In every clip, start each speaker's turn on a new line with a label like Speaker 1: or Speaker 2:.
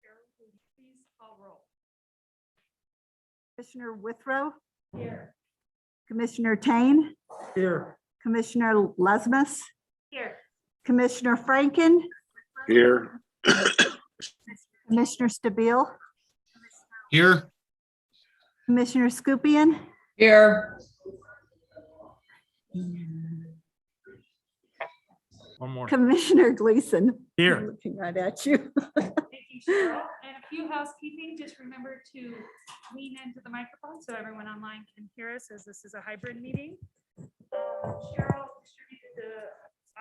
Speaker 1: Carol, will you please call roll?
Speaker 2: Commissioner Withrow,
Speaker 1: Here.
Speaker 2: Commissioner Tain,
Speaker 3: Here.
Speaker 2: Commissioner Lesmes,
Speaker 1: Here.
Speaker 2: Commissioner Franken,
Speaker 4: Here.
Speaker 2: Commissioner Stabile,
Speaker 5: Here.
Speaker 2: Commissioner Scupion,
Speaker 6: Here.
Speaker 3: One more.
Speaker 2: Commissioner Gleason.
Speaker 3: Here.
Speaker 2: I'm looking right at you.
Speaker 1: Thank you, Cheryl. And a few housekeeping, just remember to lean into the microphone so everyone online can hear us as this is a hybrid meeting. Cheryl distributed the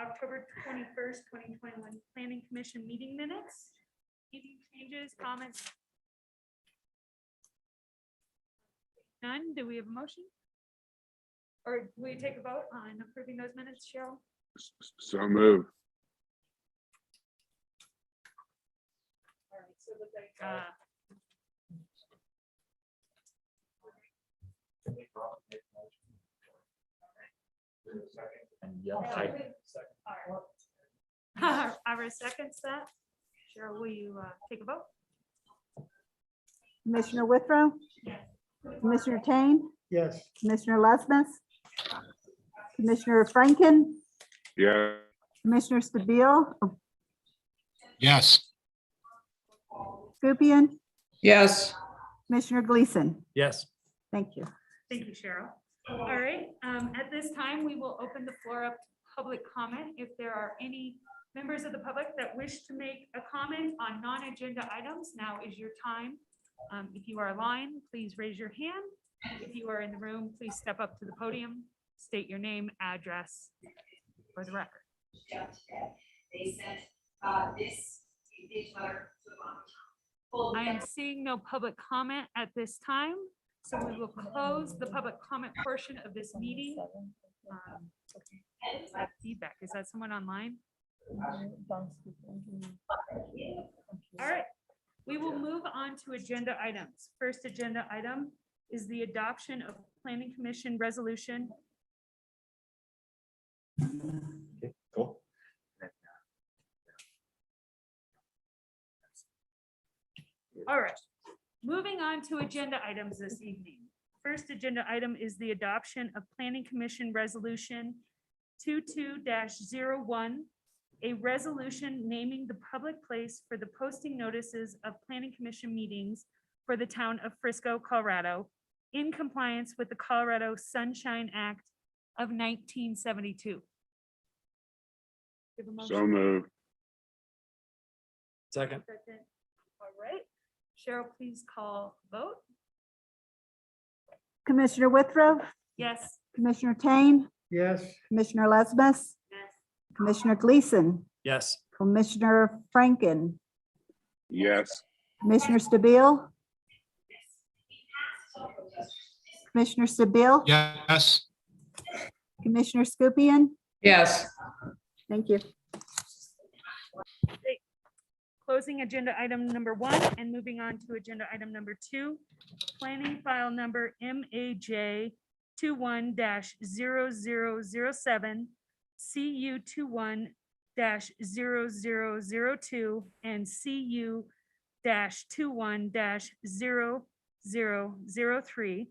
Speaker 1: October 21st, 2021 Planning Commission meeting minutes. Any changes, comments? None? Do we have a motion? Or will you take a vote on approving those minutes, Cheryl?
Speaker 4: So move.
Speaker 1: All right, so it looks like, Ira seconds that. Cheryl, will you take a vote?
Speaker 2: Commissioner Withrow, Commissioner Tain,
Speaker 3: Yes.
Speaker 2: Commissioner Lesmes, Commissioner Franken,
Speaker 4: Yeah.
Speaker 2: Commissioner Stabile,
Speaker 5: Yes.
Speaker 2: Scupion,
Speaker 6: Yes.
Speaker 2: Commissioner Gleason.
Speaker 3: Yes.
Speaker 2: Thank you.
Speaker 1: Thank you, Cheryl. All right, at this time, we will open the floor up to public comment. If there are any members of the public that wish to make a comment on non-agenda items, now is your time. If you are online, please raise your hand. If you are in the room, please step up to the podium, state your name, address for the record.
Speaker 7: They sent this letter to
Speaker 1: I am seeing no public comment at this time, so we will close the public comment portion of this meeting. Feedback, is that someone online? All right, we will move on to agenda items. First agenda item is the adoption of Planning Commission Resolution.
Speaker 3: Cool.
Speaker 1: All right, moving on to agenda items this evening. First agenda item is the adoption of Planning Commission Resolution 22-01, a resolution naming the public place for the posting notices of Planning Commission meetings for the town of Frisco, Colorado, in compliance with the Colorado Sunshine Act of 1972. Give a motion.
Speaker 4: So move.
Speaker 3: Second.
Speaker 1: Second. All right, Cheryl, please call vote.
Speaker 2: Commissioner Withrow,
Speaker 1: Yes.
Speaker 2: Commissioner Tain,
Speaker 3: Yes.
Speaker 2: Commissioner Lesmes, Commissioner Gleason,
Speaker 3: Yes.
Speaker 2: Commissioner Franken,
Speaker 4: Yes.
Speaker 2: Commissioner Stabile, Commissioner Stabile,
Speaker 5: Yes.
Speaker 2: Commissioner Scupion.
Speaker 6: Yes.
Speaker 2: Thank you.
Speaker 1: Closing agenda item number 1 and moving on to agenda item number 2, planning file number MAJ 21-0007, CU 21-0002, and CU 21-0003,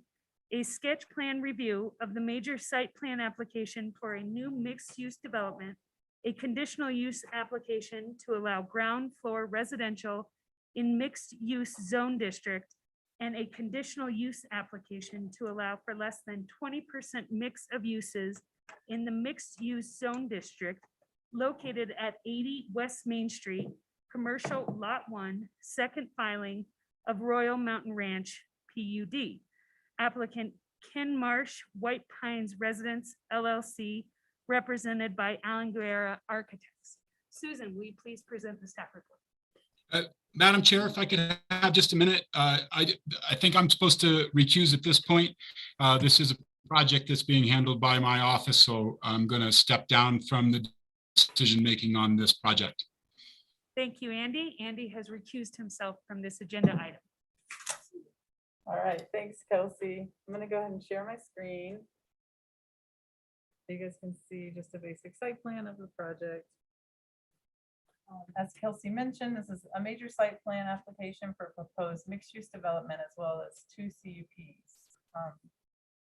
Speaker 1: a sketch plan review of the major site plan application for a new mixed-use development, a conditional use application to allow ground floor residential in mixed-use zone district, and a conditional use application to allow for less than 20% mix of uses in the mixed-use zone district located at 80 West Main Street, Commercial Lot 1, second filing of Royal Mountain Ranch PUD. Applicant Ken Marsh, White Pines Residence LLC, represented by Alan Guerra Architects. Susan, will you please present the staff report?
Speaker 5: Madam Chair, if I could have just a minute, I think I'm supposed to recuse at this point. This is a project that's being handled by my office, so I'm going to step down from the decision-making on this project.
Speaker 1: Thank you, Andy. Andy has recused himself from this agenda item.
Speaker 8: All right, thanks, Kelsey. I'm gonna go ahead and share my screen. So you guys can see just a basic site plan of the project. As Kelsey mentioned, this is a major site plan application for proposed mixed-use development as well as 2 CUPs.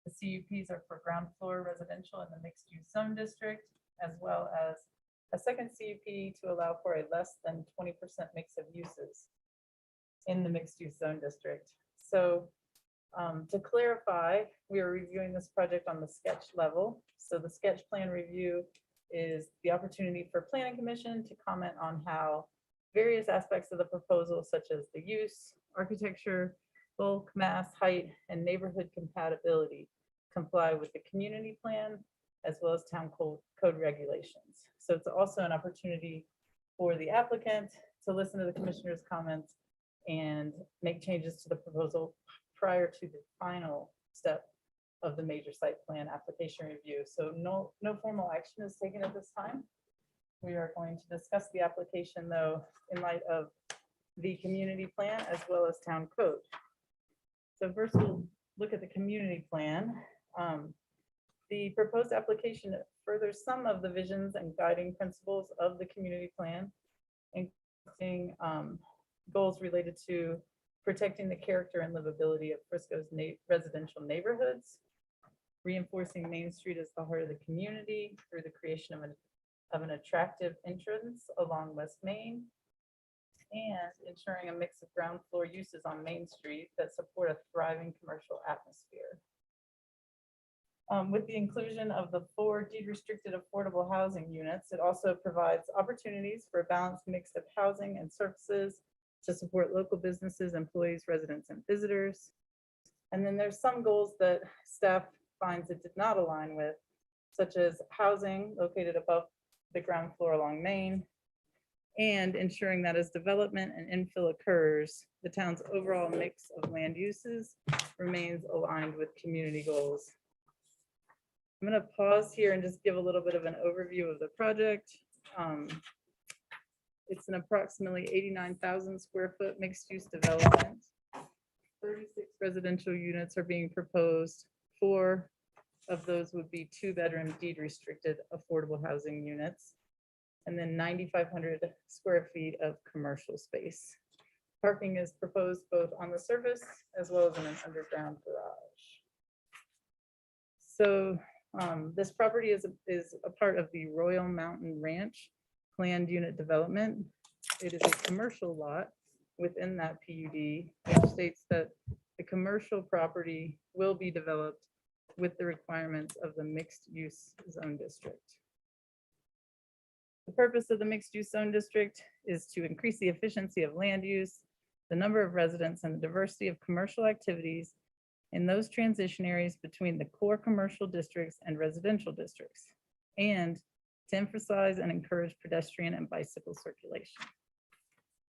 Speaker 8: The CUPs are for ground floor residential in the mixed-use zone district, as well as a second CUP to allow for a less than 20% mix of uses in the mixed-use zone district. So to clarify, we are reviewing this project on the sketch level. So the sketch plan review is the opportunity for planning commission to comment on how various aspects of the proposal, such as the use, architecture, bulk, mass, height, and neighborhood compatibility, comply with the community plan as well as town code regulations. So it's also an opportunity for the applicant to listen to the commissioner's comments and make changes to the proposal prior to the final step of the major site plan application review. So no formal action is taken at this time. We are going to discuss the application though in light of the community plan as well as town code. So first we'll look at the community plan. The proposed application furthers some of the visions and guiding principles of the community plan, including goals related to protecting the character and livability of Frisco's residential neighborhoods, reinforcing Main Street as the heart of the community through the creation of an attractive entrance along West Main, and ensuring a mix of ground floor uses on Main Street that support a thriving commercial atmosphere. With the inclusion of the 4 deed-restricted affordable housing units, it also provides opportunities for a balanced mix of housing and services to support local businesses, employees, residents, and visitors. And then there's some goals that staff finds it did not align with, such as housing located above the ground floor along Main, and ensuring that as development and infill occurs, the town's overall mix of land uses remains aligned with community goals. I'm going to pause here and just give a little bit of an overview of the project. It's an approximately 89,000 square foot mixed use development. 36 residential units are being proposed. 4 of those would be 2-bedroom deed restricted affordable housing units. And then 9,500 square feet of commercial space. Parking is proposed both on the surface as well as in an underground garage. So this property is a part of the Royal Mountain Ranch planned unit development. It is a commercial lot within that PUD, which states that the commercial property will be developed with the requirements of the mixed use zone district. The purpose of the mixed use zone district is to increase the efficiency of land use, the number of residents, and the diversity of commercial activities in those transition areas between the core commercial districts and residential districts, and to emphasize and encourage pedestrian and bicycle circulation.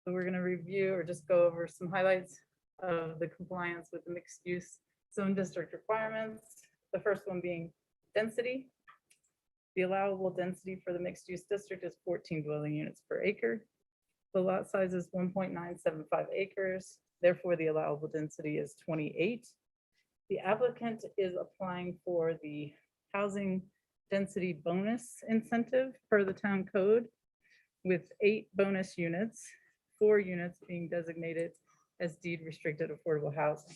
Speaker 8: So we're going to review or just go over some highlights of the compliance with the mixed use zone district requirements. The first one being density. The allowable density for the mixed use district is 14 dwelling units per acre. The lot size is 1.975 acres. Therefore, the allowable density is 28. The applicant is applying for the housing density bonus incentive per the town code with 8 bonus units, 4 units being designated as deed restricted affordable housing.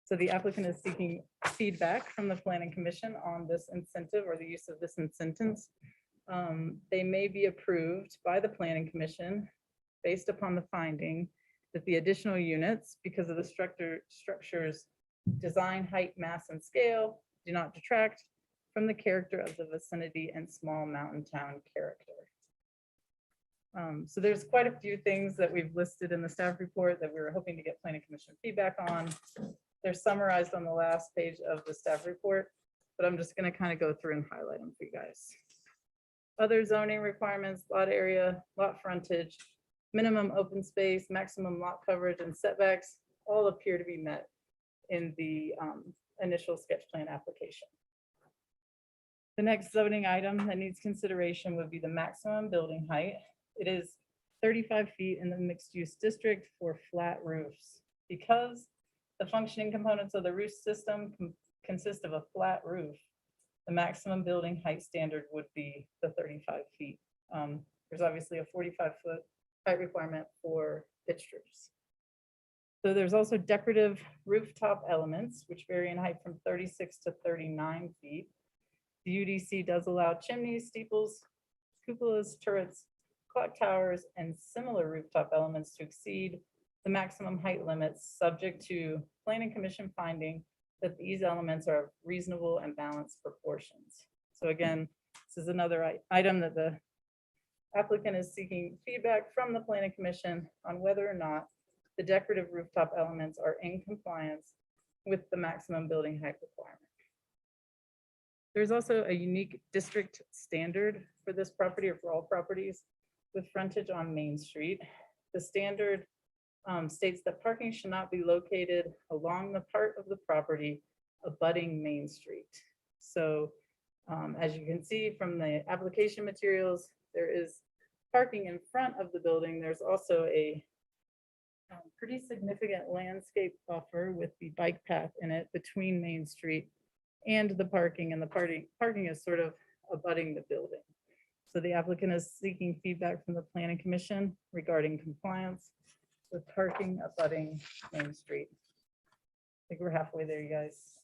Speaker 8: So the applicant is seeking feedback from the planning commission on this incentive or the use of this incentive. They may be approved by the planning commission based upon the finding that the additional units, because of the structure's design, height, mass, and scale, do not detract from the character of the vicinity and small mountain town character. So there's quite a few things that we've listed in the staff report that we were hoping to get planning commission feedback on. They're summarized on the last page of the staff report, but I'm just going to kind of go through and highlight them for you guys. Other zoning requirements: lot area, lot frontage, minimum open space, maximum lot coverage, and setbacks all appear to be met in the initial sketch plan application. The next zoning item that needs consideration would be the maximum building height. It is 35 feet in the mixed use district for flat roofs. Because the functioning components of the roof system consist of a flat roof, the maximum building height standard would be the 35 feet. there's obviously a 45-foot height requirement for fixtures. So there's also decorative rooftop elements, which vary in height from 36 to 39 feet. The UDC does allow chimneys, steeples, cupolas, turrets, clock towers, and similar rooftop elements to exceed the maximum height limits, subject to planning commission finding that these elements are of reasonable and balanced proportions. So again, this is another item that the applicant is seeking feedback from the planning commission on whether or not the decorative rooftop elements are in compliance with the maximum building height requirement. There's also a unique district standard for this property, or for all properties with frontage on Main Street. The standard states that parking should not be located along the part of the property abutting Main Street. So as you can see from the application materials, there is parking in front of the building. There's also a pretty significant landscape buffer with the bike path in it between Main Street and the parking, and the parking is sort of abutting the building. So the applicant is seeking feedback from the planning commission regarding compliance with parking abutting Main Street. I think we're halfway there, you guys.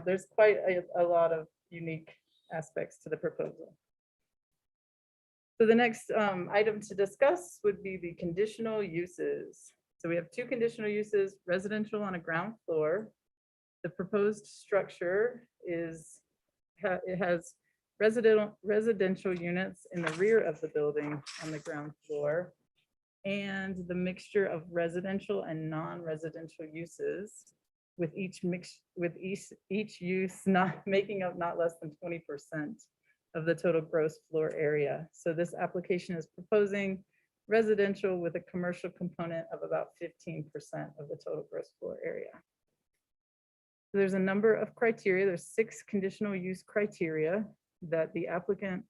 Speaker 8: There's quite a lot of unique aspects to the proposal. So the next item to discuss would be the conditional uses. So we have two conditional uses: residential on a ground floor. The proposed structure is, it has residential units in the rear of the building on the ground floor, and the mixture of residential and non-residential uses, with each use not making up not less than 20% of the total gross floor area. So this application is proposing residential with a commercial component of about 15% of the total gross floor area. So there's a number of criteria. There's 6 conditional use criteria that the applicant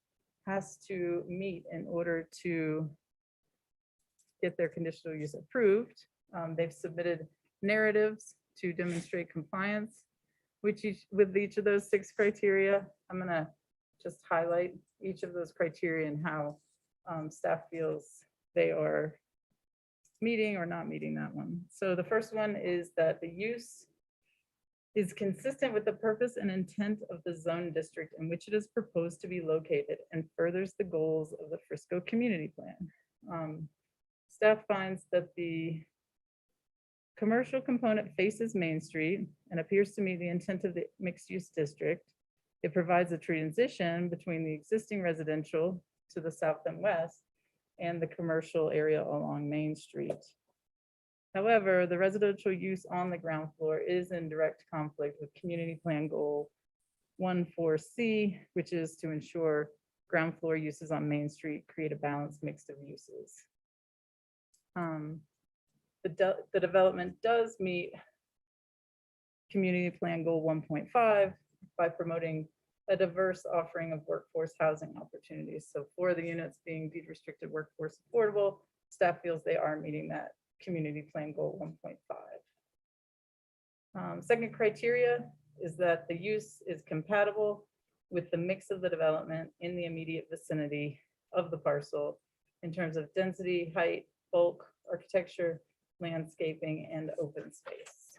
Speaker 8: has to meet in order to get their conditional use approved. They've submitted narratives to demonstrate compliance with each of those 6 criteria. I'm gonna just highlight each of those criteria and how staff feels they are meeting or not meeting that one. So the first one is that the use is consistent with the purpose and intent of the zone district in which it is proposed to be located and furthers the goals of the Frisco Community Plan. Staff finds that the commercial component faces Main Street and appears to meet the intent of the mixed-use district. It provides a transition between the existing residential to the south and west and the commercial area along Main Street. However, the residential use on the ground floor is in direct conflict with Community Plan Goal 14C, which is to ensure ground floor uses on Main Street create a balanced mix of uses. The development does meet Community Plan Goal 1.5 by promoting a diverse offering of workforce housing opportunities. So for the units being deed restricted workforce affordable, staff feels they are meeting that Community Plan Goal 1.5. Second criteria is that the use is compatible with the mix of the development in the immediate vicinity of the parcel in terms of density, height, bulk, architecture, landscaping, and open space.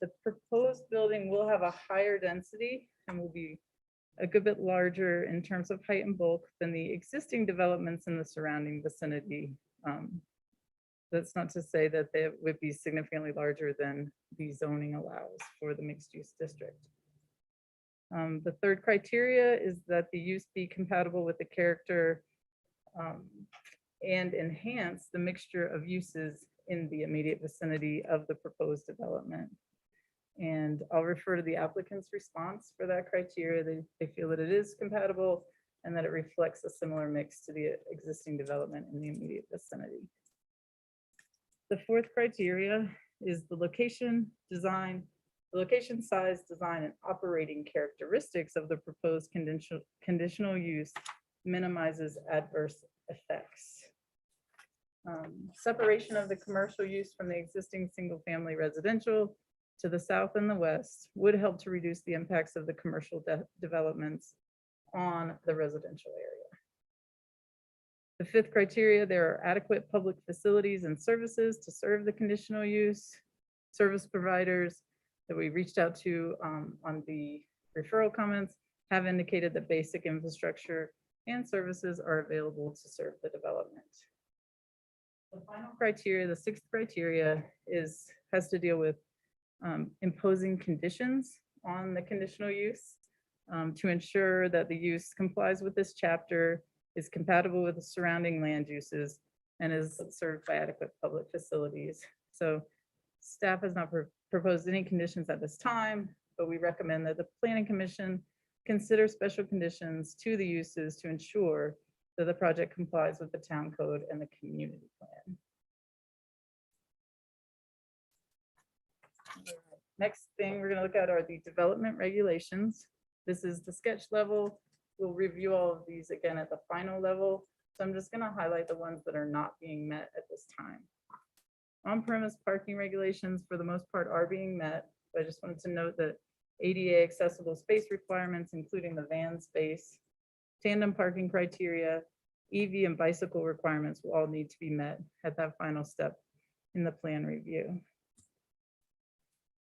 Speaker 8: The proposed building will have a higher density and will be a good bit larger in terms of height and bulk than the existing developments in the surrounding vicinity. That's not to say that they would be significantly larger than the zoning allows for the mixed-use district. The third criteria is that the use be compatible with the character and enhance the mixture of uses in the immediate vicinity of the proposed development. And I'll refer to the applicant's response for that criteria. They feel that it is compatible and that it reflects a similar mix to the existing development in the immediate vicinity. The fourth criteria is the location, design, the location, size, design, and operating characteristics of the proposed conditional use minimizes adverse effects. Separation of the commercial use from the existing single-family residential to the south and the west would help to reduce the impacts of the commercial developments on the residential area. The fifth criteria, there are adequate public facilities and services to serve the conditional use. Service providers that we reached out to on the referral comments have indicated that basic infrastructure and services are available to serve the development. The final criteria, the sixth criteria has to deal with imposing conditions on the conditional use to ensure that the use complies with this chapter, is compatible with the surrounding land uses, and is served by adequate public facilities. So staff has not proposed any conditions at this time, but we recommend that the Planning Commission consider special conditions to the uses to ensure that the project complies with the town code and the community plan. Next thing we're going to look at are the development regulations. This is the sketch level. We'll review all of these again at the final level. So I'm just going to highlight the ones that are not being met at this time. On-premise parking regulations, for the most part, are being met. But I just wanted to note that ADA accessible space requirements, including the van space, tandem parking criteria, EV and bicycle requirements will all need to be met at that final step in the plan review.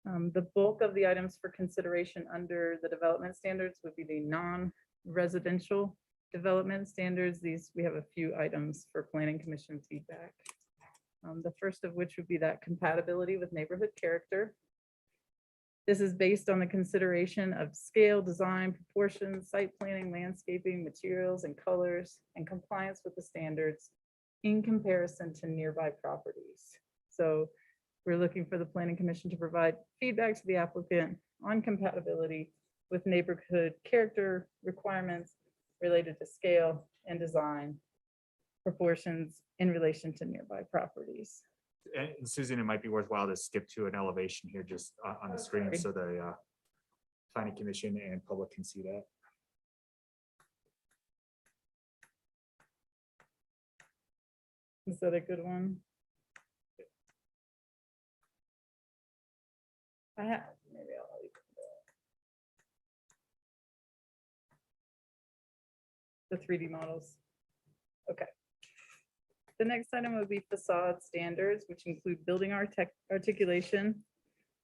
Speaker 8: The bulk of the items for consideration under the development standards would be the non-residential development standards. These, we have a few items for Planning Commission feedback. The first of which would be that compatibility with neighborhood character. This is based on the consideration of scale, design, proportions, site planning, landscaping, materials, and colors, and compliance with the standards in comparison to nearby properties. So we're looking for the Planning Commission to provide feedback to the applicant on compatibility with neighborhood character requirements related to scale and design proportions in relation to nearby properties.
Speaker 3: And Susan, it might be worthwhile to skip to an elevation here just on the screen so the Planning Commission and public can see that.
Speaker 8: Is that a good one? I have, maybe I'll leave the 3D models. Okay. The next item would be facade standards, which include building articulation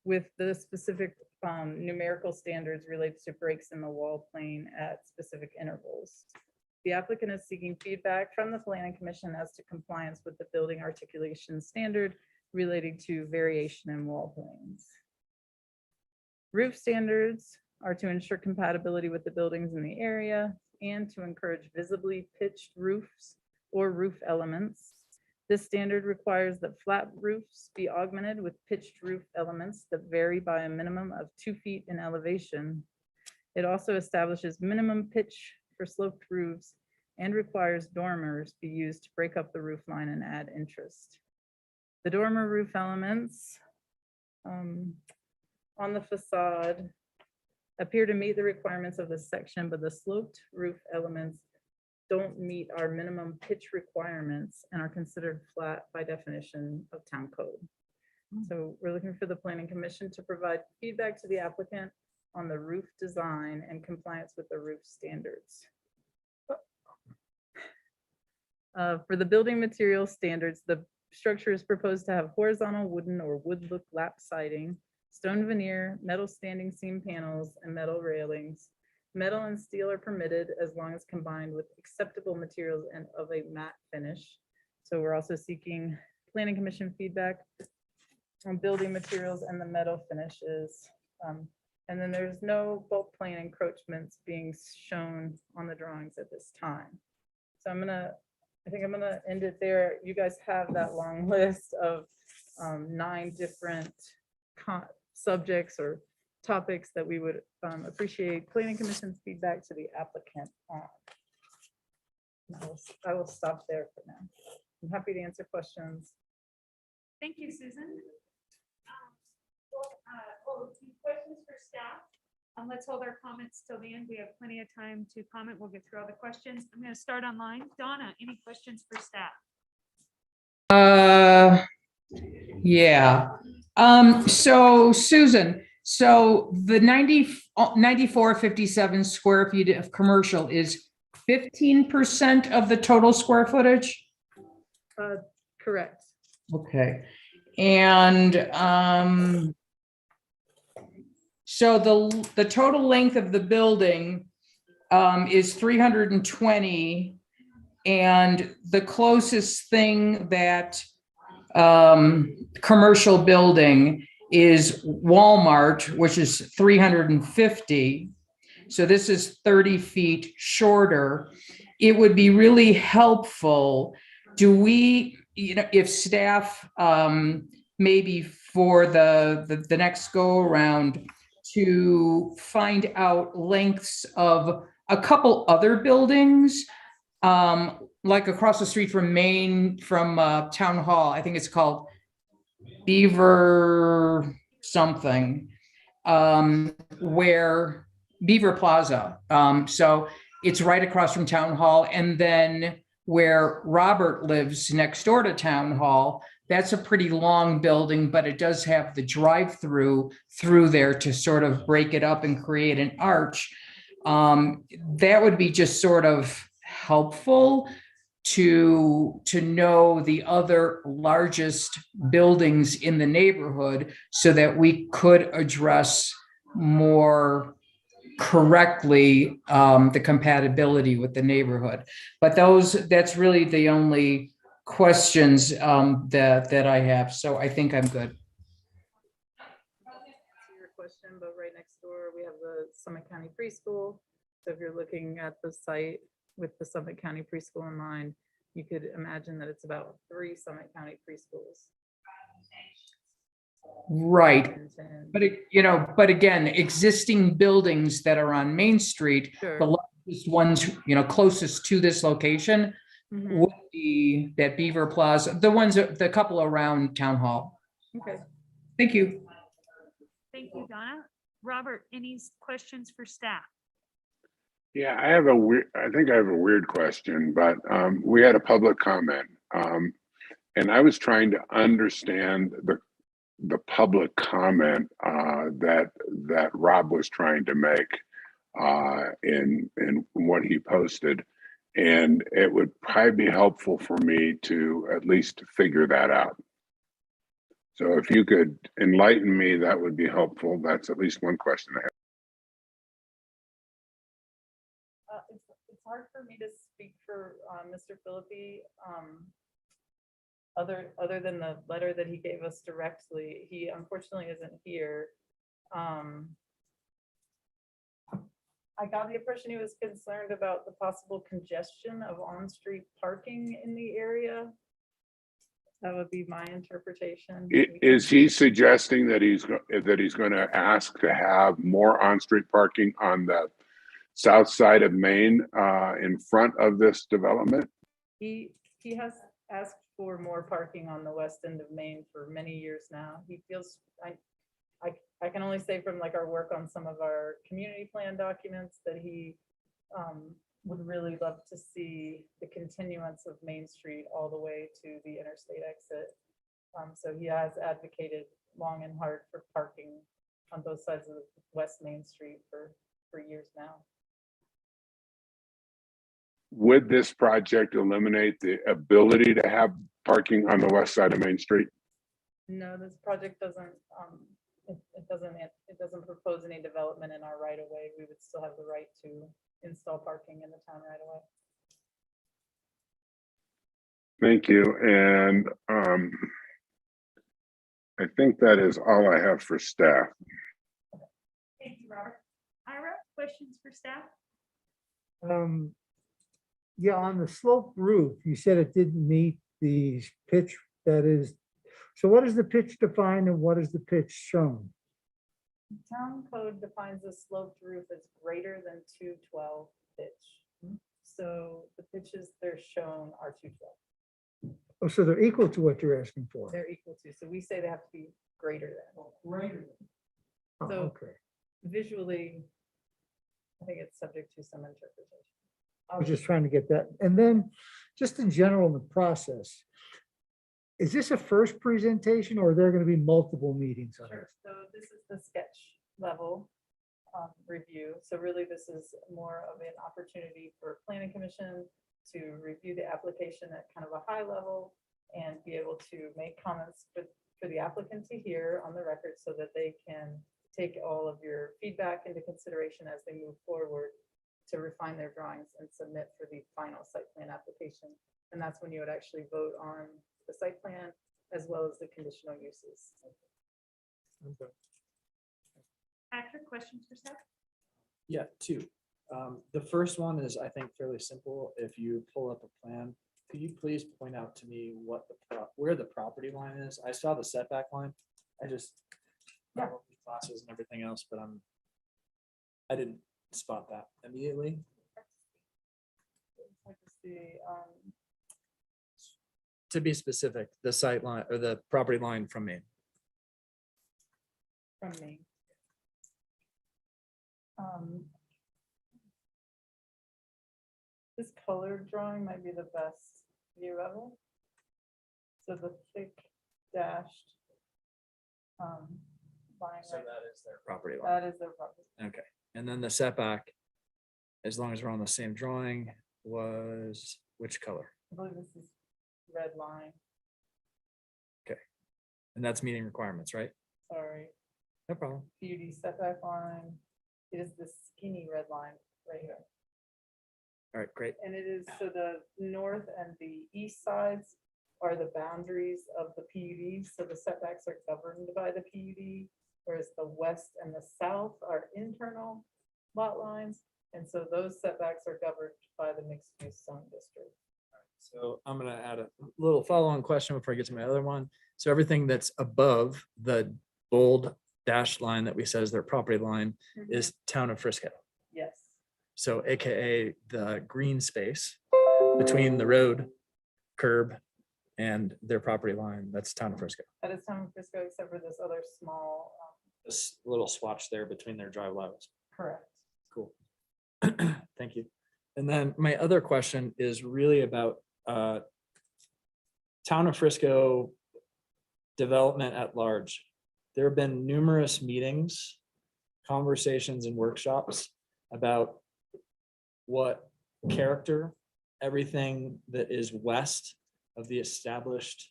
Speaker 8: with the specific numerical standards related to breaks in the wall plane at specific intervals. The applicant is seeking feedback from the Planning Commission as to compliance with the building articulation standard relating to variation in wall planes. Roof standards are to ensure compatibility with the buildings in the area and to encourage visibly pitched roofs or roof elements. This standard requires that flat roofs be augmented with pitched roof elements that vary by a minimum of 2 feet in elevation. It also establishes minimum pitch for sloped roofs and requires dormers be used to break up the roof line and add interest. The dormer roof elements on the facade appear to meet the requirements of this section, but the sloped roof elements don't meet our minimum pitch requirements and are considered flat by definition of town code. So we're looking for the Planning Commission to provide feedback to the applicant on the roof design and compliance with the roof standards. For the building material standards, the structure is proposed to have horizontal wooden or wood look lap siding, stone veneer, metal standing seam panels, and metal railings. Metal and steel are permitted as long as combined with acceptable materials and of a matte finish. So we're also seeking Planning Commission feedback on building materials and the metal finishes. And then there's no bulk plane encroachments being shown on the drawings at this time. So I think I'm gonna end it there. You guys have that long list of 9 different subjects or topics that we would appreciate Planning Commission's feedback to the applicant on. I will stop there for now. I'm happy to answer questions.
Speaker 1: Thank you, Susan. Questions for staff? Let's hold our comments till the end. We have plenty of time to comment. We'll get through all the questions. I'm going to start online. Donna, any questions for staff?
Speaker 6: Yeah. So Susan, so the 9457 square feet of commercial is 15% of the total square footage?
Speaker 8: Correct.
Speaker 6: Okay, and so the total length of the building is 320, and the closest thing that commercial building is Walmart, which is 350. So this is 30 feet shorter. It would be really helpful. Do we, if staff, maybe for the next go around, to find out lengths of a couple other buildings, like across the street from Town Hall, I think it's called Beaver something, where Beaver Plaza. So it's right across from Town Hall, and then where Robert lives next door to Town Hall, that's a pretty long building, but it does have the drive-through through there to sort of break it up and create an arch. That would be just sort of helpful to know the other largest buildings in the neighborhood so that we could address more correctly the compatibility with the neighborhood. But that's really the only questions that I have. So I think I'm good.
Speaker 8: To your question, but right next door, we have the Summit County Preschool. So if you're looking at the site with the Summit County Preschool in mind, you could imagine that it's about 3 Summit County preschools.
Speaker 6: Right.
Speaker 8: And-
Speaker 6: But again, existing buildings that are on Main Street,
Speaker 8: Sure.
Speaker 6: the largest ones, closest to this location
Speaker 8: Mhm.
Speaker 6: would be that Beaver Plaza, the couple around Town Hall.
Speaker 8: Okay.
Speaker 6: Thank you.
Speaker 1: Thank you, Donna. Robert, any questions for staff?
Speaker 4: Yeah, I think I have a weird question, but we had a public comment. And I was trying to understand the public comment that Rob was trying to make in what he posted. And it would probably be helpful for me to at least figure that out. So if you could enlighten me, that would be helpful. That's at least one question I have.
Speaker 8: It's hard for me to speak for Mr. Philippi. Other than the letter that he gave us directly, he unfortunately isn't here. I got the impression he was concerned about the possible congestion of on-street parking in the area. That would be my interpretation.
Speaker 4: Is he suggesting that he's going to ask to have more on-street parking on the south side of Main in front of this development?
Speaker 8: He has asked for more parking on the west end of Maine for many years now. He feels, I can only say from like our work on some of our community plan documents that he would really love to see the continuance of Main Street all the way to the interstate exit. So he has advocated long and hard for parking on both sides of West Main Street for years now.
Speaker 4: Would this project eliminate the ability to have parking on the west side of Main Street?
Speaker 8: No, this project doesn't, it doesn't propose any development in our right of way. We would still have the right to install parking in the town right away.
Speaker 4: Thank you. And I think that is all I have for staff.
Speaker 1: Thank you, Robert. Ira, questions for staff?
Speaker 9: Yeah, on the sloped roof, you said it didn't meet the pitch that is, so what is the pitch defined and what is the pitch shown?
Speaker 8: Town code defines a sloped roof as greater than 212 pitch. So the pitches they're shown are 212.
Speaker 9: Oh, so they're equal to what you're asking for?
Speaker 8: They're equal to, so we say they have to be greater than. Greater than.
Speaker 9: Oh,
Speaker 8: So
Speaker 9: okay.
Speaker 8: visually, I think it's subject to some interpretation.
Speaker 9: I was just trying to get that. And then just in general in the process, is this a first presentation or are there going to be multiple meetings on it?
Speaker 8: Sure. So this is the sketch level. review. So really, this is more of an opportunity for planning commission to review the application at kind of a high level and be able to make comments for the applicant to hear on the record so that they can take all of your feedback into consideration as they move forward to refine their drawings and submit for the final site plan application. And that's when you would actually vote on the site plan as well as the conditional uses.
Speaker 1: Patrick, questions for staff?
Speaker 10: Yeah, two. The first one is, I think, fairly simple. If you pull up a plan, could you please point out to me where the property line is? I saw the setback line. I just classes and everything else, but I didn't spot that immediately.
Speaker 8: Like to see,
Speaker 10: To be specific, the sight line or the property line from me.
Speaker 8: from me. This colored drawing might be the best view of it. So the thick dashed line,
Speaker 10: So
Speaker 8: right,
Speaker 10: that is their property line.
Speaker 8: that is their property.
Speaker 10: Okay, and then the setback, as long as we're on the same drawing, was which color?
Speaker 8: I believe this is red line,
Speaker 10: And that's meeting requirements, right?
Speaker 8: sorry,
Speaker 10: No problem.
Speaker 8: PUD setback line. It is the skinny red line right here.
Speaker 10: All right, great.
Speaker 8: And it is, so the north and the east sides are the boundaries of the PUD, so the setbacks are governed by the PUD, whereas the west and the south are internal lot lines, and so those setbacks are governed by the mixed use zone district.
Speaker 10: So I'm gonna add a little follow-on question before I get to my other one. So everything that's above the bold dashed line that we said is their property line is town of Frisco.
Speaker 8: Yes,
Speaker 10: So AKA the green space between the road, curb, and their property line, that's town of Frisco.
Speaker 8: that is San Francisco, except for this other small,
Speaker 10: This little swatch there between their drive levels.
Speaker 8: correct.
Speaker 10: Cool. Thank you. And then my other question is really about town of Frisco development at large. There have been numerous meetings, conversations and workshops about what character everything that is west of the established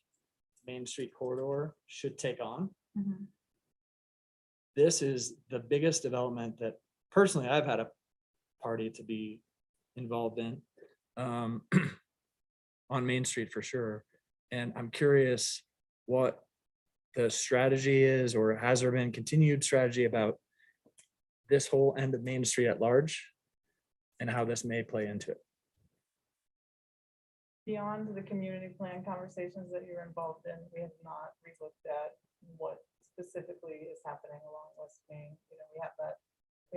Speaker 10: Main Street corridor should take on. This is the biggest development that personally I've had a party to be involved in on Main Street for sure. And I'm curious what the strategy is, or has there been continued strategy about this whole end of Main Street at large and how this may play into it?
Speaker 8: Beyond the community plan conversations that you're involved in, we have not relooked at what specifically is happening along West Main. You know, we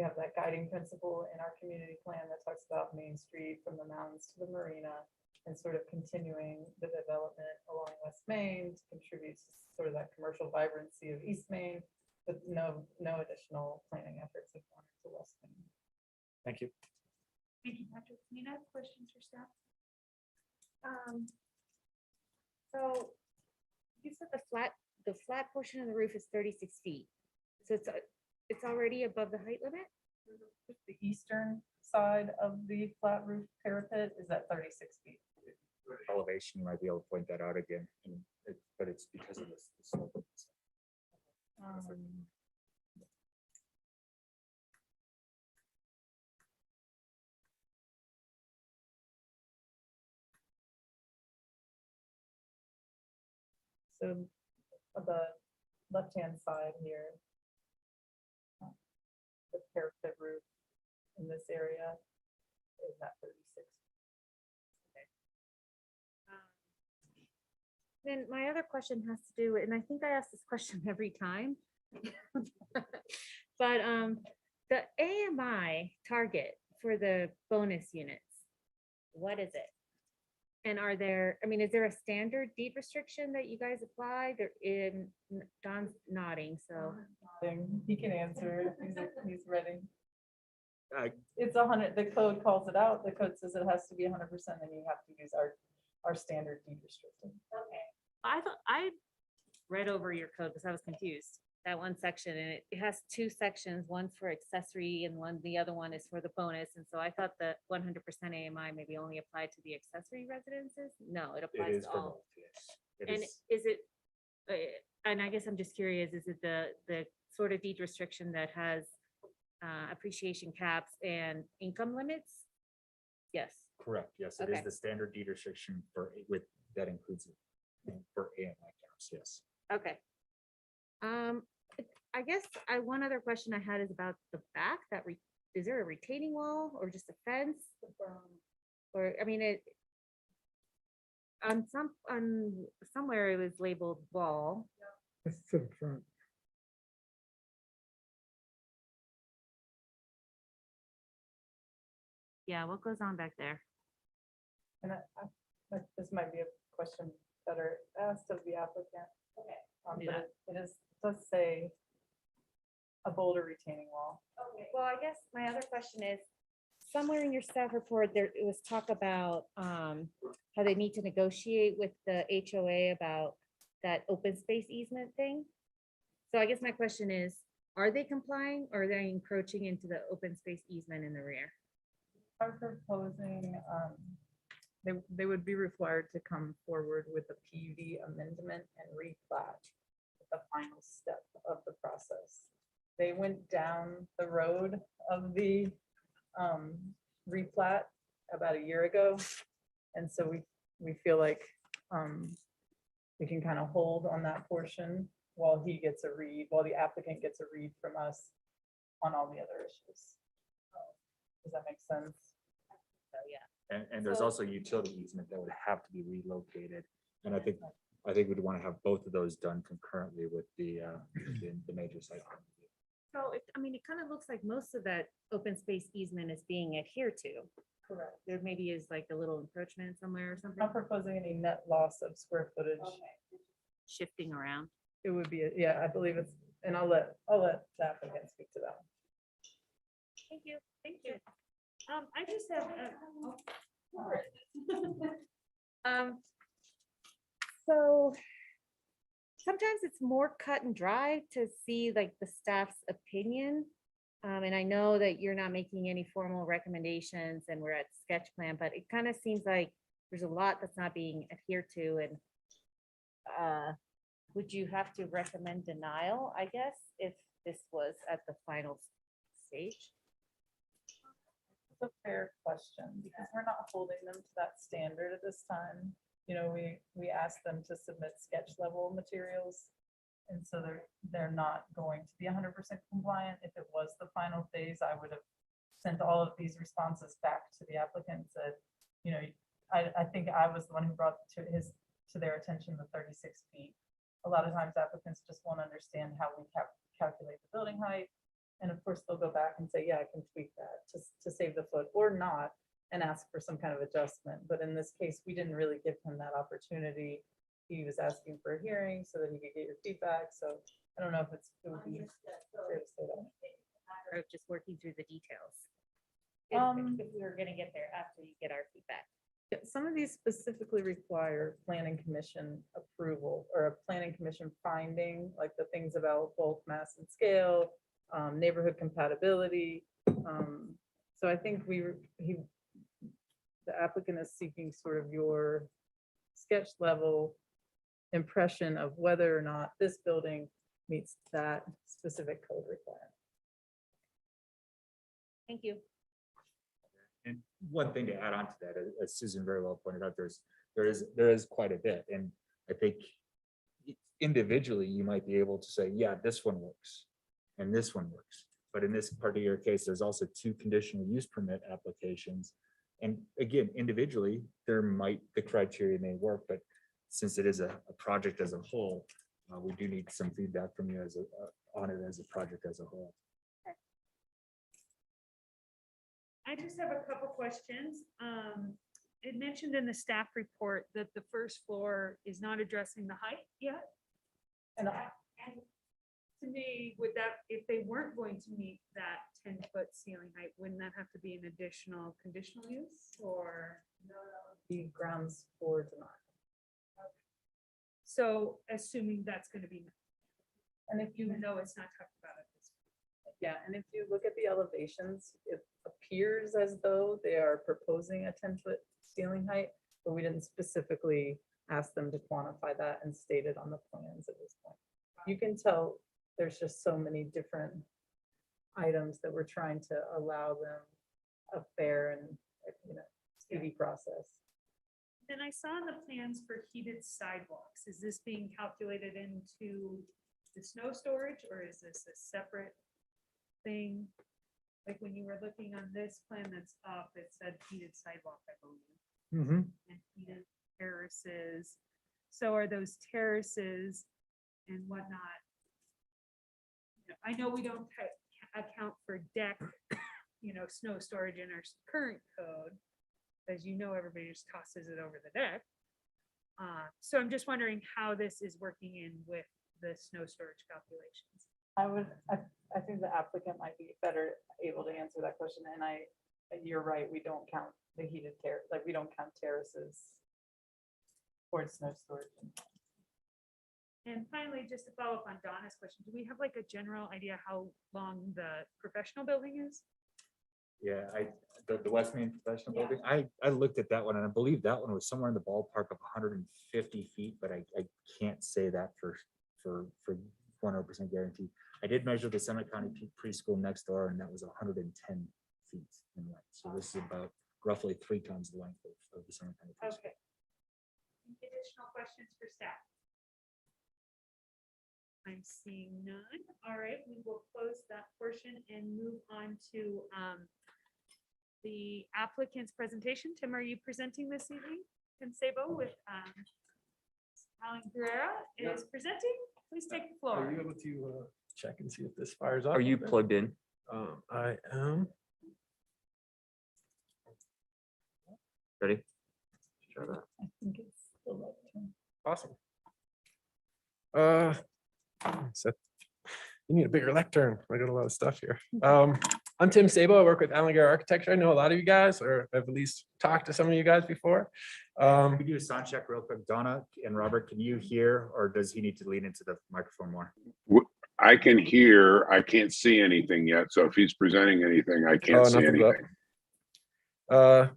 Speaker 8: have that guiding principle in our community plan that talks about Main Street from the mountains to the marina and sort of continuing the development along West Main to contribute to sort of that commercial vibrancy of East Main, but no additional planning efforts have gone into West Main.
Speaker 10: Thank you.
Speaker 1: Thank you, Patrick. Nina, questions for staff?
Speaker 11: So you said the flat portion of the roof is 36 feet. So it's already above the height limit?
Speaker 8: The eastern side of the flat roof parapet is at 36 feet.
Speaker 3: Elevation, you might be able to point that out again, but it's because of this.
Speaker 8: So on the left-hand side here, the parapet roof in this area is at 36.
Speaker 11: Then my other question has to do, and I think I ask this question every time. But the AMI target for the bonus units, what is it? And are there, I mean, is there a standard deed restriction that you guys apply? There in, Don's nodding, so.
Speaker 8: He can answer. He's ready.
Speaker 3: I-
Speaker 8: It's 100, the code calls it out. The code says it has to be 100%, and you have to use our standard deed restriction.
Speaker 11: Okay. I thought I read over your code because I was confused. that one section, and it has two sections, one's for accessory and the other one is for the bonus. And so I thought that 100% AMI maybe only applied to the accessory residences. No, it
Speaker 3: It
Speaker 11: applies
Speaker 3: is
Speaker 11: to
Speaker 3: for
Speaker 11: all.
Speaker 3: both, yes. It
Speaker 11: And
Speaker 3: is-
Speaker 11: is it, and I guess I'm just curious, is it the sort of deed restriction that has appreciation caps and income limits? Yes.
Speaker 3: Correct, yes, it is
Speaker 11: Okay.
Speaker 3: the standard deed restriction that includes it for AMI caps, yes.
Speaker 11: Okay. I guess one other question I had is about the back, is there a retaining wall or just a fence? Or, I mean, on somewhere it was labeled wall.
Speaker 9: It's to the front.
Speaker 11: Yeah, what goes on back there?
Speaker 8: And this might be a question better asked of the applicant.
Speaker 11: Okay.
Speaker 8: But
Speaker 11: Yeah.
Speaker 8: does say a boulder retaining wall.
Speaker 11: Well, I guess my other question is, somewhere in your staff report, it was talk about how they need to negotiate with the HOA about that open space easement thing. So I guess my question is, are they complying or are they encroaching into the open space easement in the rear?
Speaker 8: Are proposing, they would be required to come forward with a PUD amendment and replat, the final step of the process. They went down the road of the replat about a year ago. And so we feel like we can kind of hold on that portion while the applicant gets a read from us on all the other issues. Does that make sense?
Speaker 11: So, yeah.
Speaker 3: And there's
Speaker 11: So-
Speaker 3: also utility easement that would have to be relocated. And I think we'd want to have both of those done concurrently with the major site. plan review.
Speaker 11: So it kind of looks like most of that open space easement is being adhered to.
Speaker 8: Correct.
Speaker 11: There maybe is like a little encroachment somewhere or something
Speaker 8: Not proposing any net loss of square footage.
Speaker 11: shifting around.
Speaker 8: It would be, yeah, I believe it's, and I'll let the applicant speak to that.
Speaker 11: Thank you. Thank you.
Speaker 1: I just have,
Speaker 11: So sometimes it's more cut and dry to see like the staff's opinion. And I know that you're not making any formal recommendations and we're at sketch plan, but it kind of seems like there's a lot that's not being adhered to. And would you have to recommend denial, I guess, if this was at the final stage?
Speaker 8: It's a fair question because we're not holding them to that standard at this time. You know, we asked them to submit sketch level materials. And so they're not going to be 100% compliant. If it was the final phase, I would have sent all of these responses back to the applicant, said, you know, I think I was the one who brought to their attention the 36 feet. A lot of times applicants just won't understand how we calculate the building height. And of course, they'll go back and say, yeah, I can tweak that to save the foot or not, and ask for some kind of adjustment. But in this case, we didn't really give him that opportunity. He was asking for a hearing so that he could get your feedback. So I don't know if it would be fair to say that.
Speaker 11: Or just working through the details? If we were gonna get there after you get our feedback.
Speaker 8: Yeah, some of these specifically require planning commission approval or a planning commission finding, like the things about bulk, mass and scale, neighborhood compatibility. So I think the applicant is seeking sort of your sketch level impression of whether or not this building meets that specific code requirement.
Speaker 11: Thank you.
Speaker 3: And one thing to add on to that, as Susan very well pointed out, there is quite a bit. And I think individually, you might be able to say, yeah, this one works and this one works. But in this particular case, there's also 2 conditional use permit applications. And again, individually, the criteria may work, but since it is a project as a whole, we do need some feedback from you on it as a project as a whole.
Speaker 1: I just have a couple questions. It mentioned in the staff report that the first floor is not addressing the height yet.
Speaker 8: And
Speaker 1: And to me, if they weren't going to meet that 10-foot ceiling height, wouldn't that have to be an additional conditional use or?
Speaker 8: the grounds for denial.
Speaker 1: So assuming that's going to be met.
Speaker 8: And if you,
Speaker 1: even though it's not talked about at this.
Speaker 8: yeah, and if you look at the elevations, it appears as though they are proposing a 10-foot ceiling height, but we didn't specifically ask them to quantify that and state it on the plans at this point. You can tell there's just so many different items that we're trying to allow them a fair and, speedy process.
Speaker 1: Then I saw in the plans for heated sidewalks, is this being calculated into the snow storage, or is this a separate thing? Like when you were looking on this plan that's up, it said heated sidewalk, I believe,
Speaker 9: Mhm.
Speaker 1: and heated terraces. So are those terraces and whatnot? I know we don't account for deck, snow storage in our current code. As you know, everybody just tosses it over the deck. So I'm just wondering how this is working in with the snow storage calculations.
Speaker 8: I think the applicant might be better able to answer that question, and you're right, we don't count the heated we don't count terraces towards snow storage.
Speaker 1: And finally, just to follow up on Donna's question, do we have like a general idea how long the professional building is?
Speaker 3: Yeah, the West Main Professional
Speaker 1: Yeah.
Speaker 3: Building, I looked at that one and I believe that one was somewhere in the ballpark of 150 feet, but I can't say that for 100% guarantee. I did measure the Summit County preschool next door and that was 110 feet in length. So this is about roughly 3 times the length of the Summit County preschool.
Speaker 1: Okay. Any additional questions for staff? I'm seeing none. All right, we will close that portion and move on to the applicant's presentation. Tim, are you presenting this evening? Tim Sabo with Alan Guerrera is presenting. Please take the
Speaker 12: Are
Speaker 1: floor.
Speaker 12: you able to check and see if this fires up?
Speaker 3: Are you plugged in?
Speaker 12: I am.
Speaker 3: Ready?
Speaker 8: I think it's the left turn.
Speaker 12: Awesome. So you need a bigger lectern. I got a lot of stuff here. I'm Tim Sabo. I work with Alan Guerrera Architecture. I know a lot of you guys, or I've at least talked to some of you guys before.
Speaker 3: We do a sound check real quick. Donna and Robert, can you hear or does he need to lean into the microphone more?
Speaker 4: I can hear, I can't see anything yet. So if he's presenting anything, I can't see
Speaker 12: nothing's up.
Speaker 4: anything.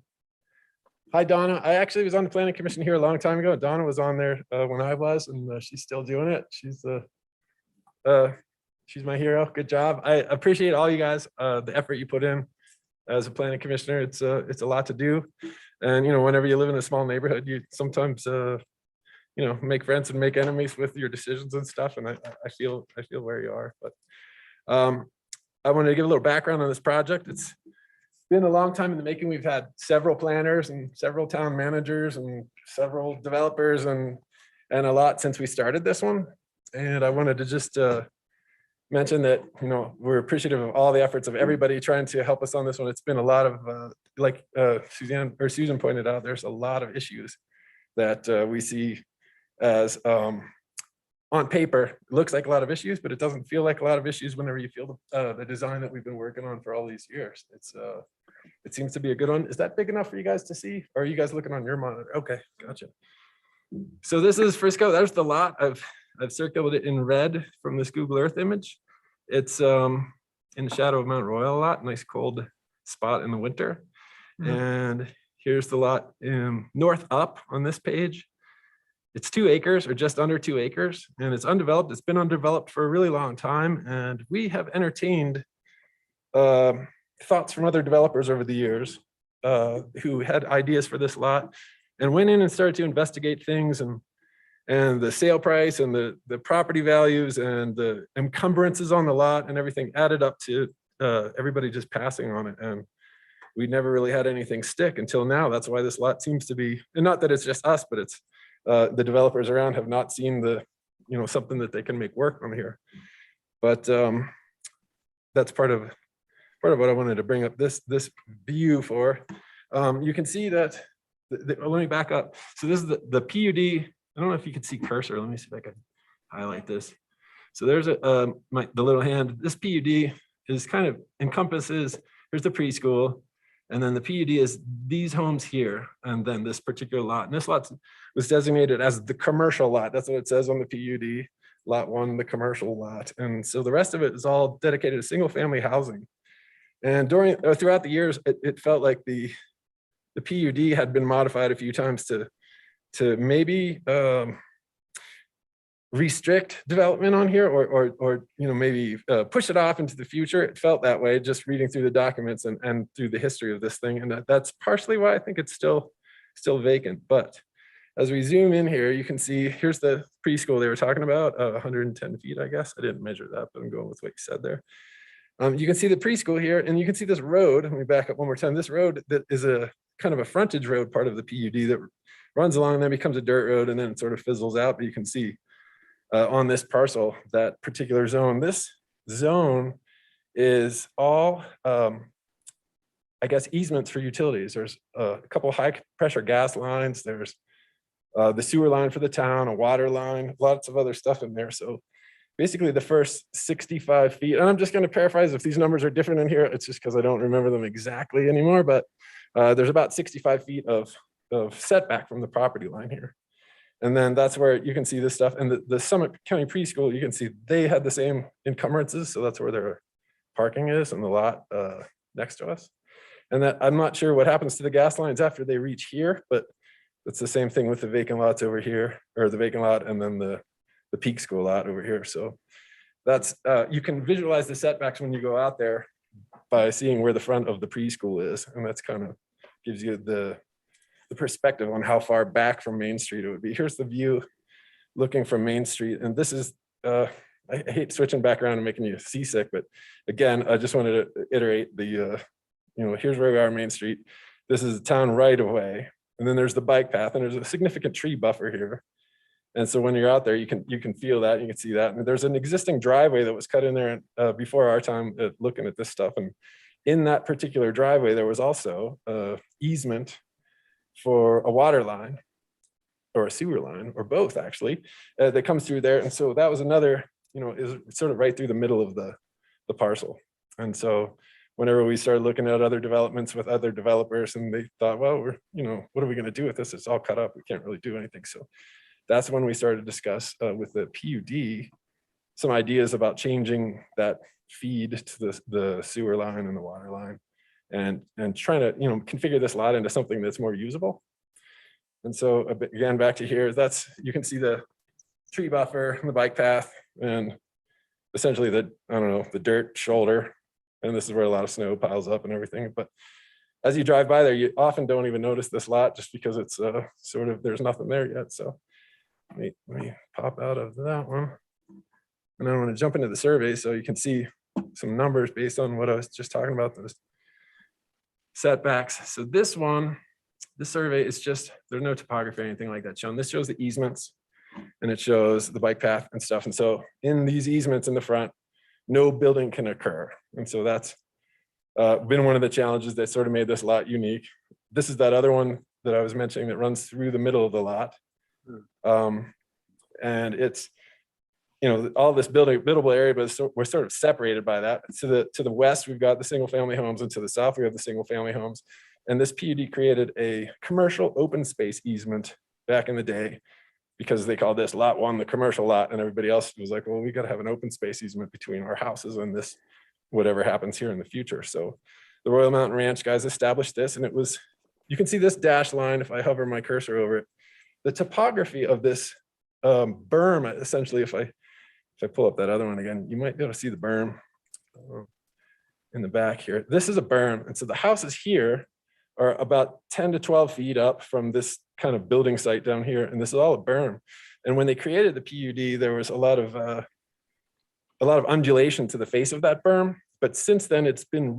Speaker 12: Hi, Donna. I actually was on the planning commission here a long time ago. Donna was on there when I was, and she's still doing it. She's my hero. Good job. I appreciate all you guys, the effort you put in as a planning commissioner. It's a lot to do. And, whenever you live in a small neighborhood, you sometimes, make friends and make enemies with your decisions and stuff. And I feel where you are, but I wanted to give a little background on this project. It's been a long time in the making. We've had several planners and several town managers and several developers and a lot since we started this one. And I wanted to just mention that, we're appreciative of all the efforts of everybody trying to help us on this one. It's been a lot of, like Susan pointed out, there's a lot of issues that we see as on paper, it looks like a lot of issues, but it doesn't feel like a lot of issues whenever you feel the design that we've been working on for all these years. It seems to be a good one. Is that big enough for you guys to see? Or are you guys looking on your monitor? Okay, gotcha. So this is Frisco. There's the lot. I've circled it in red from this Google Earth image. It's in the shadow of Mount Royal a lot, nice cold spot in the winter. And here's the lot north up on this page. It's 2 acres or just under 2 acres, and it's undeveloped. It's been undeveloped for a really long time, and we have entertained thoughts from other developers over the years who had ideas for this lot and went in and started to investigate things and the sale price and the property values and the encumbrances on the lot and everything added up to everybody just passing on it. And we never really had anything stick until now. That's why this lot seems to be, and not that it's just us, but it's the developers around have not seen something that they can make work on here. But that's part of what I wanted to bring up this view for. You can see that, let me back up. So this is the PUD. I don't know if you can see cursor. Let me see if I can highlight this. So there's the little hand. This PUD is kind of encompasses, here's the preschool. And then the PUD is these homes here, and then this particular lot. And this lot was designated as the commercial lot. That's what it says on the PUD. lot 1, the commercial lot. And so the rest of it is all dedicated to single family housing. And throughout the years, it felt like the PUD had been modified a few times to maybe restrict development on here, or maybe push it off into the future. It felt that way just reading through the documents and through the history of this thing. And that's partially why I think it's still vacant. But as we zoom in here, you can see here's the preschool they were talking about, 110 feet, I guess. I didn't measure that, but I'm going with what you said there. You can see the preschool here, and you can see this road. Let me back up one more time. This road that is a kind of a frontage road, part of the PUD, that runs along and then becomes a dirt road, and then it sort of fizzles out. But you can see on this parcel, that particular zone, this zone is all, I guess, easements for utilities. There's a couple high pressure gas lines. There's the sewer line for the town, a water line, lots of other stuff in there. So basically the first 65 feet, and I'm just going to paraphrase if these numbers are different in here, it's just because I don't remember them exactly anymore, but there's about 65 feet of setback from the property line here. And then that's where you can see this stuff. And the Summit County Preschool, you can see they had the same encumbrances. So that's where their parking is and the lot next to us. And that I'm not sure what happens to the gas lines after they reach here, but it's the same thing with the vacant lots over here, or the vacant lot and then the Peak School lot over here. So that's, you can visualize the setbacks when you go out there by seeing where the front of the preschool is. And that's kind of gives you the perspective on how far back from Main Street it would be. Here's the view looking from Main Street. And this is, I hate switching back around and making you seasick, but again, I just wanted to iterate the, here's where we are on Main Street. This is a town right away. And then there's the bike path, and there's a significant tree buffer here. And so when you're out there, you can feel that, you can see that. And there's an existing driveway that was cut in there before our time looking at this stuff. And in that particular driveway, there was also easement for a water line or a sewer line, or both actually, that comes through there. And so that was another, is sort of right through the middle of the parcel. And so whenever we started looking at other developments with other developers, and they thought, well, we're, what are we going to do with this? It's all cut up. We can't really do anything. So that's when we started to discuss with the PUD some ideas about changing that feed to the sewer line and the water line, and trying to configure this lot into something that's more usable. And so again, back to here, you can see the tree buffer and the bike path, and essentially the dirt shoulder. And this is where a lot of snow piles up and everything. But as you drive by there, you often don't even notice this lot just because it's sort of, there's nothing there yet. So let me pop out of that one. And I want to jump into the survey so you can see some numbers based on what I was just talking about, those setbacks. So this survey is just, there's no topography or anything like that shown. This shows the easements, and it shows the bike path and stuff. And so in these easements in the front, no building can occur. And so that's been one of the challenges that sort of made this lot unique. This is that other one that I was mentioning that runs through the middle of the lot. And it's, all this buildable area, but we're sort of separated by that. To the west, we've got the single family homes, and to the south, we have the single family homes. And this PUD created a commercial open space easement back in the day, because they called this lot 1 the commercial lot, and everybody else was like, well, we got to have an open space easement between our houses and this, whatever happens here in the future. So the Royal Mountain Ranch guys established this, and it was, you can see this dash line if I hover my cursor over it. The topography of this berm, essentially, if I pull up that other one again, you might be able to see the berm in the back here. This is a berm, and so the houses here are about 10 to 12 feet up from this kind of building site down here, and this is all a berm. And when they created the PUD, there was a lot of undulation to the face of that berm, but since then it's been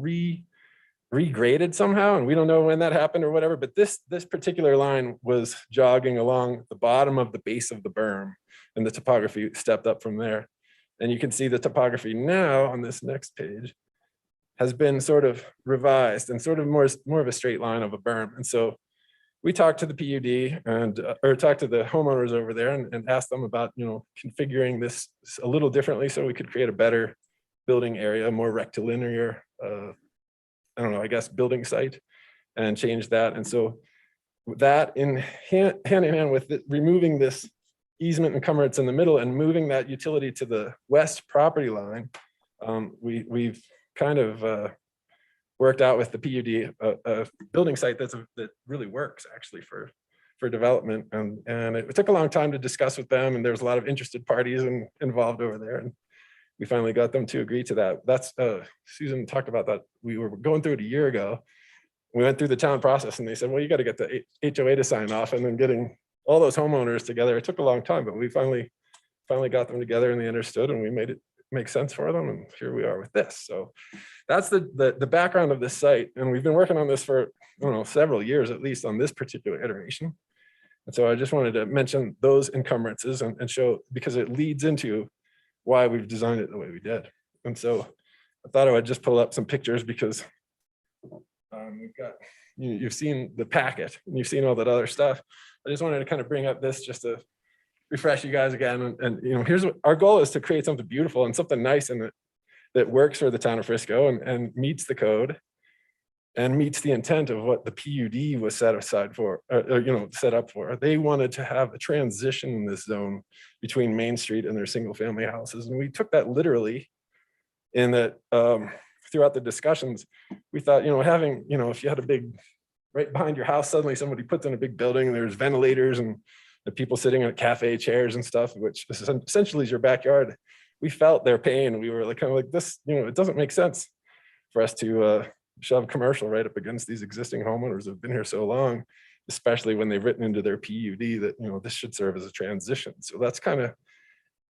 Speaker 12: regraded somehow, and we don't know when that happened or whatever. But this particular line was jogging along the bottom of the base of the berm, and the topography stepped up from there. And you can see the topography now on this next page has been sort of revised and sort of more of a straight line of a berm. And so we talked to the PUD or talked to the homeowners over there and asked them about, configuring this a little differently so we could create a better building area, a more rectilinear, I guess, building site, and change that. And so that in hand in hand with removing this easement encumbrance in the middle and moving that utility to the west property line, we've kind of worked out with the PUD, a building site that really works actually for development. And it took a long time to discuss with them, and there was a lot of interested parties involved over there. And we finally got them to agree to that. That's Susan talked about that. We were going through it a year ago. We went through the town process and they said, well, you got to get the HOA to sign off, and then getting all those homeowners together. It took a long time, but we finally got them together and they understood, and we made it make sense for them. And here we are with this. So that's the background of this site. And we've been working on this for, I don't know, several years, at least on this particular iteration. And so I just wanted to mention those encumbrances and show, because it leads into why we've designed it the way we did. And so I thought I would just pull up some pictures because we've got, you've seen the packet and you've seen all that other stuff. I just wanted to kind of bring up this just to refresh you guys again. And here's what our goal is: to create something beautiful and something nice in it that works for the town of Frisco and meets the code and meets the intent of what the PUD was set aside for, set up for. They wanted to have a transition in this zone between Main Street and their single family houses. And we took that literally in that throughout the discussions, we thought, having, if you had a big, right behind your house, suddenly somebody puts in a big building and there's ventilators and the people sitting at cafe chairs and stuff, which essentially is your backyard. We felt their pain. We were kind of like this, it doesn't make sense for us to shove commercial right up against these existing homeowners who've been here so long, especially when they've written into their PUD that, this should serve as a transition. So that's kind of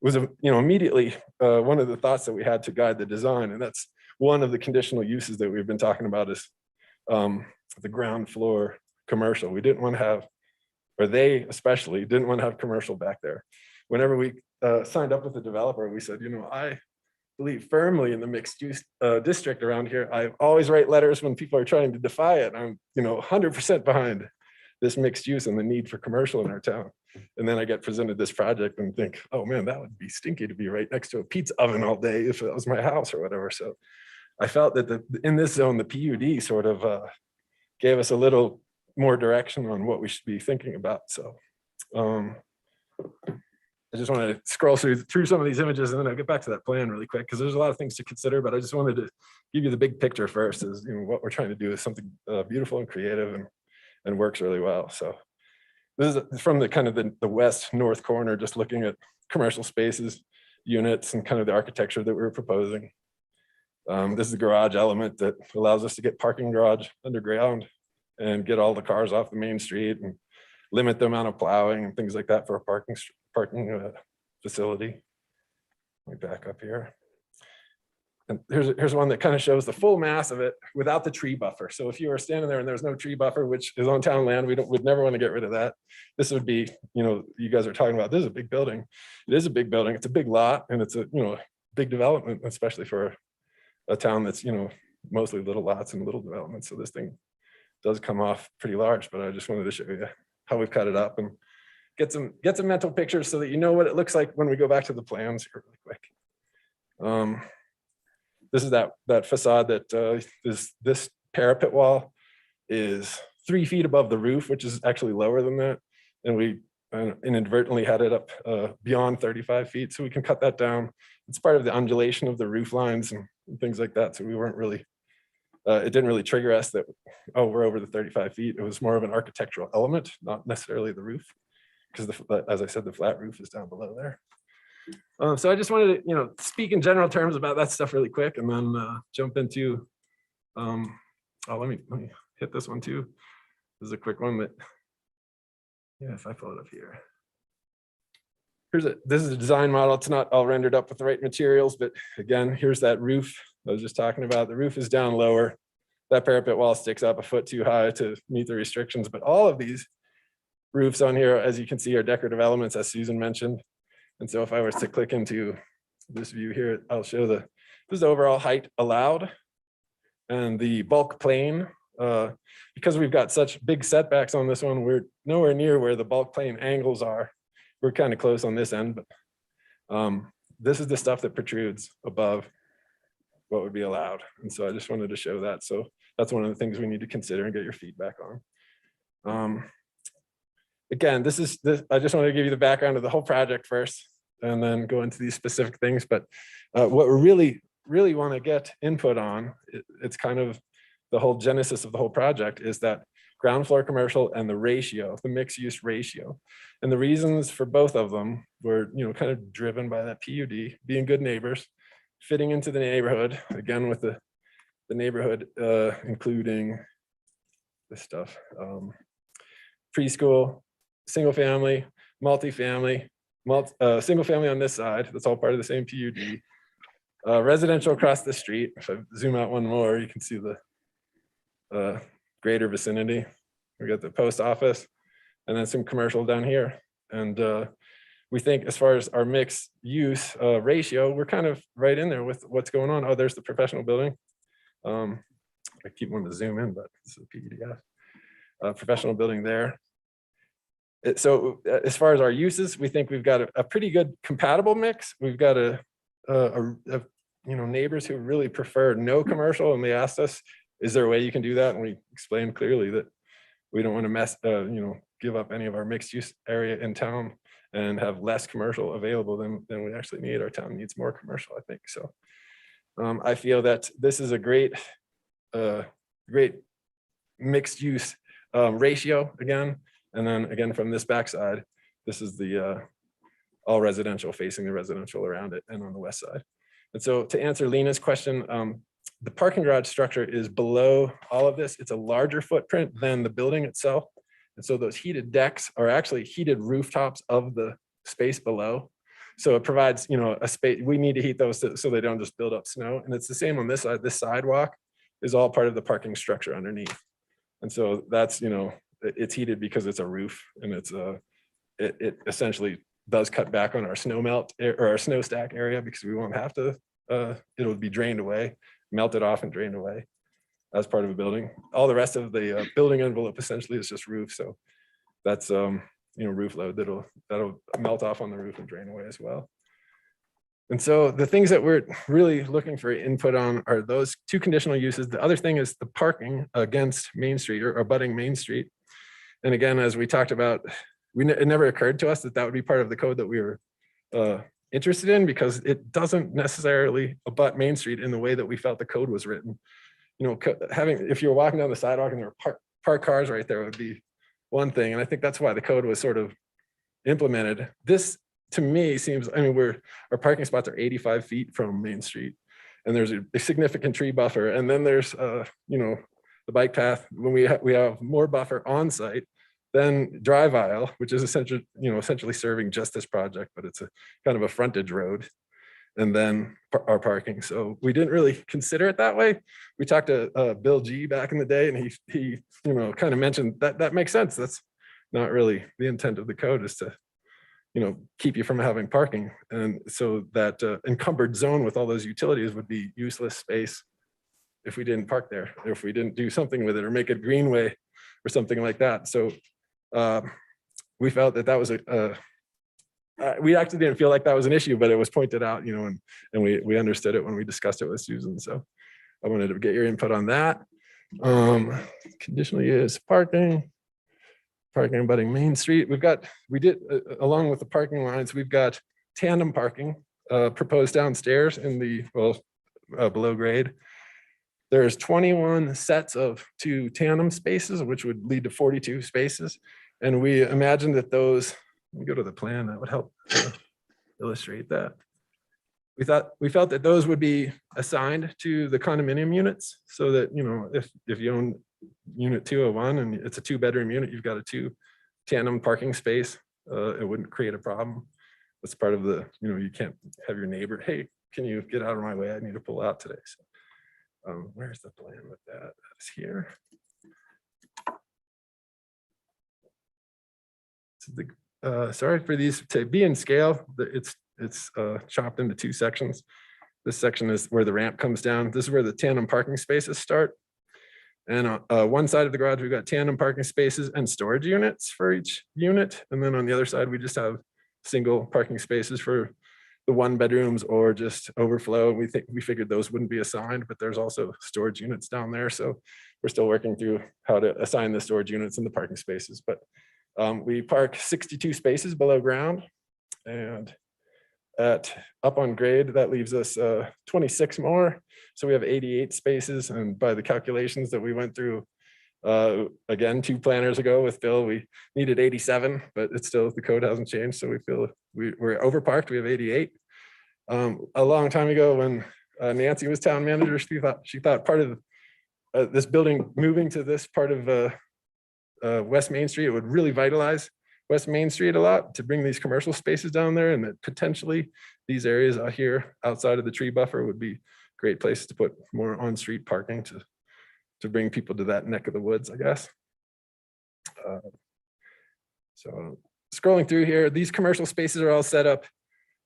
Speaker 12: was, immediately one of the thoughts that we had to guide the design. And that's one of the conditional uses that we've been talking about is the ground floor commercial. We didn't want to have, or they especially didn't want to have commercial back there. Whenever we signed up with the developer, we said, I believe firmly in the mixed use district around here. I always write letters when people are trying to defy it. I'm 100% behind this mixed use and the need for commercial in our town. And then I get presented this project and think, oh man, that would be stinky to be right next to a pizza oven all day if it was my house or whatever. So I felt that in this zone, the PUD sort of gave us a little more direction on what we should be thinking about. So I just want to scroll through some of these images and then I'll get back to that plan really quick because there's a lot of things to consider, but I just wanted to give you the big picture first is, what we're trying to do is something beautiful and creative and works really well. So this is from the kind of the west north corner, just looking at commercial spaces, units, and kind of the architecture that we were proposing. This is the garage element that allows us to get parking garage underground and get all the cars off the main street and limit the amount of plowing and things like that for a parking facility. Let me back up here. And here's one that kind of shows the full mass of it without the tree buffer. So if you were standing there and there's no tree buffer, which is on town land, we'd never want to get rid of that. This would be, you guys are talking about, this is a big building. It is a big building. It's a big lot and it's a, big development, especially for a town that's, mostly little lots and little developments. So this thing does come off pretty large, but I just wanted to show you how we've cut it up and get some mental pictures so that you know what it looks like when we go back to the plans here really quick. This is that facade that this parapet wall is 3 feet above the roof, which is actually lower than that. And we inadvertently had it up beyond 35 feet. So we can cut that down. It's part of the undulation of the roof lines and things like that. So we weren't really, it didn't really trigger us that, oh, we're over the 35 feet. It was more of an architectural element, not necessarily the roof. Because as I said, the flat roof is down below there. So I just wanted to, speak in general terms about that stuff really quick and then jump into, let me hit this one too. This is a quick one that, yeah, if I pull it up here. This is a design model. It's not all rendered up with the right materials, but again, here's that roof I was just talking about. The roof is down lower. That parapet wall sticks up a foot too high to meet the restrictions, but all of these roofs on here, as you can see, are decorative elements, as Susan mentioned. And so if I was to click into this view here, I'll show this is the overall height allowed and the bulk plane. Because we've got such big setbacks on this one, we're nowhere near where the bulk plane angles are. We're kind of close on this end, but this is the stuff that protrudes above what would be allowed. And so I just wanted to show that. So that's one of the things we need to consider and get your feedback on. again, this, I just want to give you the background of the whole project first, and then go into these specific things. But what we really want to get input on, it's kind of the whole genesis of the whole project, is that ground floor commercial and the ratio, the mixed use ratio. And the reasons for both of them were, kind of driven by that PUD, being good neighbors, fitting into the neighborhood, again, with the neighborhood, including this stuff, preschool, single family, multifamily, single family on this side, that's all part of the same PUD. Residential across the street. If I zoom out one more, you can see the greater vicinity. We got the post office, and then some commercial down here. And we think as far as our mixed use ratio, we're kind of right in there with what's going on. Oh, there's the professional building. I keep wanting to zoom in, but this is a PDF. Professional building there. So as far as our uses, we think we've got a pretty good compatible mix. We've got neighbors who really prefer no commercial, and they asked us, is there a way you can do that? And we explained clearly that we don't want to give up any of our mixed use area in town and have less commercial available than we actually need. Our town needs more commercial, I think. So I feel that this is a great mixed use ratio again. And then again, from this backside, this is the all residential, facing the residential around it and on the west side. And so to answer Lena's question, the parking garage structure is below all of this. It's a larger footprint than the building itself. And so those heated decks are actually heated rooftops of the space below. So it provides, a space. We need to heat those so they don't just build up snow. And it's the same on this side. This sidewalk is all part of the parking structure underneath. And so that's, it's heated because it's a roof, and it essentially does cut back on our snow melt or our snow stack area, because we won't have to, it'll be drained away, melted off and drained away as part of a building. All the rest of the building envelope essentially is just roof. So that's, roof load that'll melt off on the roof and drain away as well. And so the things that we're really looking for input on are those two conditional uses. The other thing is the parking against Main Street or abutting Main Street. And again, as we talked about, it never occurred to us that would be part of the code that we were interested in, because it doesn't necessarily abut Main Street in the way that we felt the code was written. If you're walking down the sidewalk and there are parked cars right there, would be one thing. And I think that's why the code was sort of implemented. This, to me, seems, our parking spots are 85 feet from Main Street, and there's a significant tree buffer. And then there's, the bike path, when we have more buffer on site than drive aisle, which is essentially serving just this project, but it's a kind of a frontage road, and then our parking. So we didn't really consider it that way. We talked to Bill G back in the day, and he kind of mentioned that makes sense. That's not really the intent of the code, is to keep you from having parking. And so that encumbered zone with all those utilities would be useless space if we didn't park there, or if we didn't do something with it or make it greenway or something like that. So we felt that was we actually didn't feel like that was an issue, but it was pointed out, and we understood it when we discussed it with Susan. So I wanted to get your input on that. Conditional use parking abutting Main Street. Along with the parking lines, we've got tandem parking proposed downstairs in the, below grade. There's 21 sets of 2 tandem spaces, which would lead to 42 spaces. And we imagine that those, let me go to the plan, that would help illustrate that. We felt that those would be assigned to the condominium units, so that, if you own unit 201 and it's a 2-bedroom unit, you've got a 2 tandem parking space, it wouldn't create a problem. That's part of the, you can't have your neighbor, hey, can you get out of my way? I need to pull out today. So where's the plan with that? It's here. So sorry for these to be in scale. It's chopped into 2 sections. This section is where the ramp comes down. This is where the tandem parking spaces start. And on one side of the garage, we've got tandem parking spaces and storage units for each unit. And then on the other side, we just have single parking spaces for the 1-bedrooms or just overflow. We figured those wouldn't be assigned, but there's also storage units down there. So we're still working through how to assign the storage units and the parking spaces. But We park 62 spaces below ground, and up on grade, that leaves us 26 more. So we have 88 spaces, and by the calculations that we went through, again, 2 planners ago with Bill, we needed 87, but it's still, the code hasn't changed, so we feel we're overparked. We have 88. A long time ago, when Nancy was town manager, she thought part of this building moving to this part of West Main Street, it would really vitalize West Main Street a lot to bring these commercial spaces down there, and that potentially these areas out here outside of the tree buffer would be great places to put more on-street parking to bring people to that neck of the woods, I guess. So scrolling through here, these commercial spaces are all set up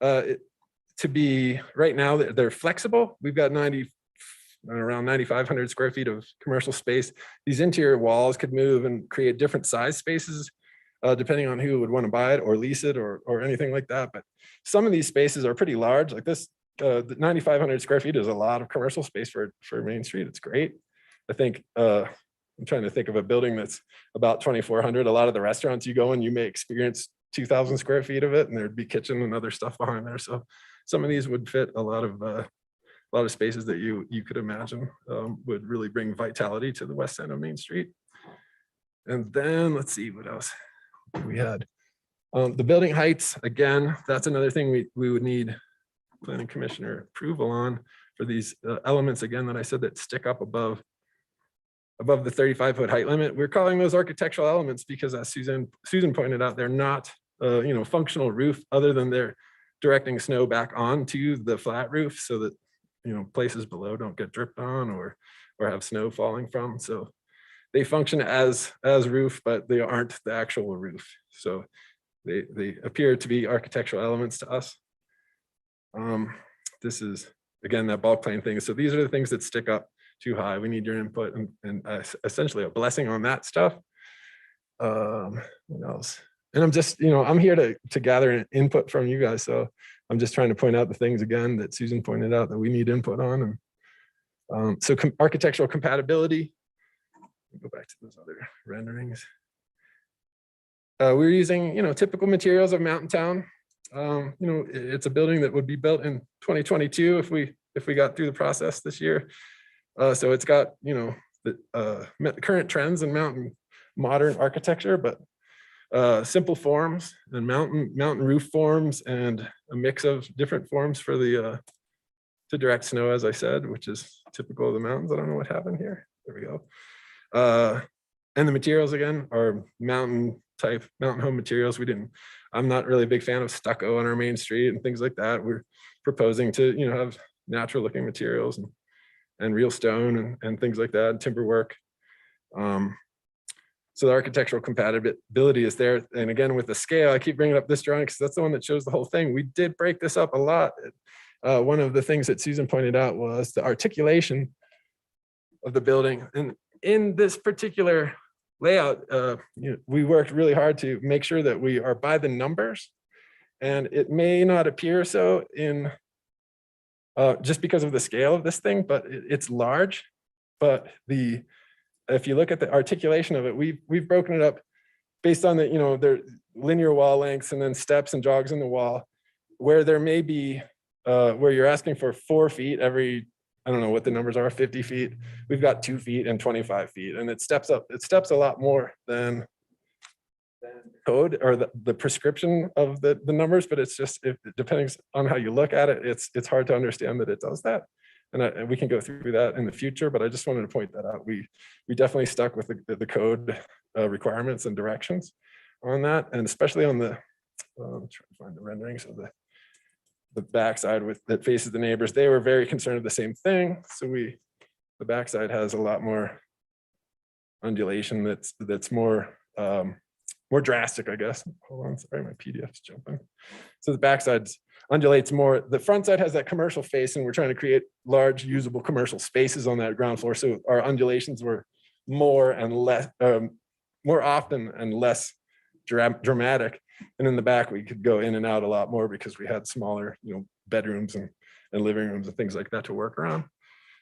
Speaker 12: to be, right now, they're flexible. We've got around 9,500 square feet of commercial space. These interior walls could move and create different size spaces depending on who would want to buy it or lease it or anything like that. But some of these spaces are pretty large, like this. The 9,500 square feet is a lot of commercial space for Main Street. It's great. I think I'm trying to think of a building that's about 2,400. A lot of the restaurants you go in, you may experience 2,000 square feet of it, and there'd be kitchen and other stuff behind there. So some of these would fit a lot of spaces that you could imagine would really bring vitality to the west end of Main Street. And then let's see what else we had. The building heights, again, that's another thing we would need planning commissioner approval on for these elements, again, that I said that stick up above the 35-foot height limit. We're calling those architectural elements because, as Susan pointed out, they're not functional roof, other than they're directing snow back onto the flat roof so that places below don't get dripped on or have snow falling from. So they function as roof, but they aren't the actual roof. So they appear to be architectural elements to us. This is, again, that bulk plane thing. So these are the things that stick up too high. We need your input and essentially a blessing on that stuff. What else? And I'm just, I'm here to gather input from you guys. So I'm just trying to point out the things again that Susan pointed out that we need input on. And so architectural compatibility. Go back to those other renderings. We're using, typical materials of Mountain Town. It's a building that would be built in 2022 if we got through the process this year. So it's got, the current trends in mountain modern architecture, but simple forms and mountain roof forms and a mix of different forms for the to direct snow, as I said, which is typical of the mountains. I don't know what happened here. There we go. And the materials again are mountain home materials. I'm not really a big fan of stucco on our main street and things like that. We're proposing to, have natural looking materials and real stone and things like that, and timber work. So the architectural compatibility is there. And again, with the scale, I keep bringing up this drawing because that's the one that shows the whole thing. We did break this up a lot. One of the things that Susan pointed out was the articulation of the building. And in this particular layout, we worked really hard to make sure that we are by the numbers. And it may not appear so in just because of the scale of this thing, but it's large. But if you look at the articulation of it, we've broken it up based on the, their linear wall lengths and then steps and jogs in the wall, where there may be, where you're asking for 4 feet every, I don't know what the numbers are, 50 feet. We've got 2 feet and 25 feet, and it steps a lot more than code or the prescription of the numbers, but it's just, depending on how you look at it, it's hard to understand that it does that. And we can go through that in the future, but I just wanted to point that out. We definitely stuck with the code requirements and directions on that, and especially on the, I'm trying to find the renderings of the backside that faces the neighbors. They were very concerned of the same thing. So the backside has a lot more undulation that's more drastic, I guess. Hold on, sorry, my PDF's jumping. So the backside undulates more. The front side has that commercial face, and we're trying to create large usable commercial spaces on that ground floor. So our undulations were more often and less dramatic. And in the back, we could go in and out a lot more because we had smaller, bedrooms and living rooms and things like that to work around.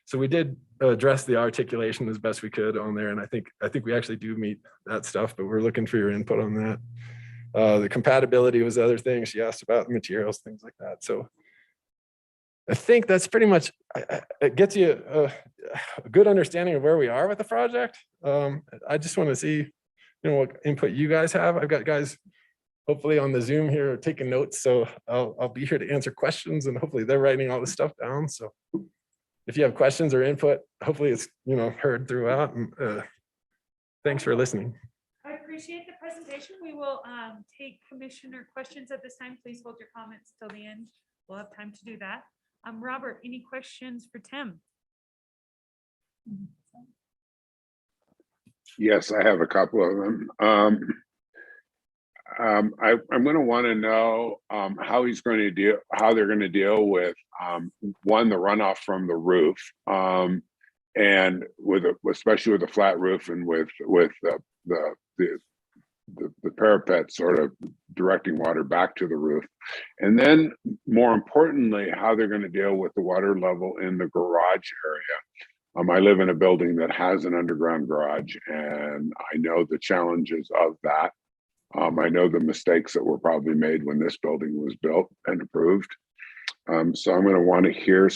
Speaker 12: So we did address the articulation as best we could on there. And I think we actually do meet that stuff, but we're looking for your input on that. The compatibility was the other thing. She asked about the materials, things like that. So I think that's pretty much, it gets you a good understanding of where we are with the project. I just want to see, what input you guys have. I've got guys hopefully on the Zoom here taking notes. So I'll be here to answer questions, and hopefully they're writing all this stuff down. So if you have questions or input, hopefully it's, heard throughout. And, thanks for listening.
Speaker 1: I appreciate the presentation. We will take commissioner questions at this time. Please hold your comments till the end. We'll have time to do that. Robert, any questions for Tim?
Speaker 4: Yes, I have a couple of them. I'm going to want to know how they're going to deal with one, the runoff from the roof, and especially with a flat roof and with the parapet sort of directing water back to the roof. And then more importantly, how they're going to deal with the water level in the garage area. I live in a building that has an underground garage, and I know the challenges of that. I know the mistakes that were probably made when this building was built and approved. So I'm going to want to hear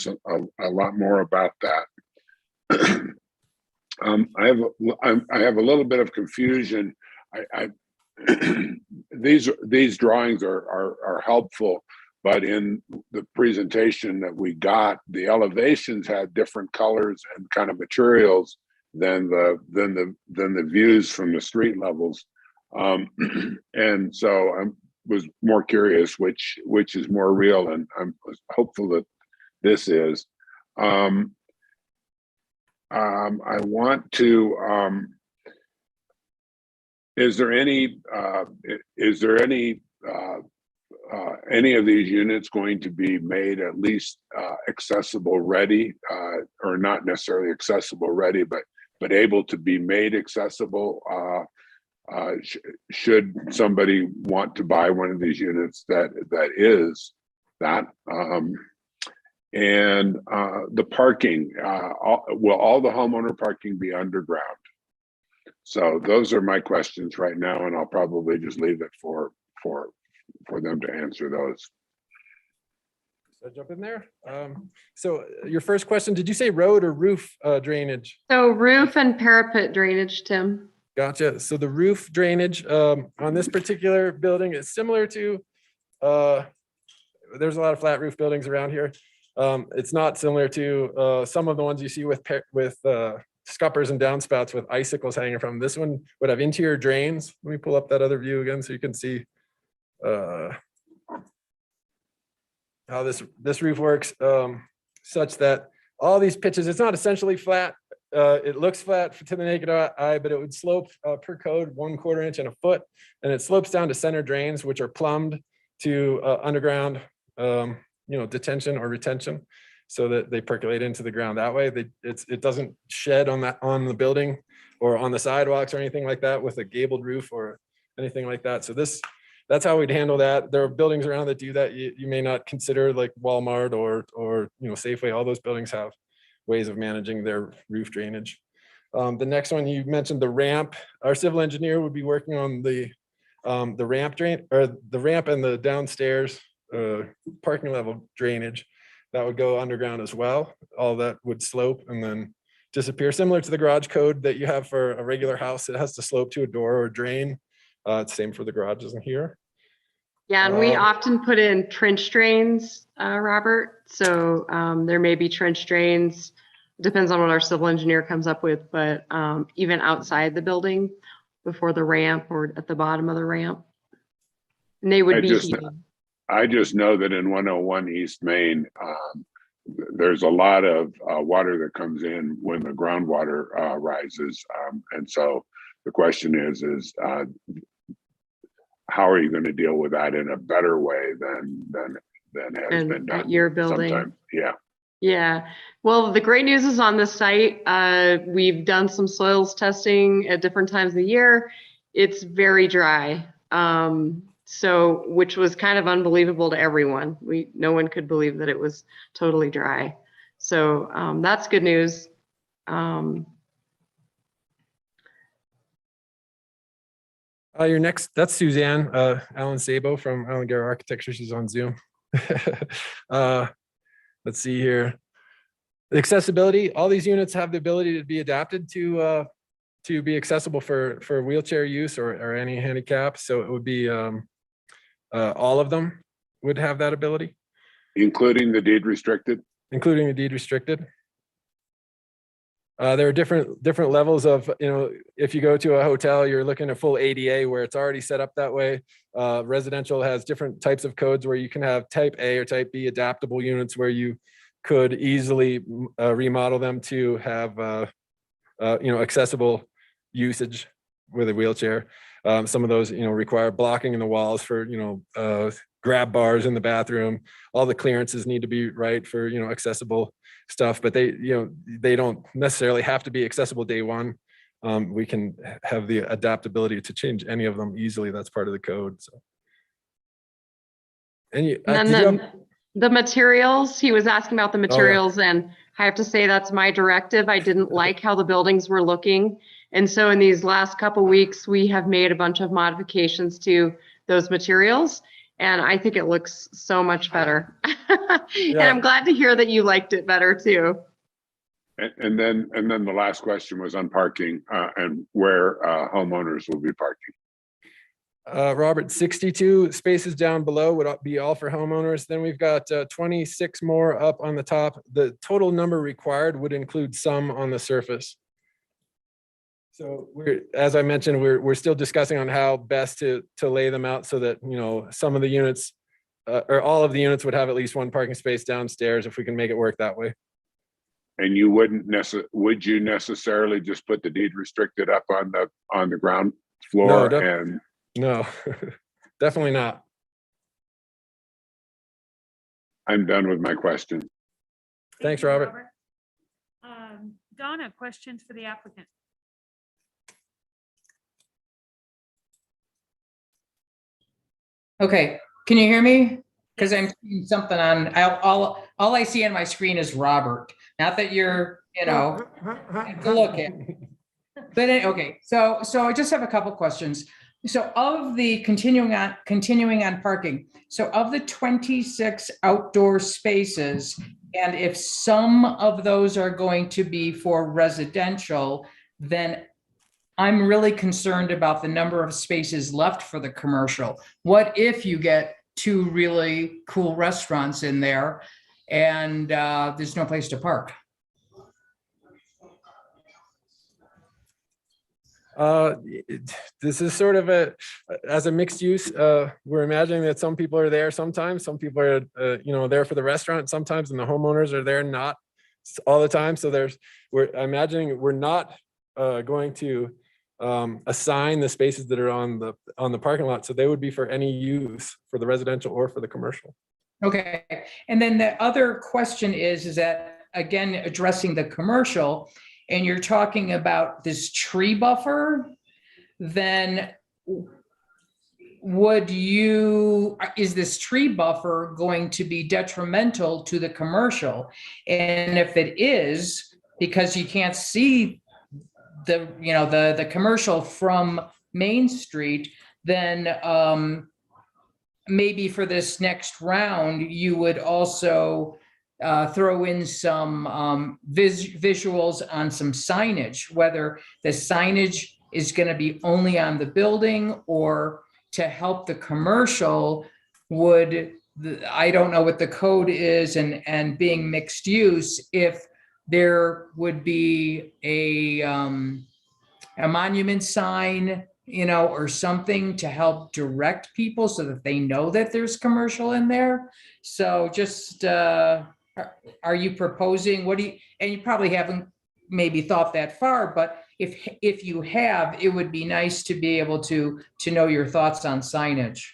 Speaker 4: a lot more about that. I have a little bit of confusion. These drawings are helpful, but in the presentation that we got, the elevations had different colors and kind of materials than the views from the street levels. And so I was more curious which is more real, and I'm hopeful that this is. I want to. Is there any of these units going to be made at least accessible ready, or not necessarily accessible ready, but able to be made accessible? Should somebody want to buy one of these units that is that? And the parking, will all the homeowner parking be underground? So those are my questions right now, and I'll probably just leave it for them to answer those.
Speaker 12: So jump in there. So your first question, did you say road or roof drainage?
Speaker 13: So roof and parapet drainage, Tim.
Speaker 12: Gotcha. So the roof drainage on this particular building is similar to, there's a lot of flat roof buildings around here. It's not similar to some of the ones you see with scuppers and downspouts with icicles hanging from. This one would have interior drains. Let me pull up that other view again so you can see how this roof works, such that all these pitches, it's not essentially flat. It looks flat to the naked eye, but it would slope per code 1/4 inch and a foot, and it slopes down to center drains, which are plumbed to underground, detention or retention, so that they percolate into the ground that way. It doesn't shed on the building or on the sidewalks or anything like that with a gabled roof or anything like that. So that's how we'd handle that. There are buildings around that do that. You may not consider, like Walmart or Safeway. All those buildings have ways of managing their roof drainage. The next one, you mentioned the ramp. Our civil engineer would be working on the ramp drain, or the ramp and the downstairs parking level drainage. That would go underground as well. All that would slope and then disappear, similar to the garage code that you have for a regular house. It has to slope to a door or drain. It's same for the garages in here.
Speaker 13: Yeah, and we often put in trench drains, Robert. So there may be trench drains, depends on what our civil engineer comes up with, but even outside the building before the ramp or at the bottom of the ramp. And they would be heated.
Speaker 4: I just know that in 101 East Main, there's a lot of water that comes in when the groundwater rises. And so the question is how are you going to deal with that in a better way than has been done?
Speaker 13: Your building.
Speaker 4: Sometime? Yeah.
Speaker 13: Yeah. Well, the great news is on the site, we've done some soils testing at different times of the year. It's very dry. So, which was kind of unbelievable to everyone. No one could believe that it was totally dry. So that's good news.
Speaker 12: Your next, that's Suzanne, Alan Sabo from Alan Garrett Architecture. She's on Zoom. Let's see here. The accessibility, all these units have the ability to be adapted to be accessible for wheelchair use or any handicap. So it would be all of them would have that ability,
Speaker 4: Including the deed restricted?
Speaker 12: including the deed restricted. There are different levels of, if you go to a hotel, you're looking at full ADA where it's already set up that way. Residential has different types of codes where you can have type A or type B adaptable units where you could easily remodel them to have, accessible usage with a wheelchair. Some of those, require blocking in the walls for, grab bars in the bathroom. All the clearances need to be right for, accessible stuff, but they don't necessarily have to be accessible day one. We can have the adaptability to change any of them easily. That's part of the code. So. And
Speaker 13: then the materials, he was asking about the materials, and I have to say that's my directive. I didn't like how the buildings were looking. And so in these last couple weeks, we have made a bunch of modifications to those materials. And I think it looks so much better. And I'm glad to hear that you liked it better too.
Speaker 4: And then the last question was on parking and where homeowners will be parking.
Speaker 12: Robert, 62 spaces down below would be all for homeowners. Then we've got 26 more up on the top. The total number required would include some on the surface. So as I mentioned, we're still discussing on how best to lay them out so that, some of the units or all of the units would have at least one parking space downstairs if we can make it work that way.
Speaker 4: And you would you necessarily just put the deed restricted up on the ground floor?
Speaker 12: No, definitely not.
Speaker 4: I'm done with my question.
Speaker 12: Thanks, Robert.
Speaker 1: Donna, questions for the applicant?
Speaker 6: Okay, can you hear me? Because I'm seeing something on, all I see on my screen is Robert. Not that you're, to look at. But okay, so I just have a couple questions. So of the continuing on parking, so of the 26 outdoor spaces, and if some of those are going to be for residential, then I'm really concerned about the number of spaces left for the commercial. What if you get two really cool restaurants in there and there's no place to park?
Speaker 12: This is sort of as a mixed use, we're imagining that some people are there sometimes, some people are, there for the restaurant sometimes, and the homeowners are there not all the time. So we're imagining we're not going to assign the spaces that are on the parking lot. So they would be for any use for the residential or for the commercial.
Speaker 6: Okay. And then the other question is that, again, addressing the commercial, and you're talking about this tree buffer, then is this tree buffer going to be detrimental to the commercial? And if it is, because you can't see the commercial from Main Street, then maybe for this next round, you would also throw in some visuals on some signage, whether the signage is going to be only on the building or to help the commercial I don't know what the code is, and being mixed use, if there would be a monument sign, or something to help direct people so that they know that there's commercial in there. So just, are you proposing, and you probably haven't maybe thought that far, but if you have, it would be nice to be able to know your thoughts on signage.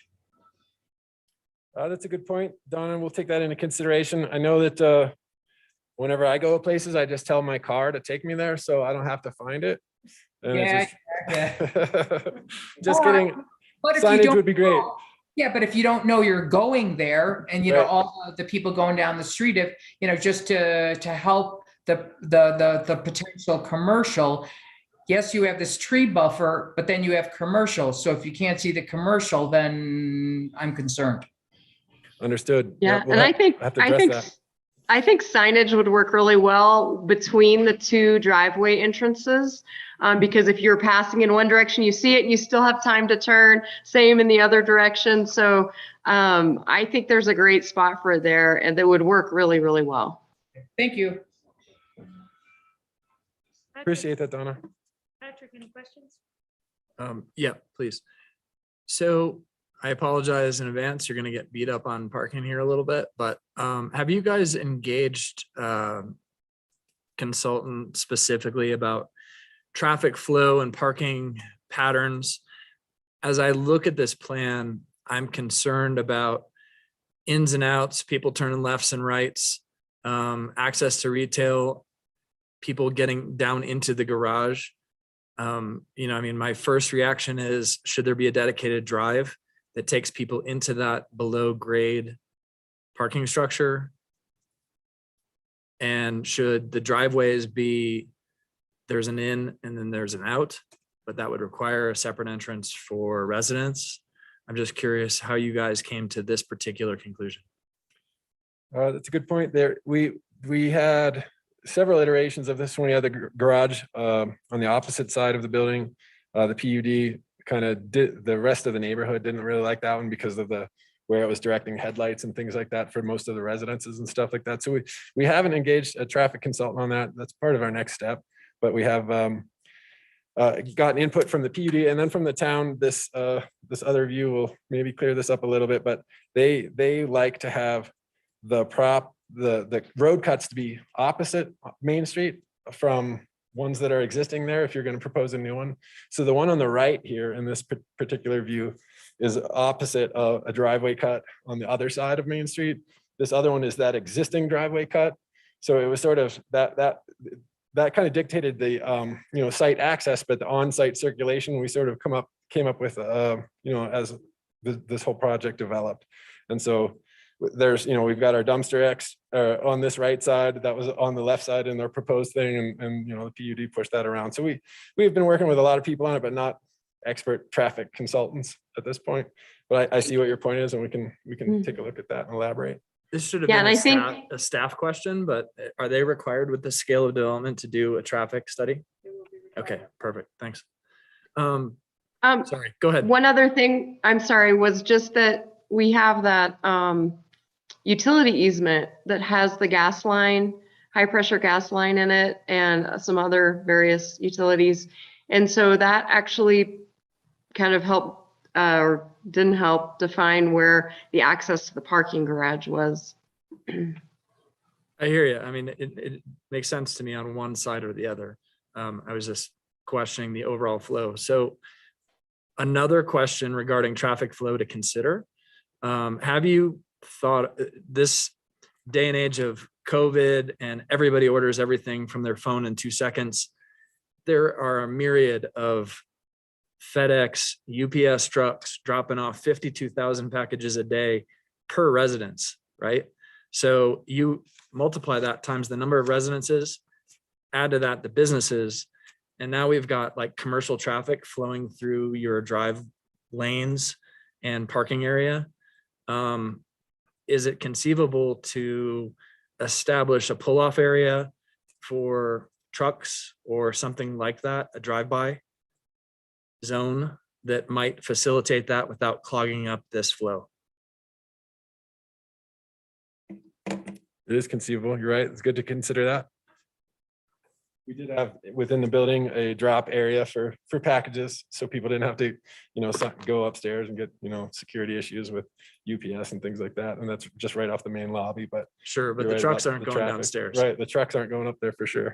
Speaker 12: That's a good point, Donna. We'll take that into consideration. I know that whenever I go places, I just tell my car to take me there, so I don't have to find it. And
Speaker 6: Yeah.
Speaker 12: just kidding.
Speaker 6: But if you
Speaker 12: Signage
Speaker 6: don't
Speaker 12: would be great.
Speaker 6: know, Yeah, but if you don't know you're going there and, you know,
Speaker 12: Right.
Speaker 6: all of the people going down the street, if, you know, just to help the potential commercial, yes, you have this tree buffer, but then you have commercial. So if you can't see the commercial, then I'm concerned.
Speaker 12: Understood.
Speaker 13: Yeah,
Speaker 12: Yep, we'll
Speaker 13: and
Speaker 12: have- have to address that.
Speaker 13: I think signage would work really well between the two driveway entrances. Because if you're passing in one direction, you see it and you still have time to turn, same in the other direction. So I think there's a great spot for it there and that would work really, really well.
Speaker 6: Thank you.
Speaker 12: Appreciate that, Donna.
Speaker 1: Patrick, any questions?
Speaker 10: Yeah, please. So I apologize in advance. You're gonna get beat up on parking here a little bit, but have you guys engaged consultant specifically about traffic flow and parking patterns? As I look at this plan, I'm concerned about ins and outs, people turning lefts and rights, access to retail, people getting down into the garage. You know, I mean, my first reaction is, should there be a dedicated drive that takes people into that below grade parking structure? And should the driveways be, there's an in and then there's an out, but that would require a separate entrance for residents? I'm just curious how you guys came to this particular conclusion.
Speaker 12: That's a good point there. We had several iterations of this when we had the garage on the opposite side of the building. The PUD kind of did, the rest of the neighborhood didn't really like that one because of the where it was directing headlights and things like that for most of the residences and stuff like that. So we haven't engaged a traffic consultant on that. That's part of our next step. But we have gotten input from the PUD and then from the town. This other view will maybe clear this up a little bit, but they like to have the road cuts to be opposite Main Street from ones that are existing there if you're going to propose a new one. So the one on the right here in this particular view is opposite of a driveway cut on the other side of Main Street. This other one is that existing driveway cut. So it was sort of that kind of dictated the site access, but the on-site circulation we sort of came up with as this whole project developed. And so there's, we've got our dumpster X on this right side that was on the left side in their proposed thing, and the PUD pushed that around. So we've been working with a lot of people on it, but not expert traffic consultants at this point. But I see what your point is, and we can take a look at that and elaborate.
Speaker 10: This should have
Speaker 13: Yeah,
Speaker 10: been
Speaker 13: and I think-
Speaker 10: a staff question, but are they required with the scale of development to do a traffic study? Okay, perfect. Thanks. Sorry, go ahead.
Speaker 13: One other thing, I'm sorry, was just that we have that utility easement that has the gas line, high pressure gas line in it, and some other various utilities. And so that actually kind of helped or didn't help define where the access to the parking garage was.
Speaker 10: I hear you. I mean, it makes sense to me on one side or the other. I was just questioning the overall flow. So another question regarding traffic flow to consider. Have you thought, this day and age of COVID and everybody orders everything from their phone in 2 seconds, there are a myriad of FedEx, UPS trucks dropping off 52,000 packages a day per residence, right? So you multiply that times the number of residences, add to that the businesses, and now we've got like commercial traffic flowing through your drive lanes and parking area. Is it conceivable to establish a pull-off area for trucks or something like that, a drive-by zone that might facilitate that without clogging up this flow?
Speaker 12: It is conceivable. You're right. It's good to consider that. We did have within the building a drop area for packages, so people didn't have to, go upstairs and get, security issues with UPS and things like that. And that's just right off the main lobby. But
Speaker 10: Sure, but
Speaker 12: you're
Speaker 10: the
Speaker 12: right
Speaker 10: trucks
Speaker 12: about
Speaker 10: aren't
Speaker 12: the
Speaker 10: going
Speaker 12: traffic.
Speaker 10: downstairs.
Speaker 12: Right, the trucks aren't going up there for sure.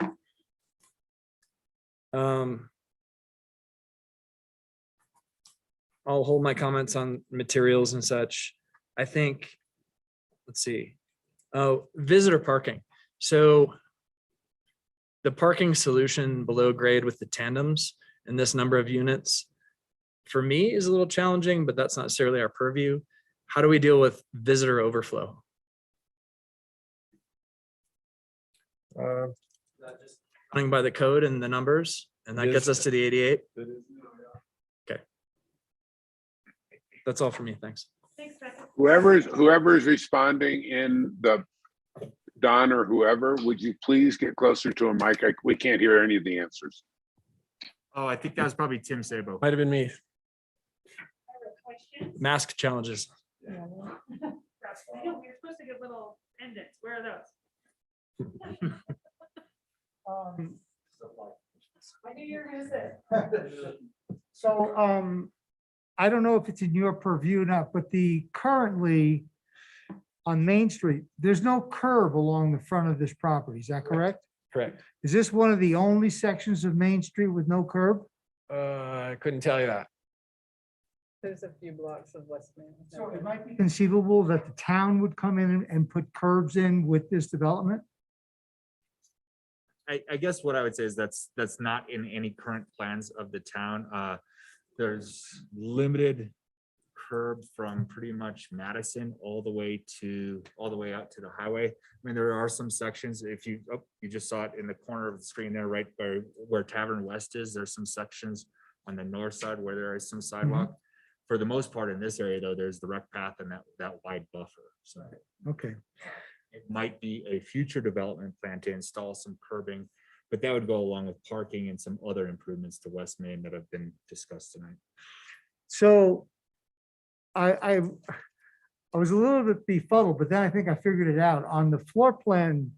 Speaker 10: I'll hold my comments on materials and such. I think, let's see. Oh, visitor parking. So the parking solution below grade with the tandems and this number of units for me is a little challenging, but that's not necessarily our purview. How do we deal with visitor overflow? Running by the code and the numbers, and that gets us to the 88. Okay. That's all for me. Thanks.
Speaker 1: Thanks, Patrick.
Speaker 4: Whoever's responding in the, Don or whoever, would you please get closer to a mic? We can't hear any of the answers.
Speaker 3: Oh, I think that was probably Tim Sabo.
Speaker 12: Might have been me.
Speaker 10: Mask challenges.
Speaker 1: I know, we're supposed to get little pendants. Where are those? I knew you were gonna say.
Speaker 9: So, I don't know if it's in your purview or not, but currently on Main Street, there's no curb along the front of this property. Is that correct?
Speaker 12: Correct.
Speaker 9: Is this one of the only sections of Main Street with no curb?
Speaker 12: I couldn't tell you that.
Speaker 8: There's a few blocks of West Main.
Speaker 9: So it might be conceivable that the town would come in and put curbs in with this development?
Speaker 3: I guess what I would say is that's not in any current plans of the town. There's limited curb from pretty much Madison all the way out to the highway. I mean, there are some sections, if you just saw it in the corner of the screen there, right where Tavern West is, there's some sections on the north side where there is some sidewalk. For the most part in this area though, there's the rec path and that wide buffer. So
Speaker 9: Okay.
Speaker 3: it might be a future development plan to install some curbing, but that would go along with parking and some other improvements to West Main that have been discussed tonight.
Speaker 9: So I was a little bit befuddled, but then I think I figured it out. On the floor plan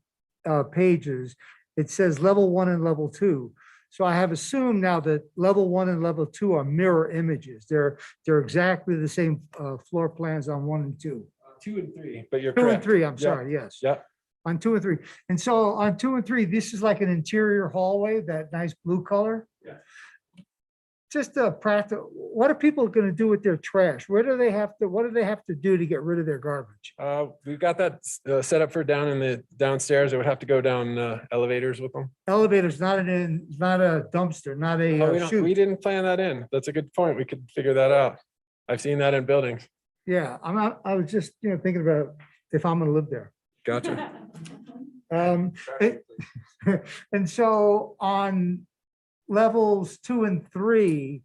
Speaker 9: pages, it says level 1 and level 2. So I have assumed now that level 1 and level 2 are mirror images. They're exactly the same floor plans on 1 and 2.
Speaker 12: 2 and 3, but you're
Speaker 9: 2 and
Speaker 12: correct.
Speaker 9: 3, I'm
Speaker 12: Yeah.
Speaker 9: sorry, yes.
Speaker 12: Yeah.
Speaker 9: On 2 and 3. And so on 2 and 3, this is like an interior hallway, that nice blue color.
Speaker 12: Yeah.
Speaker 9: Just a practical, what are people going to do with their trash? What do they have to do to get rid of their garbage?
Speaker 12: We've got that set up for down in the downstairs. It would have to go down elevators with them.
Speaker 9: Elevator's not not a dumpster, not a
Speaker 12: Oh, we
Speaker 9: chute.
Speaker 12: didn't plan that in. That's a good point. We could figure that out. I've seen that in buildings.
Speaker 9: Yeah, I was just, thinking about if I'm gonna live there.
Speaker 12: Gotcha.
Speaker 9: And so on levels 2 and 3,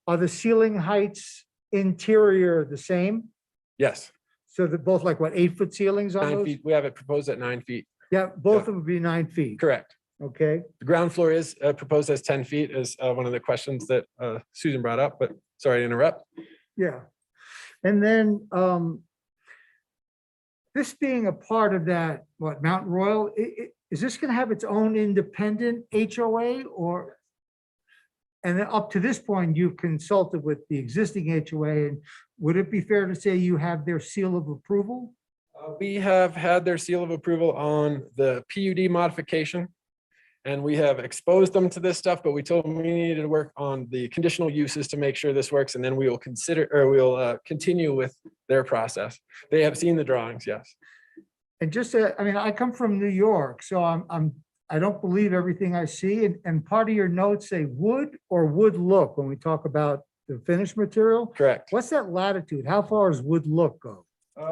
Speaker 9: are the ceiling heights interior the same?
Speaker 12: Yes,
Speaker 9: So they're both like what, 8-foot ceilings on
Speaker 12: 9
Speaker 9: those?
Speaker 12: feet. We have it proposed at 9 feet.
Speaker 9: Yeah, both of them would be 9 feet.
Speaker 12: Correct.
Speaker 9: Okay,
Speaker 12: The ground floor is proposed as 10 feet is one of the questions that Susan brought up, but sorry to interrupt.
Speaker 9: yeah. And then this being a part of that, what, Mount Royal, is this gonna have its own independent HOA or? And then up to this point, you've consulted with the existing HOA, and would it be fair to say you have their seal of approval?
Speaker 12: We have had their seal of approval on the PUD modification. And we have exposed them to this stuff, but we told them we needed to work on the conditional uses to make sure this works. And then we will continue with their process. They have seen the drawings, yes.
Speaker 9: And just, I come from New York, so I don't believe everything I see. And part of your notes say wood or wood look when we talk about the finished material.
Speaker 12: Correct.
Speaker 9: What's that latitude? How far does wood look go?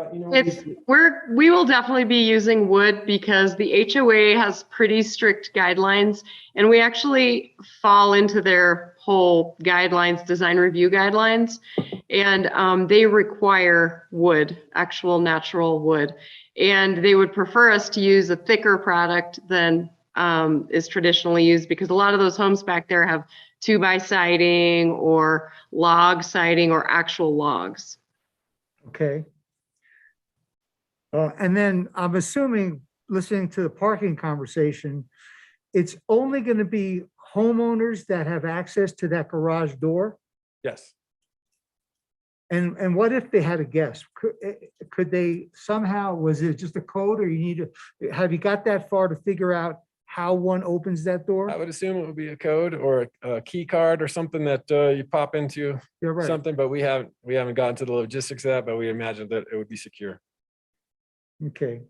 Speaker 13: We will definitely be using wood because the HOA has pretty strict guidelines, and we actually fall into their whole guidelines, design review guidelines, and they require wood, actual natural wood, and they would prefer us to use a thicker product than is traditionally used, because a lot of those homes back there have 2x siding or log siding or actual logs.
Speaker 9: Okay. And then I'm assuming, listening to the parking conversation, it's only going to be homeowners that have access to that garage door?
Speaker 12: Yes.
Speaker 9: And what if they had a guest? Could they somehow, was it just a code, or have you got that far to figure out how one opens that door?
Speaker 12: I would assume it would be a code or a key card or something that you pop into
Speaker 9: You're right.
Speaker 12: something, but we haven't gotten to the logistics of that, but we imagine that it would be secure.
Speaker 9: Okay.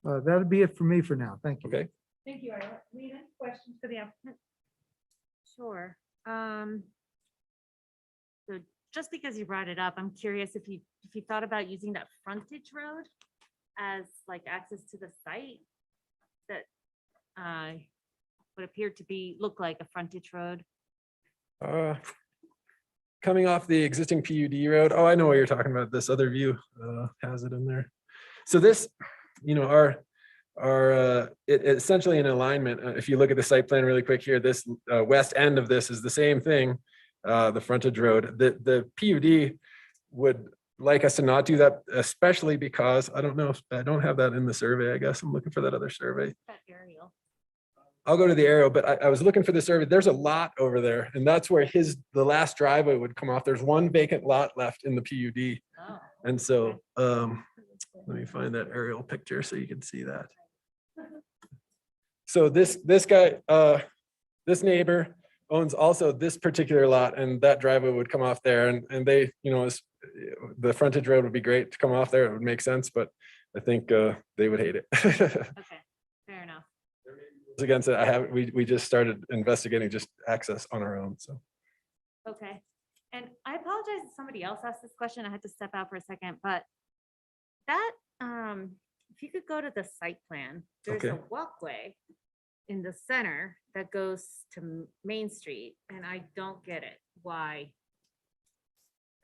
Speaker 9: That'll be it for me for now. Thank you.
Speaker 12: Okay.
Speaker 1: Thank you, Ira. Lena, questions for the applicant?
Speaker 11: Sure. So just because you brought it up, I'm curious if you thought about using that frontage road as like access to the site that would appear to look like a frontage road.
Speaker 12: Coming off the existing PUD road. Oh, I know what you're talking about. This other view has it in there. So this, you know, it essentially in alignment. If you look at the site plan really quick here, this west end of this is the same thing, the frontage road. The PUD would like us to not do that, especially because I don't know if I don't have that in the survey. I guess I'm looking for that other survey.
Speaker 11: That aerial.
Speaker 12: I'll go to the arrow, but I was looking for the survey. There's a lot over there, and that's where the last driveway would come off. There's one vacant lot left in the PUD.
Speaker 11: Oh,
Speaker 12: And so, let me find that aerial picture so you can see that. So this guy, this neighbor owns also this particular lot, and that driveway would come off there, and they, you know, the frontage road would be great to come off there. It would make sense, but I think they would hate it.
Speaker 11: okay, fair enough.
Speaker 12: Against it, we just started investigating just access on our own, so.
Speaker 11: Okay, and I apologize if somebody else asked this question. I had to step out for a second, but that, if you could go to the site plan, there's a
Speaker 12: Okay.
Speaker 11: walkway in the center that goes to Main Street, and I don't get it. Why?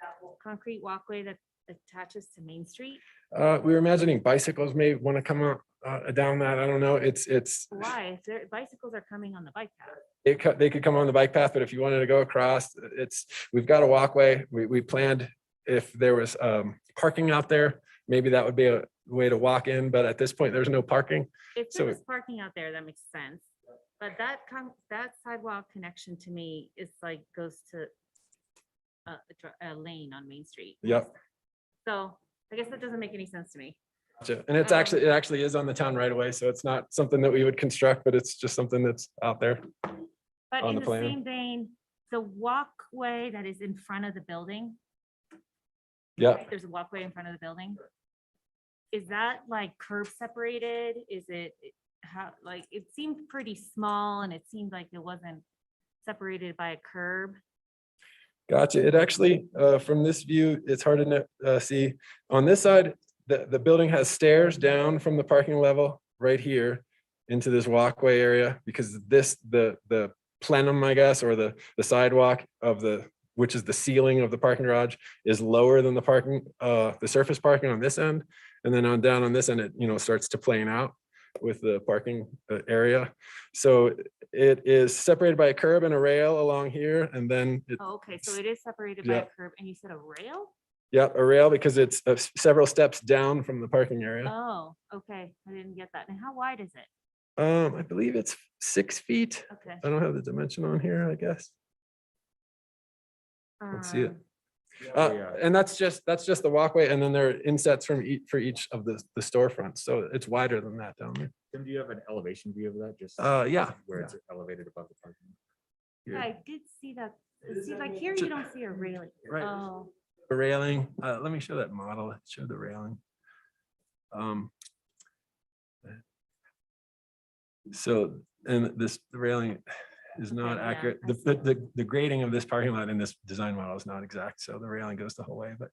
Speaker 11: That concrete walkway that attaches to Main Street?
Speaker 12: We were imagining bicycles may want to come up down that. I don't know. It's
Speaker 11: Why? If bicycles are coming on the bike path.
Speaker 12: they could come on the bike path, but if you wanted to go across, we've got a walkway. We planned if there was parking out there, maybe that would be a way to walk in, but at this point, there's no parking.
Speaker 11: If
Speaker 12: So-
Speaker 11: there was parking out there, that makes sense. But that sidewalk connection to me is like goes to a lane on Main Street.
Speaker 12: Yep.
Speaker 11: So I guess that doesn't make any sense to me.
Speaker 12: Gotcha. And it actually is on the town right away, so it's not something that we would construct, but it's just something that's out there.
Speaker 11: But
Speaker 12: On
Speaker 11: in
Speaker 12: the
Speaker 11: the
Speaker 12: plan.
Speaker 11: same vein, the walkway that is in front of the building,
Speaker 12: Yeah.
Speaker 11: there's a walkway in front of the building. Is that like curb separated? Is it how, like, it seemed pretty small and it seemed like it wasn't separated by a curb.
Speaker 12: Gotcha. It actually, from this view, it's hard to see. On this side, the building has stairs down from the parking level right here into this walkway area because the plenum, I guess, or the sidewalk of which is the ceiling of the parking garage is lower than the surface parking on this end. And then down on this end, it, starts to plane out with the parking area. So it is separated by a curb and a rail along here, and then
Speaker 11: Oh, okay, so it is separated by
Speaker 12: Yeah.
Speaker 11: a curb and you said a rail?
Speaker 12: yeah, a rail because it's several steps down from the parking area.
Speaker 11: Oh, okay, I didn't get that. And how wide is it?
Speaker 12: I believe it's 6 feet.
Speaker 11: Okay.
Speaker 12: I don't have the dimension on here, I guess. Let's see it.
Speaker 11: Um,
Speaker 3: Yeah.
Speaker 12: And that's just the walkway, and then there are insets for each of the storefronts. So it's wider than that down there.
Speaker 3: Tim, do you have an elevation view of that? Just
Speaker 12: Yeah.
Speaker 3: where it's elevated above the parking?
Speaker 11: Yeah, I did see that. See, like here, you don't see a railing.
Speaker 12: Right.
Speaker 11: Oh,
Speaker 12: The railing, let me show that model, show the railing. So, and the railing is not
Speaker 11: Okay, yeah,
Speaker 12: accurate.
Speaker 11: I see.
Speaker 12: The grading of this parking lot in this design model is not exact, so the railing goes the whole way, but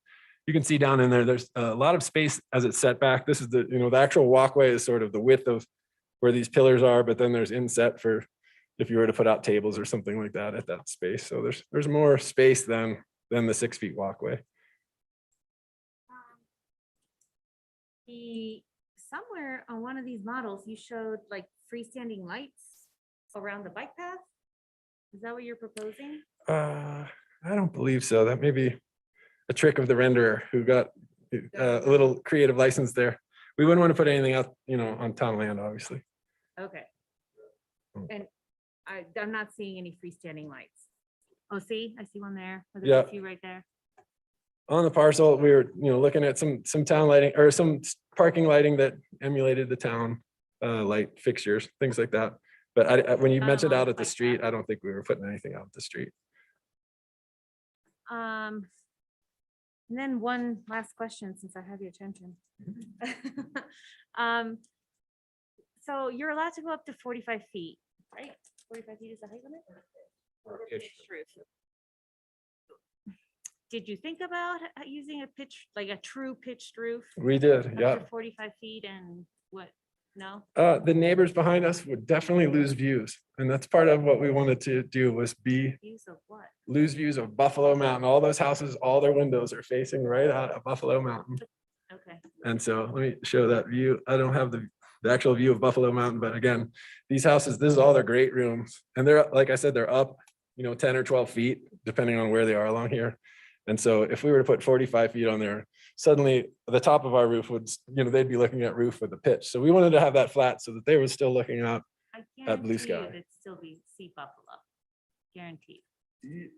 Speaker 12: you can see down in there, there's a lot of space as it's set back. This is the actual walkway is sort of the width of where these pillars are, but then there's inset for if you were to put out tables or something like that at that space. So there's more space than the 6 feet walkway.
Speaker 11: somewhere on one of these models, you showed like freestanding lights around the bike path. Is that what you're proposing?
Speaker 12: I don't believe so. That may be a trick of the renderer who got a little creative license there. We wouldn't want to put anything out, on town land, obviously.
Speaker 11: Okay. And I'm not seeing any freestanding lights. Oh, see, I see one there. Oh, there's
Speaker 12: Yeah.
Speaker 11: a few right there.
Speaker 12: On the parcel, we were, looking at some town lighting or some parking lighting that emulated the town light fixtures, things like that. But when you
Speaker 11: Not
Speaker 12: mentioned
Speaker 11: along
Speaker 12: out
Speaker 11: the
Speaker 12: at the
Speaker 11: bike
Speaker 12: street,
Speaker 11: path.
Speaker 12: I don't think we were putting anything out at the street.
Speaker 11: And then one last question, since I have your attention. So you're allowed to go up to 45 feet, right? 45 feet is the height limit? did you think about using a pitch, like a true pitched roof?
Speaker 12: We did,
Speaker 11: Up
Speaker 12: yeah.
Speaker 11: to 45 feet and what? No?
Speaker 12: The neighbors behind us would definitely lose views. And that's part of what we wanted to do was
Speaker 11: Use of what?
Speaker 12: lose views of Buffalo Mountain. All those houses, all their windows are facing right out of Buffalo Mountain.
Speaker 11: Okay.
Speaker 12: And so let me show that view. I don't have the actual view of Buffalo Mountain, but again, these houses, this is all their great rooms. And they're, like I said, they're up, 10 or 12 feet, depending on where they are along here. And so if we were to put 45 feet on there, suddenly the top of our roof would, they'd be looking at roof with a pitch. So we wanted to have that flat so that they were still looking out.
Speaker 11: I
Speaker 12: At blue
Speaker 11: guarantee you
Speaker 12: sky.
Speaker 11: It'd still be sea buffalo. Guaranteed.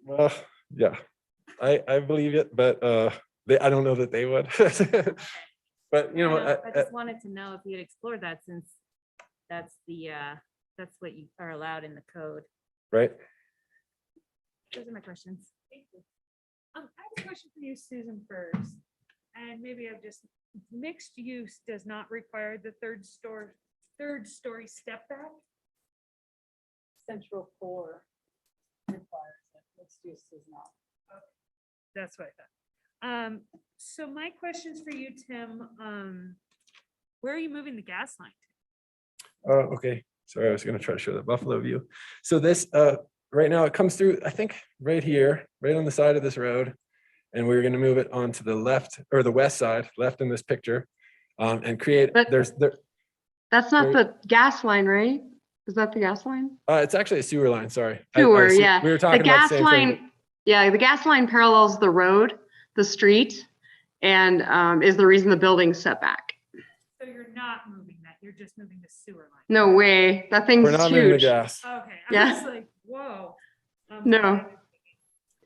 Speaker 12: Well, yeah, I believe it, but I don't know that they would. But
Speaker 11: I just wanted to know if you had explored that since that's what you are allowed in the code.
Speaker 12: right?
Speaker 11: Those are my questions.
Speaker 1: Thank you. I have a question for you, Susan, first. And maybe I've just, mixed use does not require the third story step back?
Speaker 8: Central core requires it, mixed use does not.
Speaker 1: That's what I thought. So my questions for you, Tim, where are you moving the gas line to?
Speaker 12: Okay, sorry, I was gonna try to show the Buffalo view. So this, right now it comes through, I think, right here, right on the side of this road. And we're gonna move it onto the left or the west side, left in this picture, and create,
Speaker 13: But-
Speaker 12: there,
Speaker 13: That's not
Speaker 12: Right.
Speaker 13: the gas line, right? Is that the gas line?
Speaker 12: it's actually a sewer line, sorry. I
Speaker 13: Sewer,
Speaker 12: see-
Speaker 13: yeah.
Speaker 12: We were
Speaker 13: The
Speaker 12: talking about
Speaker 13: gas
Speaker 12: the same thing.
Speaker 13: line, yeah, the gas line parallels the road, the street, and is the reason the building's set back.
Speaker 1: So you're not moving that, you're just moving the sewer line?
Speaker 13: No way, that thing's
Speaker 12: We're not moving the
Speaker 13: huge.
Speaker 12: gas.
Speaker 1: Okay, I
Speaker 13: Yeah.
Speaker 1: was like, whoa.
Speaker 13: No.
Speaker 1: And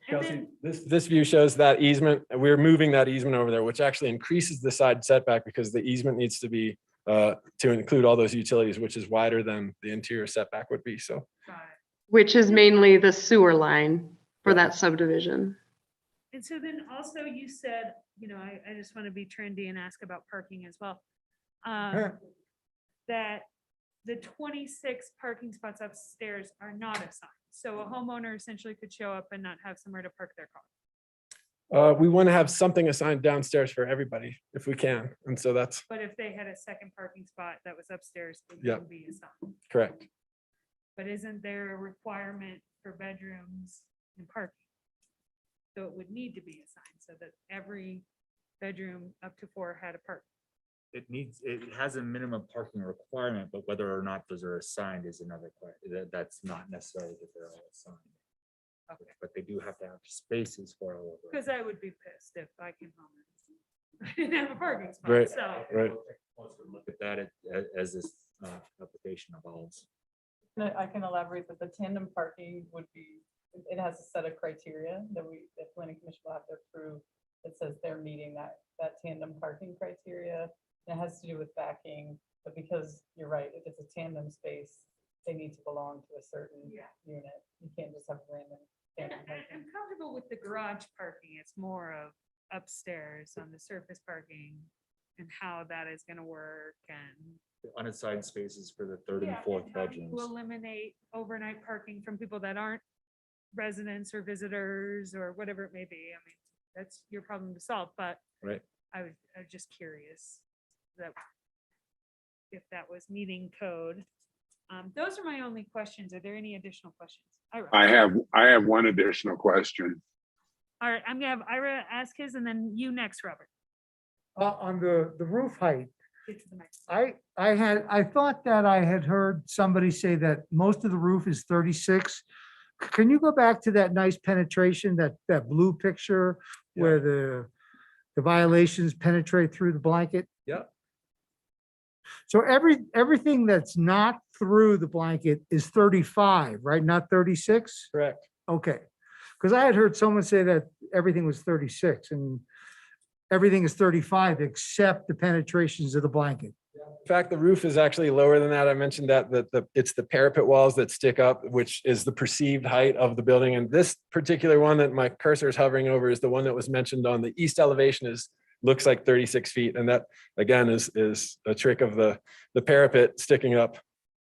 Speaker 12: Kelsey,
Speaker 1: then,
Speaker 12: this view shows that easement. We're moving that easement over there, which actually increases the side setback because the easement needs to be to include all those utilities, which is wider than the interior setback would be. So
Speaker 1: got it.
Speaker 13: Which is mainly the sewer line for that subdivision.
Speaker 1: And so then also you said, I just want to be trendy and ask about parking as well. That the 26 parking spots upstairs are not assigned. So a homeowner essentially could show up and not have somewhere to park their car.
Speaker 12: we want to have something assigned downstairs for everybody if we can. And so that's
Speaker 1: But if they had a second parking spot that was upstairs, it
Speaker 12: Yeah.
Speaker 1: wouldn't be assigned.
Speaker 12: correct.
Speaker 1: But isn't there a requirement for bedrooms and parking? So it would need to be assigned so that every bedroom up to 4 had a park.
Speaker 3: It has a minimum parking requirement, but whether or not those are assigned is another question. That's not necessarily that they're all assigned.
Speaker 1: Okay.
Speaker 3: But they do have to have spaces for all of them.
Speaker 1: Because I would be pissed if I came home and I didn't have a parking spot,
Speaker 12: Right.
Speaker 1: so.
Speaker 12: Right.
Speaker 3: Look at that as this application evolves.
Speaker 8: I can elaborate that the tandem parking would be, it has a set of criteria that the planning commission will have to approve. That says they're meeting that tandem parking criteria. It has to do with backing, but because you're right, if it's a tandem space, they need to belong to a certain
Speaker 1: Yeah.
Speaker 8: unit. You can't just have random
Speaker 1: And
Speaker 8: tandem parking.
Speaker 1: I'm comfortable with the garage parking. It's more of upstairs on the surface parking and how that is gonna work and.
Speaker 3: Unassigned spaces for the third and
Speaker 1: Yeah,
Speaker 3: fourth
Speaker 1: and how do you
Speaker 3: bedrooms.
Speaker 1: eliminate overnight parking from people that aren't residents or visitors or whatever it may be. I mean, that's your problem to solve, but
Speaker 12: Right.
Speaker 1: I was just curious that if that was meeting code. Those are my only questions. Are there any additional questions? Ira?
Speaker 4: I have one additional question.
Speaker 1: All right, I'm gonna have Ira ask his and then you next, Robert.
Speaker 9: On the roof height,
Speaker 1: Get to the mic.
Speaker 9: I thought that I had heard somebody say that most of the roof is 36. Can you go back to that nice penetration, that blue picture where the violations penetrate through the blanket?
Speaker 12: Yeah.
Speaker 9: So everything that's not through the blanket is 35, right? Not 36?
Speaker 12: Correct.
Speaker 9: Okay. Because I had heard someone say that everything was 36 and everything is 35 except the penetrations of the blanket.
Speaker 12: In fact, the roof is actually lower than that. I mentioned that it's the parapet walls that stick up, which is the perceived height of the building. And this particular one that my cursor is hovering over is the one that was mentioned on the east elevation looks like 36 feet. And that again is a trick of the parapet sticking up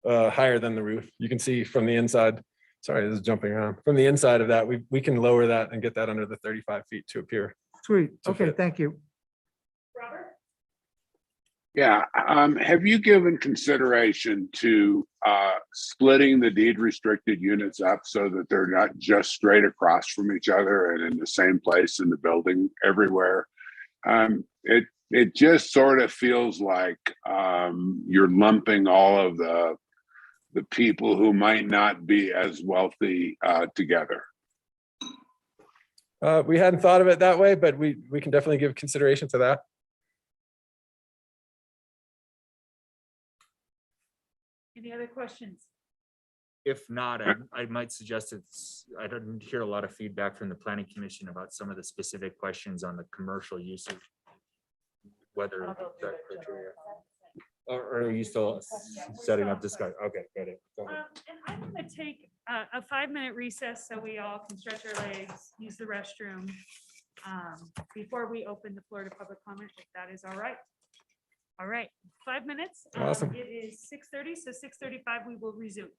Speaker 12: higher than the roof. You can see from the inside sorry, this is jumping around. From the inside of that, we can lower that and get that under the 35 feet to appear.
Speaker 9: Sweet.
Speaker 12: To
Speaker 9: Okay,
Speaker 12: fit.
Speaker 9: thank you.
Speaker 1: Robert?
Speaker 4: Yeah, have you given consideration to splitting the deed restricted units up so that they're not just straight across from each other and in the same place in the building everywhere? It just sort of feels like you're lumping all of the people who might not be as wealthy together.
Speaker 12: We hadn't thought of it that way, but we can definitely give consideration to that.
Speaker 1: Any other questions?
Speaker 3: If not, I might suggest I didn't hear a lot of feedback from the planning commission about some of the specific questions on the commercial uses. Whether
Speaker 8: I'll go through
Speaker 3: that
Speaker 8: the general
Speaker 3: criteria,
Speaker 8: comments.
Speaker 3: or are you still setting up discussion? Okay, got it. Go ahead.
Speaker 1: And I'm gonna take a 5-minute recess so we all can stretch our legs, use the restroom, before we open the floor to public comment, if that is all right. All right, 5 minutes.
Speaker 12: Awesome.
Speaker 1: It is 6:30, so 6:35 we will resume.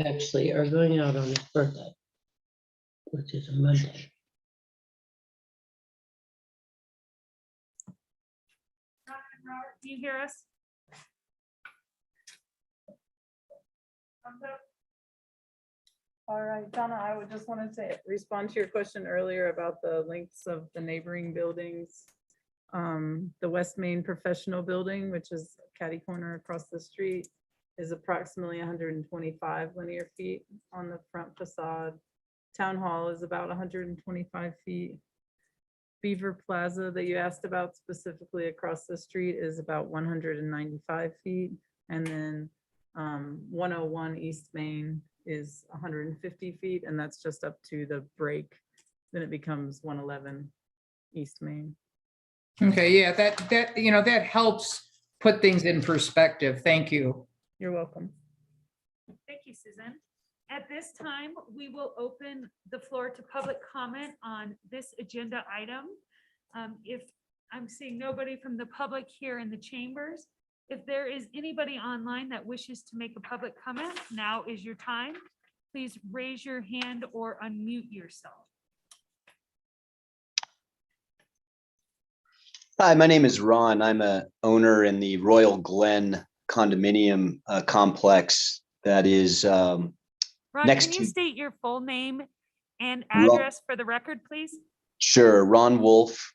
Speaker 14: actually are going out on his birthday, which is a Monday.
Speaker 1: Robert, do you hear us? Thumbs up?
Speaker 8: All right, Donna, I would just wanted to respond to your question earlier about the lengths of the neighboring buildings. The West Main Professional Building, which is catty corner across the street, is approximately 125 linear feet on the front facade. Town Hall is about 125 feet. Beaver Plaza that you asked about specifically across the street is about 195 feet. And then 101 East Main is 150 feet, and that's just up to the break. Then it becomes 111 East Main.
Speaker 6: Okay, yeah, that helps put things in perspective. Thank you.
Speaker 8: You're welcome.
Speaker 1: Thank you, Susan. At this time, we will open the floor to public comment on this agenda item. If I'm seeing nobody from the public here in the chambers, if there is anybody online that wishes to make a public comment, now is your time. Please raise your hand or unmute yourself.
Speaker 15: Hi, my name is Ron. I'm a owner in the Royal Glen condominium complex that is
Speaker 1: Ron,
Speaker 15: next
Speaker 1: can you
Speaker 15: to
Speaker 1: state your full name and
Speaker 15: Ron-
Speaker 1: address for the record, please?
Speaker 15: sure Ron Wolf,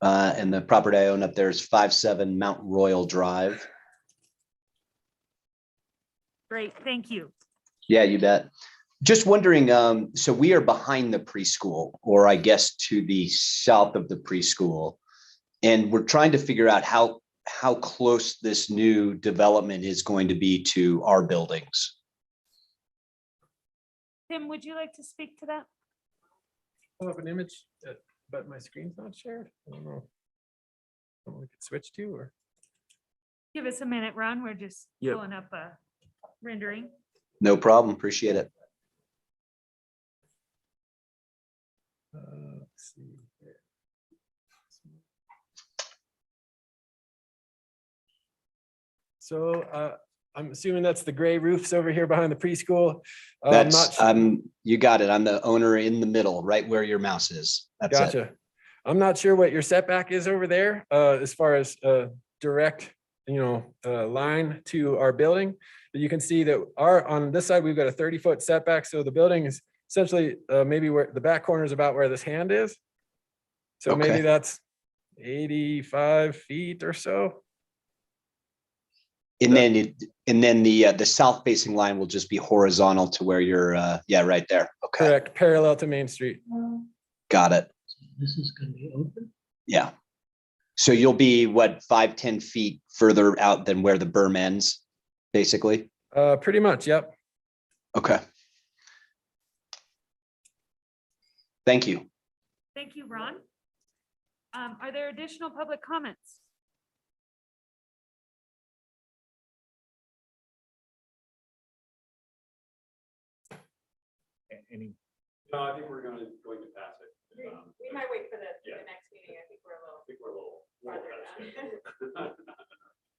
Speaker 15: and the property I own up there is 57 Mount Royal Drive.
Speaker 1: Great, thank you.
Speaker 15: Yeah, you bet. Just wondering, so we are behind the preschool, or I guess to the south of the preschool. And we're trying to figure out how close this new development is going to be to our buildings.
Speaker 1: Tim, would you like to speak to that?
Speaker 12: I have an image, but my screen's not shared. I don't know. Someone we could switch to, or?
Speaker 1: Give us a minute, Ron. We're just
Speaker 12: Yep.
Speaker 1: pulling up a rendering.
Speaker 15: No problem. Appreciate it.
Speaker 12: Let's see here. So I'm assuming that's the gray roofs over here behind the preschool. I'm not sure.
Speaker 15: You got it. I'm the owner in the middle, right where your mouse is. That's it.
Speaker 12: Gotcha. I'm not sure what your setback is over there, as far as direct, line to our building. But you can see that on this side, we've got a 30-foot setback. So the building is essentially maybe where the back corner is about where this hand is. So
Speaker 15: Okay.
Speaker 12: maybe that's 85 feet or so.
Speaker 15: And then the south facing line will just be horizontal to where you're, right there. Okay.
Speaker 12: Correct. Parallel to Main Street.
Speaker 15: Got it.
Speaker 14: This is gonna be open.
Speaker 15: Yeah. So you'll be what, 5-10 feet further out than where the berm ends, basically?
Speaker 12: Pretty much. Yep.
Speaker 15: Okay. Thank you.
Speaker 1: Thank you, Ron. Are there additional public comments?
Speaker 3: Any,
Speaker 16: No, I think we're going to pass it.
Speaker 8: We might wait for the
Speaker 16: Yeah.
Speaker 8: next meeting. I think we're a little.
Speaker 16: I think we're a little
Speaker 8: farther
Speaker 16: ahead of schedule.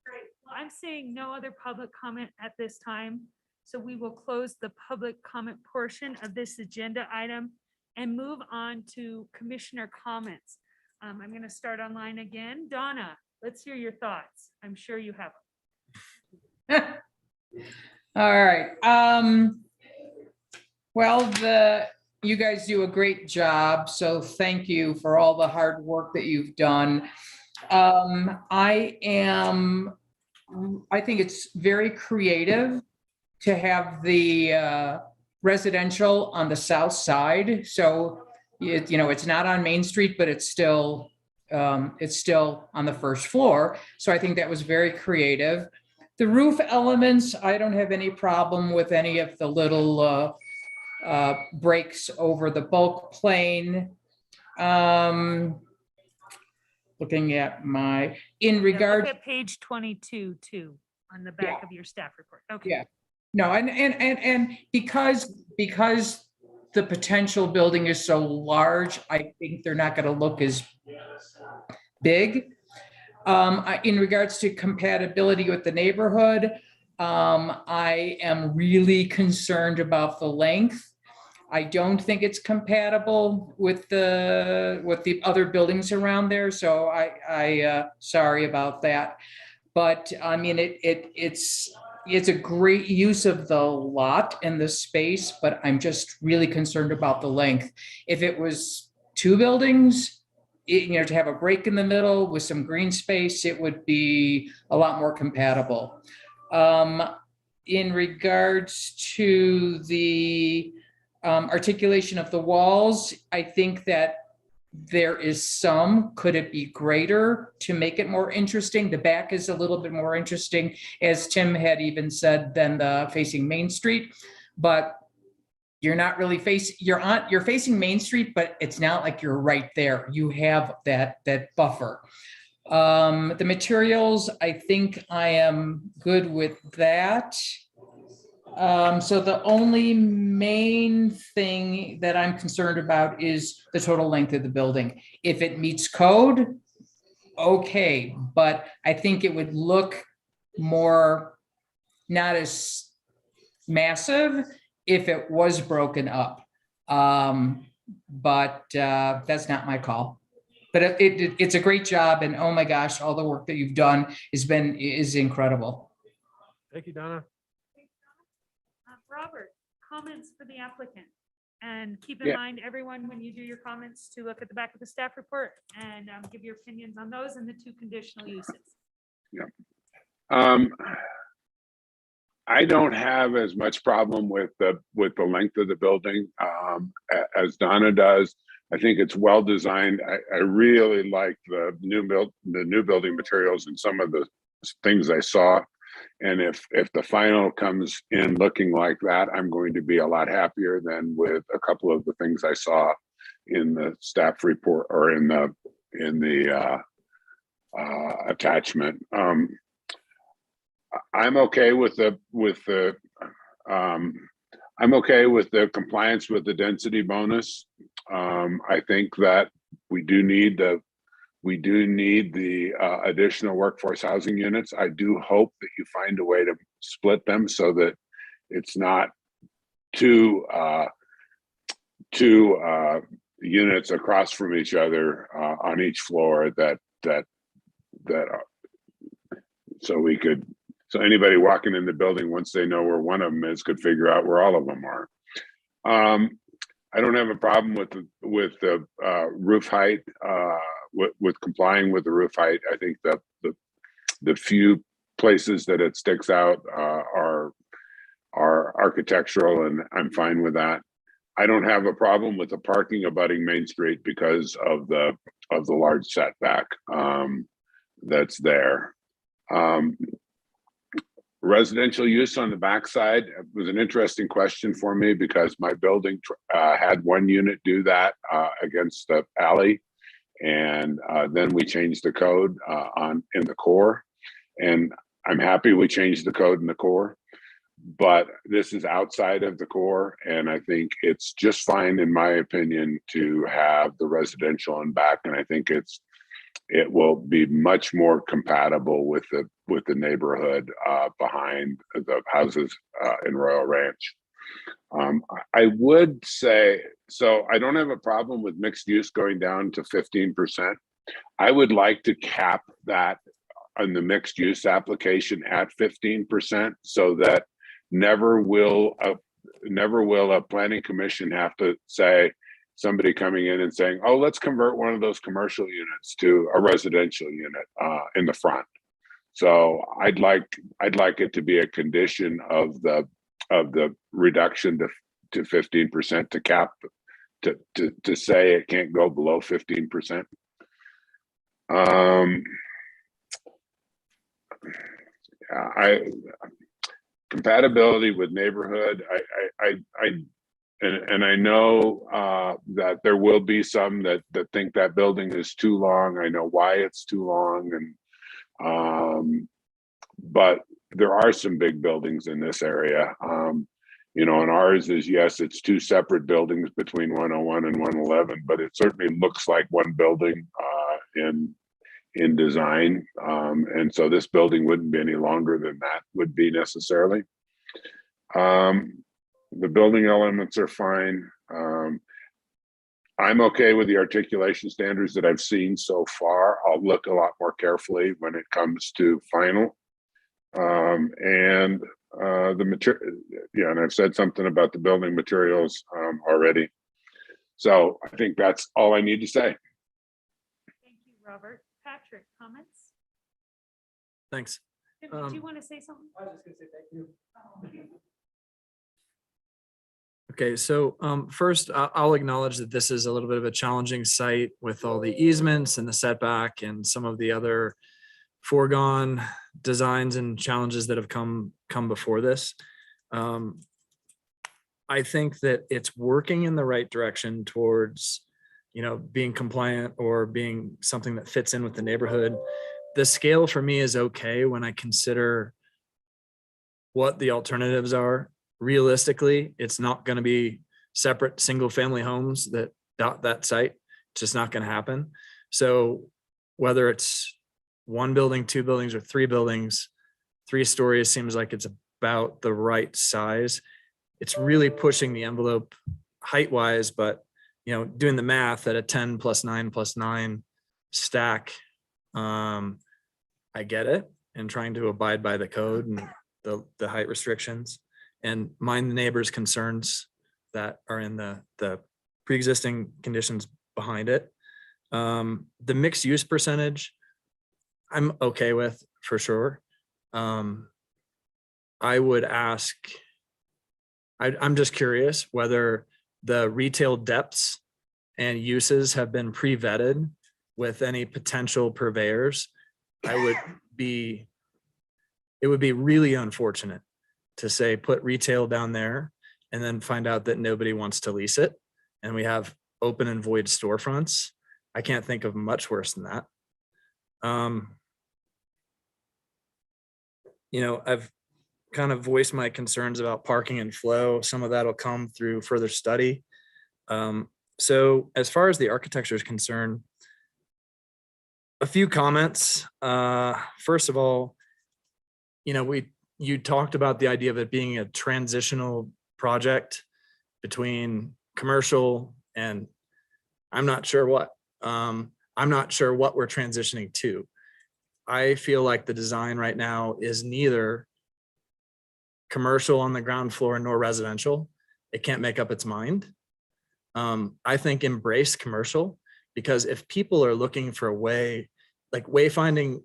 Speaker 1: Great. Well, I'm seeing no other public comment at this time. So we will close the public comment portion of this agenda item and move on to commissioner comments. I'm going to start online again. Donna, let's hear your thoughts. I'm sure you have them.
Speaker 6: All right. Well, you guys do a great job, so thank you for all the hard work that you've done. I think it's very creative to have the residential on the south side. So it's not on Main Street, but it's still on the first floor. So I think that was very creative. The roof elements, I don't have any problem with any of the little breaks over the bulk plane. Looking at in regard.
Speaker 1: Look at page 22 too, on the back of your staff report. Okay.
Speaker 6: Yeah. No, and because the potential building is so large, I think they're not going to look as big. In regards to compatibility with the neighborhood, I am really concerned about the length. I don't think it's compatible with the other buildings around there, so sorry about that. But I mean, it's a great use of the lot and the space, but I'm just really concerned about the length. If it was two buildings, to have a break in the middle with some green space, it would be a lot more compatible. In regards to the articulation of the walls, I think that there is some. Could it be greater to make it more interesting? The back is a little bit more interesting, as Tim had even said, than the facing Main Street. But you're not really you're facing Main Street, but it's not like you're right there. You have that buffer. The materials, I think I am good with that. So the only main thing that I'm concerned about is the total length of the building. If it meets code, okay, but I think it would look more, not as massive if it was broken up. But that's not my call. But it's a great job, and oh my gosh, all the work that you've done is incredible.
Speaker 12: Thank you, Donna.
Speaker 1: Robert, comments for the applicant. And keep in
Speaker 4: Yeah.
Speaker 1: mind, everyone, when you do your comments, to look at the back of the staff report and give your opinions on those and the two conditional uses.
Speaker 4: Yeah. I don't have as much problem with the length of the building as Donna does. I think it's well designed. I really like the new building materials and some of the things I saw. And if the final comes in looking like that, I'm going to be a lot happier than with a couple of the things I saw in the staff report or in the attachment. I'm okay with the compliance with the density bonus. I think that we do need the additional workforce housing units. I do hope that you find a way to split them so that it's not two units across from each other on each floor so anybody walking in the building, once they know where one of them is, could figure out where all of them are. I don't have a problem with the roof height, with complying with the roof height. I think that the few places that it sticks out are architectural, and I'm fine with that. I don't have a problem with the parking abutting Main Street because of the large setback that's there. Residential use on the backside was an interesting question for me because my building had one unit do that against the alley, and then we changed the code in the core, and I'm happy we changed the code in the core. But this is outside of the core, and I think it's just fine, in my opinion, to have the residential in back, and I think it will be much more compatible with the neighborhood behind the houses in Royal Ranch. I would say, so I don't have a problem with mixed use going down to 15%. I would like to cap that on the mixed use application at 15%, so that never will a planning commission have to say, somebody coming in and saying, oh, let's convert one of those commercial units to a residential unit in the front. So I'd like it to be a condition of the reduction to 15%, to cap, to say it can't go below 15%. Compatibility with neighborhood, and I know that there will be some that think that building is too long. I know why it's too long, and but there are some big buildings in this area. And ours is, yes, it's two separate buildings between 101 and 111, but it certainly looks like one building in design. And so this building wouldn't be any longer than that would be necessarily. The building elements are fine. I'm okay with the articulation standards that I've seen so far. I'll look a lot more carefully when it comes to final. And the material, yeah, and I've said something about the building materials already. So I think that's all I need to say.
Speaker 1: Thank you, Robert. Patrick, comments?
Speaker 10: Thanks.
Speaker 1: Tim, did you want to say something?
Speaker 10: I was just gonna say thank you. Okay, so first, I'll acknowledge that this is a little bit of a challenging site with all the easements and the setback and some of the other foregone designs and challenges that have come before this. I think that it's working in the right direction towards, being compliant or being something that fits in with the neighborhood. The scale for me is okay when I consider what the alternatives are. Realistically, it's not going to be separate single family homes that dot that site. It's just not going to happen. So whether it's one building, two buildings, or three buildings, 3 stories seems like it's about the right size. It's really pushing the envelope height wise, but doing the math at a 10 + 9 + 9 stack, I get it, and trying to abide by the code and the height restrictions and mind the neighbors' concerns that are in the pre-existing conditions behind it. The mixed use percentage, I'm okay with for sure. I would ask, I'm just curious whether the retail depths and uses have been pre-vetted with any potential purveyors. It would be really unfortunate to say, put retail down there and then find out that nobody wants to lease it. And we have open and void storefronts. I can't think of much worse than that. I've kind of voiced my concerns about parking and flow. Some of that'll come through further study. So as far as the architecture is concerned, a few comments. First of all, you talked about the idea of it being a transitional project between commercial and I'm not sure what we're transitioning to. I feel like the design right now is neither commercial on the ground floor nor residential. It can't make up its mind. I think embrace commercial, because if people are looking for a way, like wayfinding,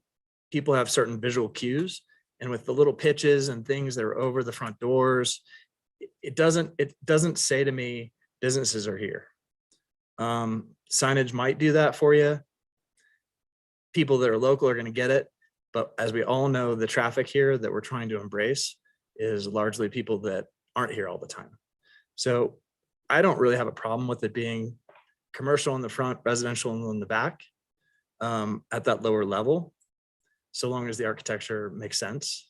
Speaker 10: people have certain visual cues, and with the little pitches and things that are over the front doors, it doesn't say to me businesses are here. Signage might do that for you. People that are local are going to get it, but as we all know, the traffic here that we're trying to embrace is largely people that aren't here all the time. So I don't really have a problem with it being commercial in the front, residential in the back, at that lower level, so long as the architecture makes sense.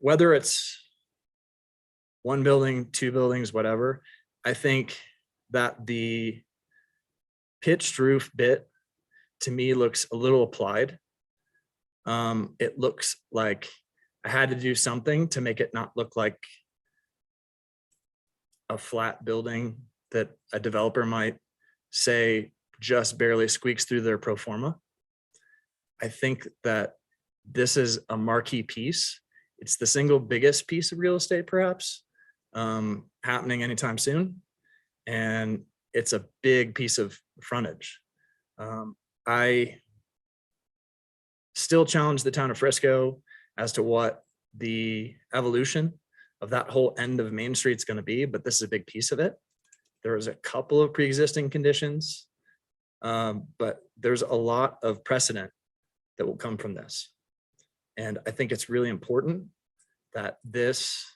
Speaker 10: Whether it's one building, 2 buildings, whatever, I think that the pitched roof bit to me looks a little applied. It looks like I had to do something to make it not look like a flat building that a developer might say just barely squeaks through their pro forma. I think that this is a marquee piece. It's the single biggest piece of real estate perhaps happening anytime soon. And it's a big piece of frontage. I still challenge the town of Frisco as to what the evolution of that whole end of Main Street is going to be, but this is a big piece of it. There was a couple of pre-existing conditions, but there's a lot of precedent that will come from this. And I think it's really important that this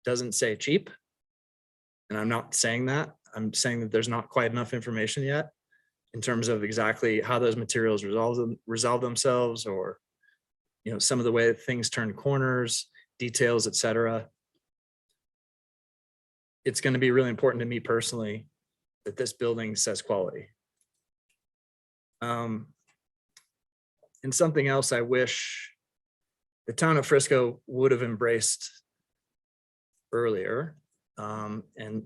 Speaker 10: doesn't say cheap. And I'm not saying that. I'm saying that there's not quite enough information yet in terms of exactly how those materials resolve themselves, or some of the way things turn corners, details, etc. It's going to be really important to me personally that this building says quality. And something else I wish the town of Frisco would have embraced earlier. And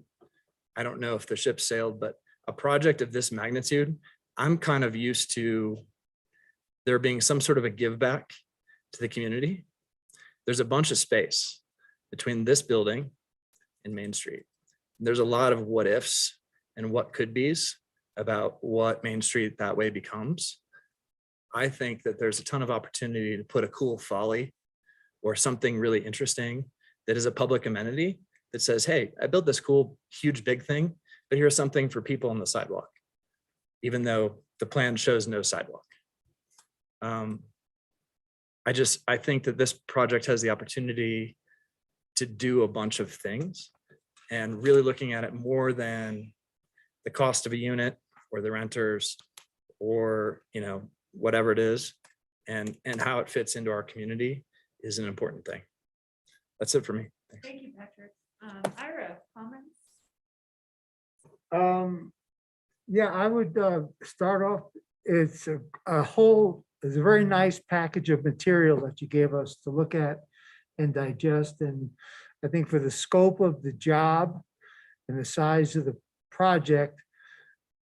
Speaker 10: I don't know if the ship sailed, but a project of this magnitude, I'm kind of used to there being some sort of a give back to the community. There's a bunch of space between this building and Main Street. There's a lot of what ifs and what could be's about what Main Street that way becomes. I think that there's a ton of opportunity to put a cool folly or something really interesting that is a public amenity that says, hey, I built this cool, huge, big thing, but here's something for people on the sidewalk, even though the plan shows no sidewalk. I think that this project has the opportunity to do a bunch of things and really looking at it more than the cost of a unit or the renters or, whatever it is, and how it fits into our community is an important thing. That's it for me. Thanks.
Speaker 1: Thank you, Patrick. Ira, comments?
Speaker 9: Yeah, I would start off, it's it's a very nice package of material that you gave us to look at and digest. And I think for the scope of the job and the size of the project,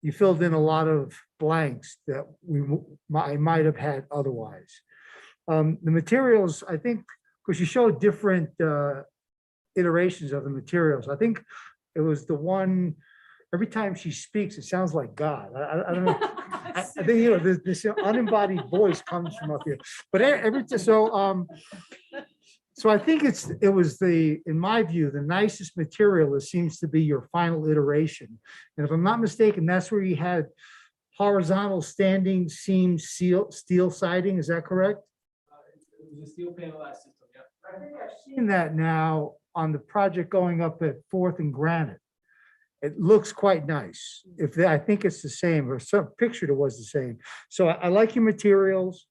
Speaker 9: you filled in a lot of blanks that I might have had otherwise. The materials, I think, because you showed different iterations of the materials. I think it was the one, every time she speaks, it sounds like God. I don't know. I think, this unembodied voice comes from up here. But so I think it was in my view, the nicest material. It seems to be your final iteration. And if I'm not mistaken, that's where you had horizontal standing seam steel siding. Is that correct?
Speaker 16: It was a steel panelized system, yeah.
Speaker 9: I think I've seen that now on the project going up at 4th and Granite. It looks quite nice. I think it's the same, or some picture it was the same. So I like your materials.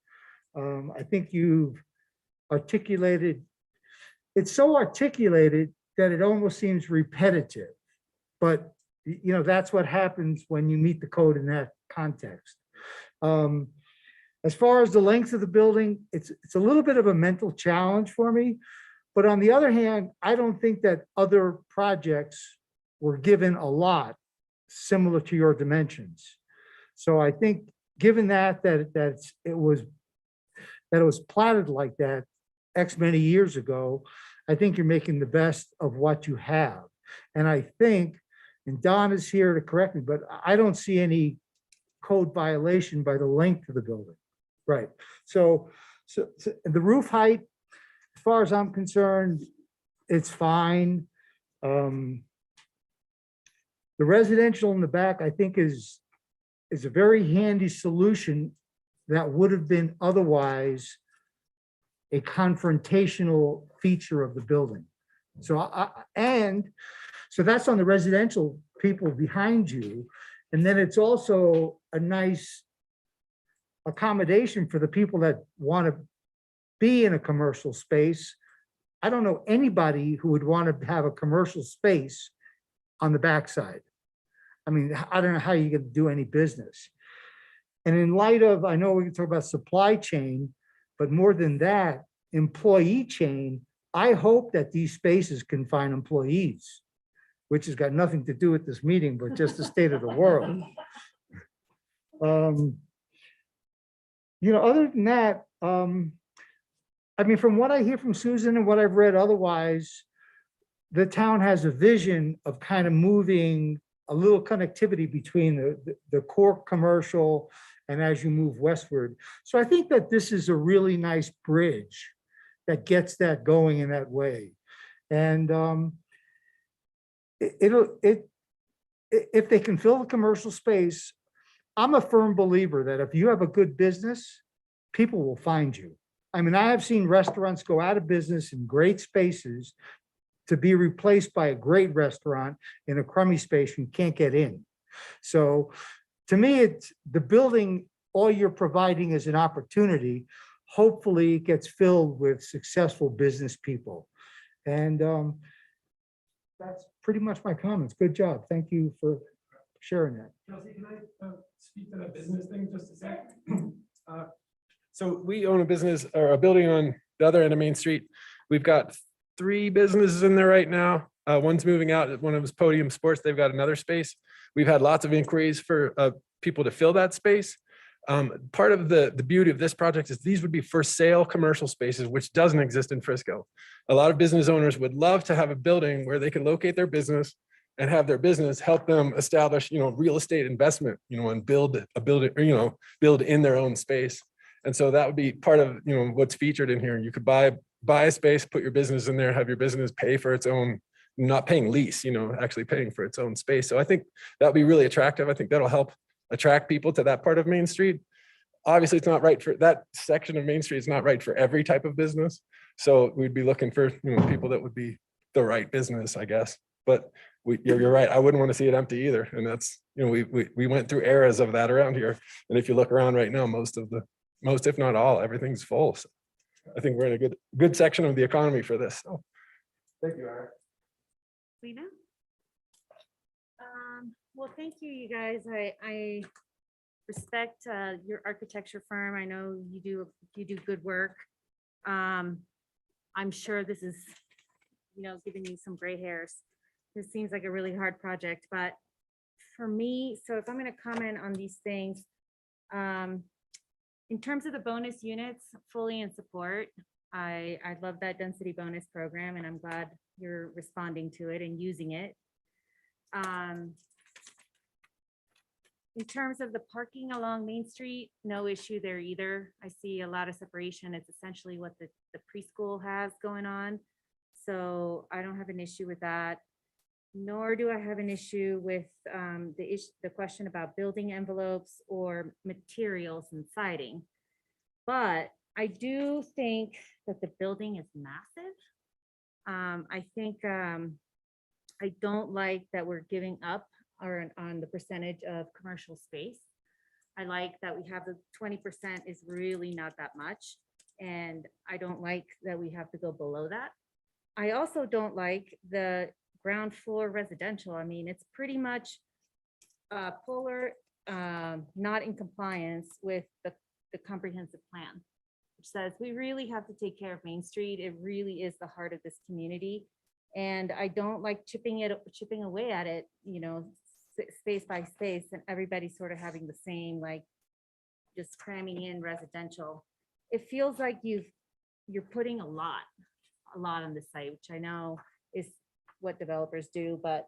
Speaker 9: I think you've articulated. It's so articulated that it almost seems repetitive, but that's what happens when you meet the code in that context. As far as the length of the building, it's a little bit of a mental challenge for me. But on the other hand, I don't think that other projects were given a lot similar to your dimensions. So I think given that it was platted like that X many years ago, I think you're making the best of what you have. And I think, and Don is here to correct me, but I don't see any code violation by the length of the building. Right. So the roof height, as far as I'm concerned, it's fine. The residential in the back, I think, is a very handy solution that would have been otherwise a confrontational feature of the building. So that's on the residential people behind you. And then it's also a nice accommodation for the people that want to be in a commercial space. I don't know anybody who would want to have a commercial space on the backside. I mean, I don't know how you can do any business. And in light of, I know we can talk about supply chain, but more than that, employee chain, I hope that these spaces can find employees, which has got nothing to do with this meeting, but just the state of the world. Other than that, I mean, from what I hear from Susan and what I've read otherwise, the town has a vision of kind of moving a little connectivity between the core commercial and as you move westward. So I think that this is a really nice bridge that gets that going in that way. And if they can fill the commercial space, I'm a firm believer that if you have a good business, people will find you. I mean, I have seen restaurants go out of business in great spaces to be replaced by a great restaurant in a crummy space you can't get in. So to me, it's the building, all you're providing is an opportunity. Hopefully it gets filled with successful business people. And that's pretty much my comments. Good job. Thank you for sharing that.
Speaker 16: Kelsey, can I speak to that business thing just a sec?
Speaker 12: So we own a business or a building on the other end of Main Street. We've got 3 businesses in there right now. One's moving out. One of them is Podium Sports. They've got another space. We've had lots of inquiries for people to fill that space. Part of the beauty of this project is these would be for sale commercial spaces, which doesn't exist in Frisco. A lot of business owners would love to have a building where they can locate their business and have their business help them establish, real estate investment, and build a building, build in their own space. And so that would be part of, what's featured in here. You could buy a space, put your business in there, have your business pay for its own, not paying lease, actually paying for its own space. So I think that'd be really attractive. I think that'll help attract people to that part of Main Street. Obviously, it's not right for that section of Main Street. It's not right for every type of business. So we'd be looking for, people that would be the right business, I guess. But you're right. I wouldn't want to see it empty either. And that's, we went through eras of that around here. And if you look around right now, most, if not all, everything's full. So I think we're in a good section of the economy for this. So thank you, Eric.
Speaker 11: Lena? Well, thank you, you guys. I respect your architecture firm. I know you do good work. I'm sure this is, giving you some gray hairs. This seems like a really hard project, but for me, so if I'm going to comment on these things, in terms of the bonus units, fully in support. I love that density bonus program, and I'm glad you're responding to it and using it. In terms of the parking along Main Street, no issue there either. I see a lot of separation. It's essentially what the preschool has going on. So I don't have an issue with that. Nor do I have an issue with the question about building envelopes or materials and siding. But I do think that the building is massive. I think I don't like that we're giving up on the percentage of commercial space. I like that we have the 20% is really not that much. And I don't like that we have to go below that. I also don't like the ground floor residential. I mean, it's pretty much polar, not in compliance with the comprehensive plan, which says we really have to take care of Main Street. It really is the heart of this community. And I don't like chipping away at it, space by space, and everybody sort of having the same, like just cramming in residential. It feels like you're putting a lot on the site, which I know is what developers do, but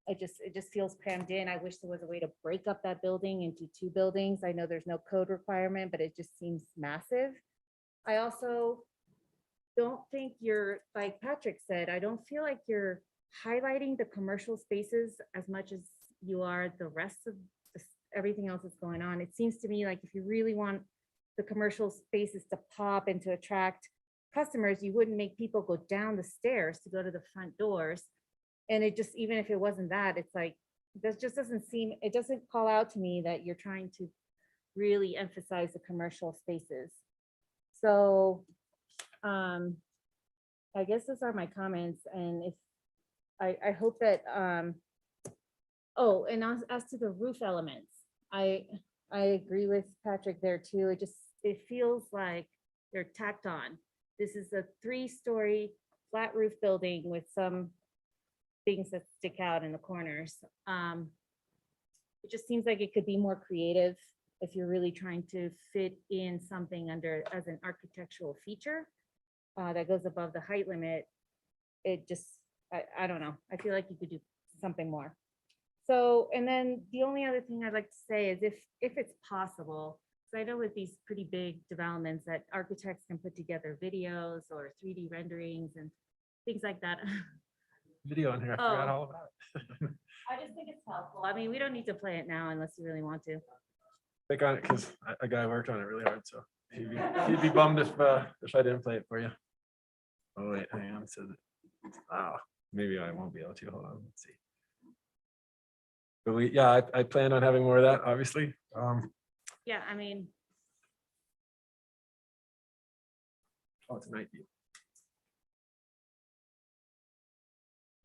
Speaker 11: it just feels crammed in. I wish there was a way to break up that building into 2 buildings. I know there's no code requirement, but it just seems massive. I also don't think like Patrick said, I don't feel like you're highlighting the commercial spaces as much as you are the rest of everything else that's going on. It seems to me like if you really want the commercial spaces to pop and to attract customers, you wouldn't make people go down the stairs to go to the front doors. And it just, even if it wasn't that, it's like, that just doesn't seem, it doesn't call out to me that you're trying to really emphasize the commercial spaces. So I guess those are my comments. And if I hope that, oh, and as to the roof elements, I agree with Patrick there too. It feels like they're tacked on. This is a 3-story flat roof building with some things that stick out in the corners. It just seems like it could be more creative if you're really trying to fit in something under as an architectural feature that goes above the height limit. It just, I don't know. I feel like you could do something more. So, and then the only other thing I'd like to say is if it's possible, so I know with these pretty big developments that architects can put together videos or 3D renderings and things like that.
Speaker 12: Video on here. I forgot all about it.
Speaker 11: I just think it's helpful. I mean, we don't need to play it now unless you really want to.
Speaker 12: Think on it because a guy worked on it really hard, so he'd be bummed if I didn't play it for you. Oh wait, hang on. So maybe I won't be able to. Hold on, let's see. But I plan on having more of that, obviously.
Speaker 11: Yeah, I mean.
Speaker 12: Oh, it's night view.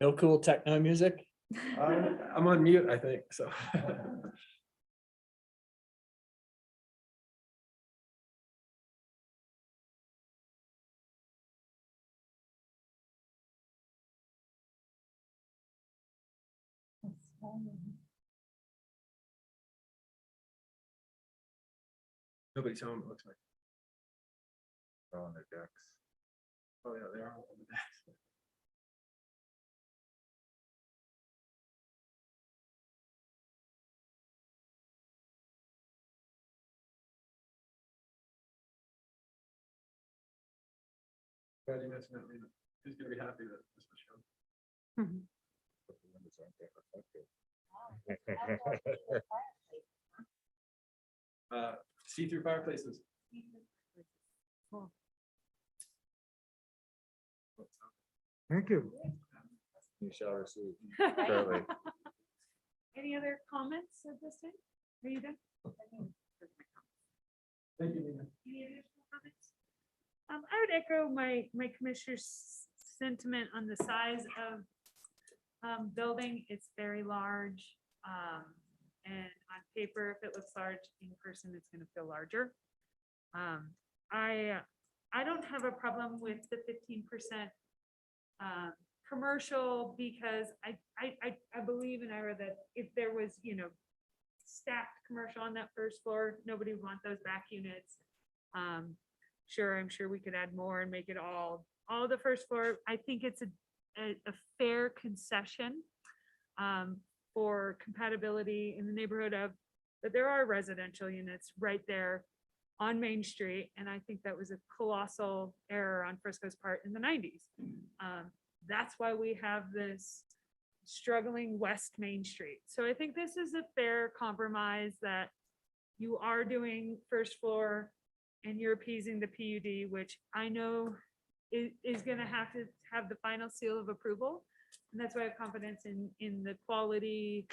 Speaker 10: No cool techno music?
Speaker 12: I'm on mute, I think, so. Nobody's home, it looks like.
Speaker 3: On their decks.
Speaker 12: Oh, yeah, they are on the decks. Glad you mentioned that, Lena. Who's gonna be happy that this was shown?
Speaker 3: But the windows aren't that reflective.
Speaker 12: See-through fireplaces.
Speaker 9: Thank you.
Speaker 3: You shall receive. Shortly.
Speaker 1: Any other comments at this time? Are you done?
Speaker 12: Thank you, Lena.
Speaker 1: Any additional comments? I would echo my commissioner's sentiment on the size of building. It's very large. And on paper, if it looks large, in person, it's gonna feel larger. I don't have a problem with the 15% commercial because I believe in Ira that if there was, stacked commercial on that first floor, nobody would want those back units. I'm sure we could add more and make it all the first floor. I think it's a fair concession for compatibility in the neighborhood of that there are residential units right there on Main Street. And I think that was a colossal error on Frisco's part in the 90s. That's why we have this struggling West Main Street. So I think this is a fair compromise that you are doing first floor and you're appeasing the PUD, which I know is going to have the final seal of approval. And that's why I have confidence in the quality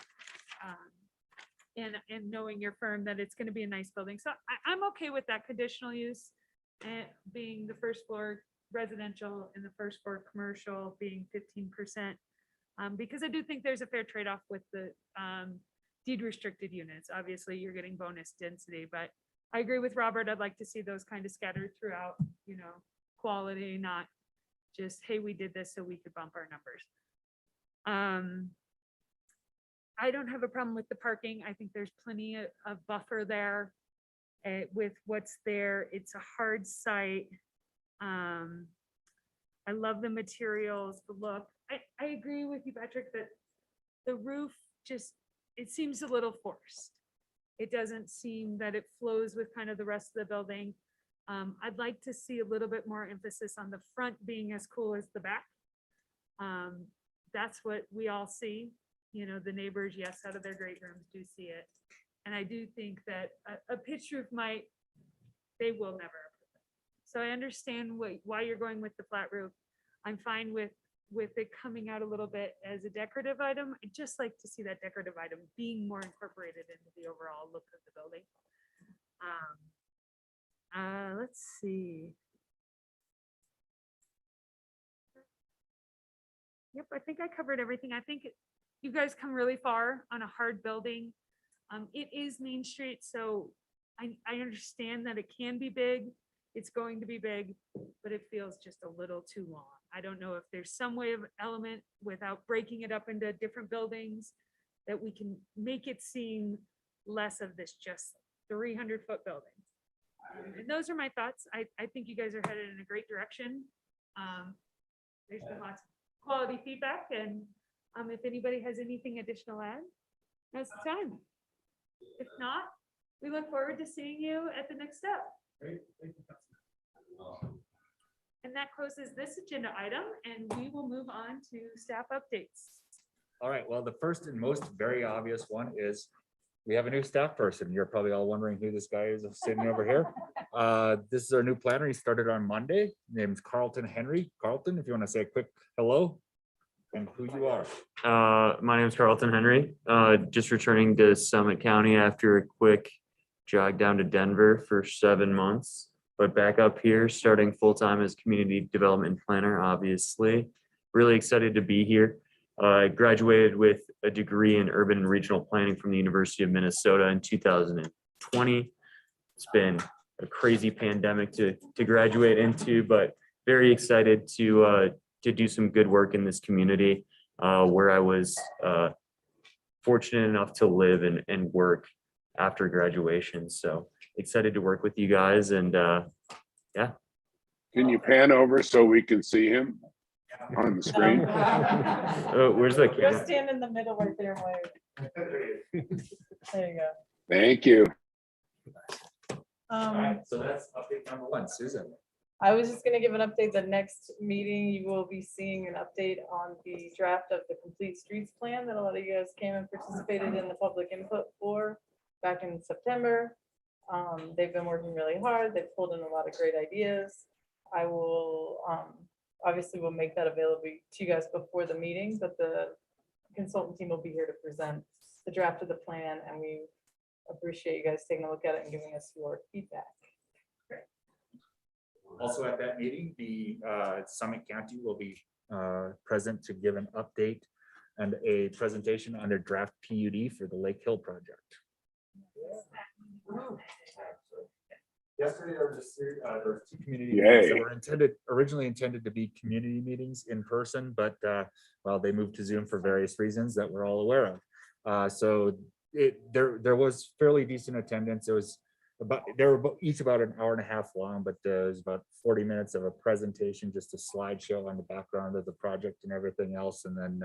Speaker 1: and knowing your firm that it's going to be a nice building. So I'm okay with that conditional use being the first floor residential and the first floor commercial being 15%. Because I do think there's a fair trade-off with the deed restricted units. Obviously, you're getting bonus density, but I agree with Robert. I'd like to see those kind of scattered throughout, quality, not just, hey, we did this so we could bump our numbers. I don't have a problem with the parking. I think there's plenty of buffer there with what's there. It's a hard site. I love the materials, the look. I agree with you, Patrick, that the roof it seems a little forced. It doesn't seem that it flows with kind of the rest of the building. I'd like to see a little bit more emphasis on the front being as cool as the back. That's what we all see. The neighbors, yes, out of their great rooms do see it. And I do think that a pitched roof they will never approve it. So I understand why you're going with the flat roof. I'm fine with it coming out a little bit as a decorative item. I'd just like to see that decorative item being more incorporated into the overall look of the building. Let's see. Yep, I think I covered everything. I think you guys come really far on a hard building. It is Main Street, so I understand that it can be big. It's going to be big, but it feels just a little too long. I don't know if there's some way of element without breaking it up into different buildings that we can make it seem less of this just 300-foot building. And those are my thoughts. I think you guys are headed in a great direction. There's been lots of quality feedback, and if anybody has anything additional to add, now's the time. If not, we look forward to seeing you at the next step.
Speaker 12: Great. Thank you.
Speaker 1: And that closes this agenda item, and we will move on to staff updates.
Speaker 3: All right, well, the first and most very obvious one is we have a new staff person. You're probably all wondering who this guy is sitting over here. This is our new planner. He started on Monday. His name is Carlton Henry. Carlton, if you want to say a quick hello and who you are.
Speaker 17: My name is Carlton Henry. Just returning to Summit County after a quick jog down to Denver for 7 months, but back up here starting full-time as community development planner, obviously. Really excited to be here. I graduated with a degree in urban and regional planning from the University of Minnesota in 2020. It's been a crazy pandemic to graduate into, but very excited to do some good work in this community where I was fortunate enough to live and work after graduation. So excited to work with you guys and yeah.
Speaker 4: Can you pan over so we can see him on the screen?
Speaker 17: Oh, where's the
Speaker 8: Go
Speaker 17: camera?
Speaker 8: stand in the middle right there, Mike. There you go.
Speaker 4: Thank you.
Speaker 3: So that's update number one, Susan.
Speaker 8: I was just gonna give an update. The next meeting, you will be seeing an update on the draft of the complete streets plan that a lot of you guys came and participated in the public input for back in September. They've been working really hard. They've pulled in a lot of great ideas. I will, obviously we'll make that available to you guys before the meeting, but the consultant team will be here to present the draft of the plan, and we appreciate you guys taking a look at it and giving us your feedback.
Speaker 3: Also at that meeting, the Summit County will be present to give an update and a presentation on their draft PUD for the Lake Hill project. Yesterday, there was two community meetings that were originally intended to be community meetings in person, but well, they moved to Zoom for various reasons that we're all aware of. So there was fairly decent attendance. It was they were each about an hour and a half long, but there's about 40 minutes of a presentation, just a slideshow on the background of the project and everything else, and then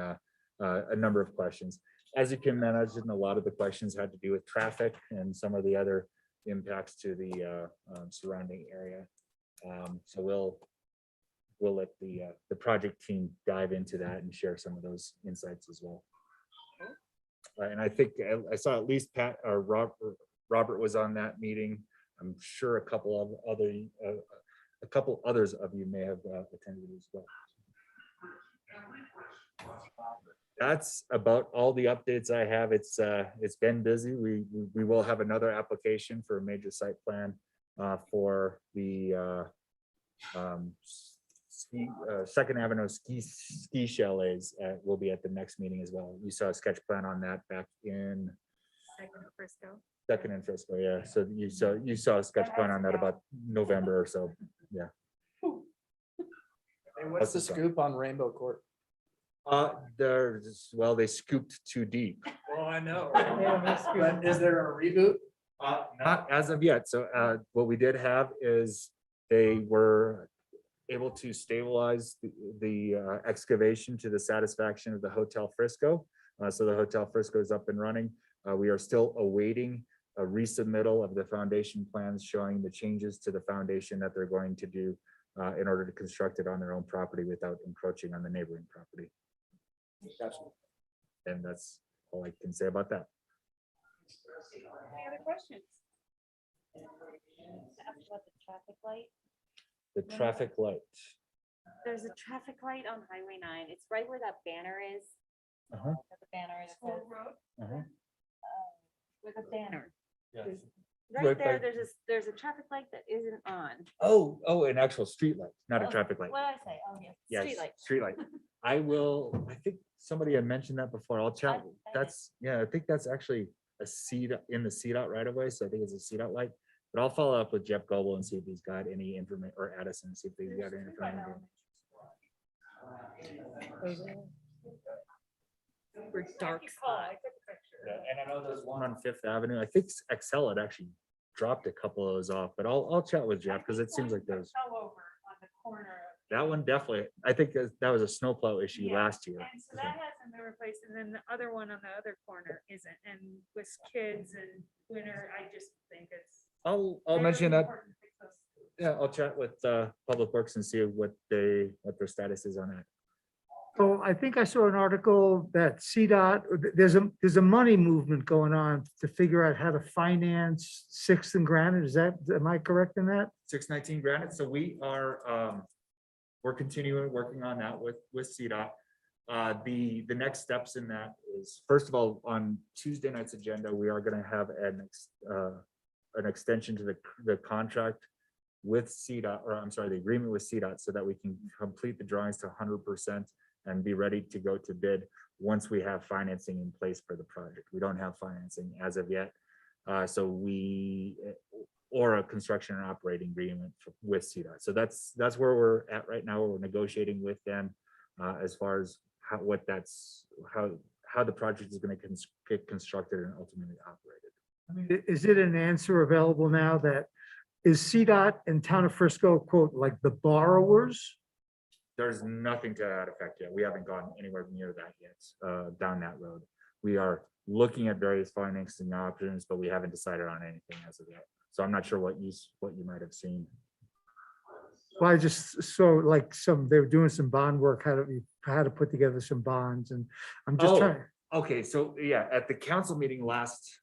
Speaker 3: a number of questions. As you can imagine, a lot of the questions had to do with traffic and some of the other impacts to the surrounding area. So we'll let the project team dive into that and share some of those insights as well. And I think I saw at least Pat or Robert was on that meeting. I'm sure a couple others of you may have attended as well. That's about all the updates I have. It's been busy. We will have another application for a major site plan for the Second Avenue ski chalets. Will be at the next meeting as well. You saw a sketch plan on that back in Second and Frisco, yeah. So you saw a sketch plan on that about November or so, yeah.
Speaker 10: And what's the scoop on Rainbow Court?
Speaker 3: Well, they scooped too deep.
Speaker 10: Well, I know. But is there a reboot?
Speaker 3: Not as of yet. So what we did have is they were able to stabilize the excavation to the satisfaction of the Hotel Frisco. So the Hotel Frisco is up and running. We are still awaiting a resubmittal of the foundation plans showing the changes to the foundation that they're going to do in order to construct it on their own property without encroaching on the neighboring property. And that's all I can say about that.
Speaker 11: Any other questions? About the traffic light.
Speaker 3: The traffic light.
Speaker 11: There's a traffic light on Highway 9. It's right where that banner is.
Speaker 3: Uh-huh.
Speaker 11: The banner is.
Speaker 3: Uh-huh.
Speaker 11: With a banner.
Speaker 3: Yes.
Speaker 11: Right
Speaker 3: Right
Speaker 11: there,
Speaker 3: by-
Speaker 11: there's a traffic light that isn't on.
Speaker 3: Oh, an actual street light, not a
Speaker 11: Oh,
Speaker 3: traffic light.
Speaker 11: What did I say? Oh, yeah.
Speaker 3: Yes,
Speaker 11: Street light.
Speaker 3: street light. I think somebody had mentioned that before. I'll chat. I think that's actually a CDOT in the CDOT right away. So I think it's a CDOT light. But I'll follow up with Jeff Goble and see if he's got any information, or Addison, see if he's got any information.
Speaker 11: Super dark spot.
Speaker 3: Yeah, and I know there's one on Fifth Avenue. I think Excel had actually dropped a couple of those off, but I'll chat with Jeff because it seems like there's
Speaker 1: Fell over on the corner.
Speaker 3: that one definitely. I think that was a snowplow issue
Speaker 1: Yeah,
Speaker 3: last year.
Speaker 1: And so that hasn't been replaced, and then the other one on the other corner isn't, and with kids and winter, I just think it's.
Speaker 3: I'll
Speaker 1: very
Speaker 3: mention that.
Speaker 1: important to fix those.
Speaker 3: Yeah, I'll chat with Public Works and see what their status is on that.
Speaker 9: So I think I saw an article that CDOT, there's a money movement going on to figure out how to finance Sixth and Granite. Am I correct in that?
Speaker 3: 619 Granite. So we're continuing working on that with CDOT. The next steps in that is, first of all, on Tuesday night's agenda, we are going to have an extension to the contract with CDOT, or I'm sorry, the agreement with CDOT, so that we can complete the drawings to 100% and be ready to go to bid once we have financing in place for the project. We don't have financing as of yet. Or a construction and operating agreement with CDOT. So that's where we're at right now. We're negotiating with them as far as how how the project is going to get constructed and ultimately operated.
Speaker 9: I mean, is it an answer available now that is CDOT and Town of Frisco, quote, like the borrowers?
Speaker 3: There's nothing to that effect yet. We haven't gone anywhere near that yet, down that road. We are looking at various financing options, but we haven't decided on anything as of yet. So I'm not sure what you might have seen.
Speaker 9: Well, I just, so like they were doing some bond work, how to put together some bonds, and I'm just
Speaker 3: Oh,
Speaker 9: trying.
Speaker 3: Okay, so yeah, at the council meeting last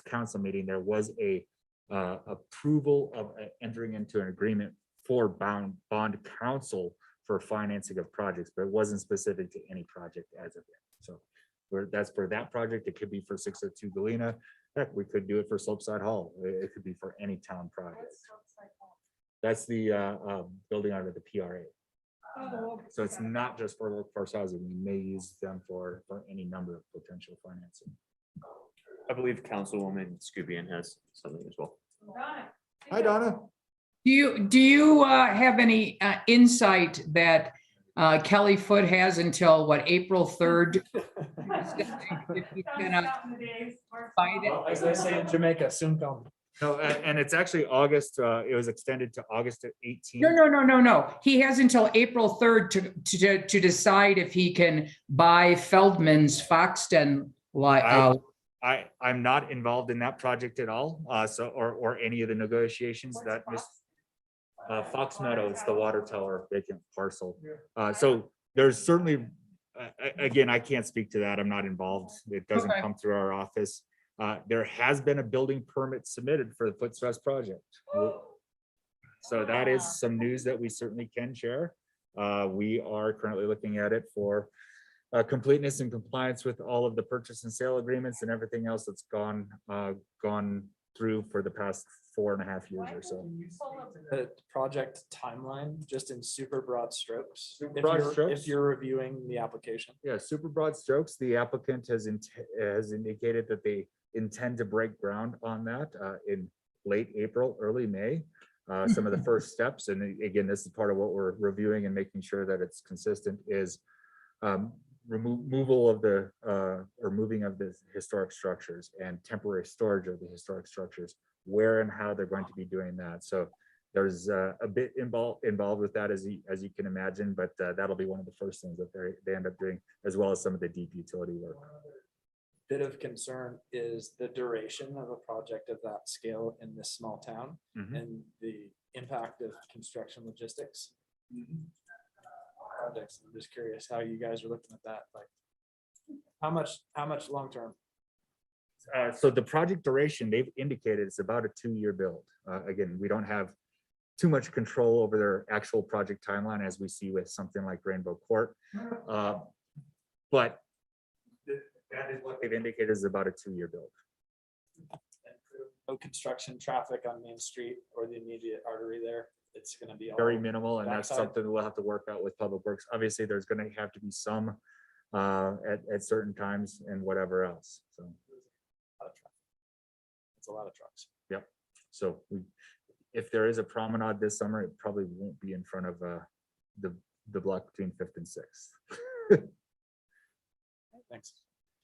Speaker 3: council meeting, there was a approval of entering into an agreement for bond council for financing of projects, but it wasn't specific to any project as of yet. So that's for that project. It could be for 602 Galena. Heck, we could do it for Slopeside Hall. It could be for any town project. That's the building under the PRA. So it's not just for workforce housing. We may use them for any number of potential financing.
Speaker 17: I believe Councilwoman Scubian has something as well.
Speaker 3: Hi, Donna.
Speaker 6: Do you have any insight that Kelly Foot has until what, April 3rd?
Speaker 10: As they say in Jamaica, soon come.
Speaker 3: No, and it's actually August. It was extended to August 18th.
Speaker 6: No. He has until April 3rd to decide if he can buy Feldman's Foxton.
Speaker 3: I'm not involved in that project at all. Or any of the negotiations that Fox Meadows, the water tower vacant parcel. So there's certainly, again, I can't speak to that. I'm not involved. It doesn't
Speaker 6: Okay.
Speaker 3: come through our office. There has been a building permit submitted for the Foot Stress project. So that is some news that we certainly can share. We are currently looking at it for completeness and compliance with all of the purchase and sale agreements and everything else that's gone through for the past 4.5 years or so.
Speaker 10: The project timeline, just in super broad strokes.
Speaker 3: Broad strokes?
Speaker 10: If you're reviewing the application.
Speaker 3: Yeah, super broad strokes. The applicant has indicated that they intend to break ground on that in late April, early May. Some of the first steps, and again, this is part of what we're reviewing and making sure that it's consistent, is removal of the or moving of the historic structures and temporary storage of the historic structures, where and how they're going to be doing that. So there's a bit involved with that, as you can imagine, but that'll be one of the first things that they end up doing, as well as some of the deep utility work.
Speaker 10: Bit of concern is the duration of a project of that scale in this small town and the impact of construction logistics. Projects. I'm just curious how you guys are looking at that. Like how much long term?
Speaker 3: So the project duration, they've indicated it's about a 2-year build. Again, we don't have too much control over their actual project timeline, as we see with something like Rainbow Court. But that is what they've indicated is about a 2-year build.
Speaker 10: No construction traffic on Main Street or the immediate artery there. It's going to be all
Speaker 3: Very minimal, and that's
Speaker 10: backside.
Speaker 3: something we'll have to work out with Public Works. Obviously, there's going to have to be some at certain times and whatever else. So
Speaker 10: It's a lot of trucks.
Speaker 3: yep. So if there is a promenade this summer, it probably won't be in front of the block between 5th and 6th.
Speaker 10: Thanks.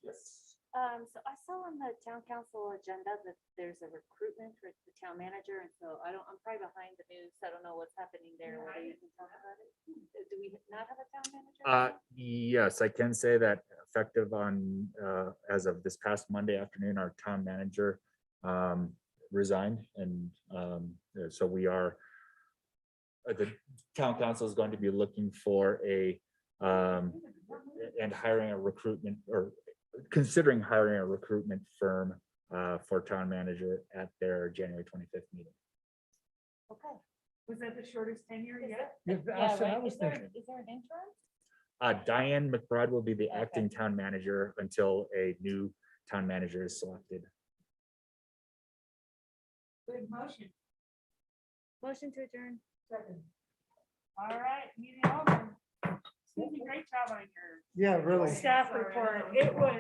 Speaker 3: Yes.
Speaker 11: So I saw on the town council agenda that there's a recruitment for the town manager, and so I'm probably behind the news. So I don't know what's happening there. Whether you can talk about it. Do we not have a town manager?
Speaker 3: Yes, I can say that effective on as of this past Monday afternoon, our town manager resigned, and so we are the town council is going to be looking for and hiring a recruitment, or considering hiring a recruitment firm for town manager at their January 25th meeting.
Speaker 1: Okay. Was that the shortest tenure yet?
Speaker 9: That's what I was thinking.
Speaker 11: Is there an interim?
Speaker 3: Diane McBride will be the acting town manager until a new town manager is selected.
Speaker 1: Good motion.
Speaker 11: Motion to adjourn.
Speaker 1: Second. All right, meeting over. Susie, great job on your
Speaker 9: Yeah, really.
Speaker 1: staff report. It was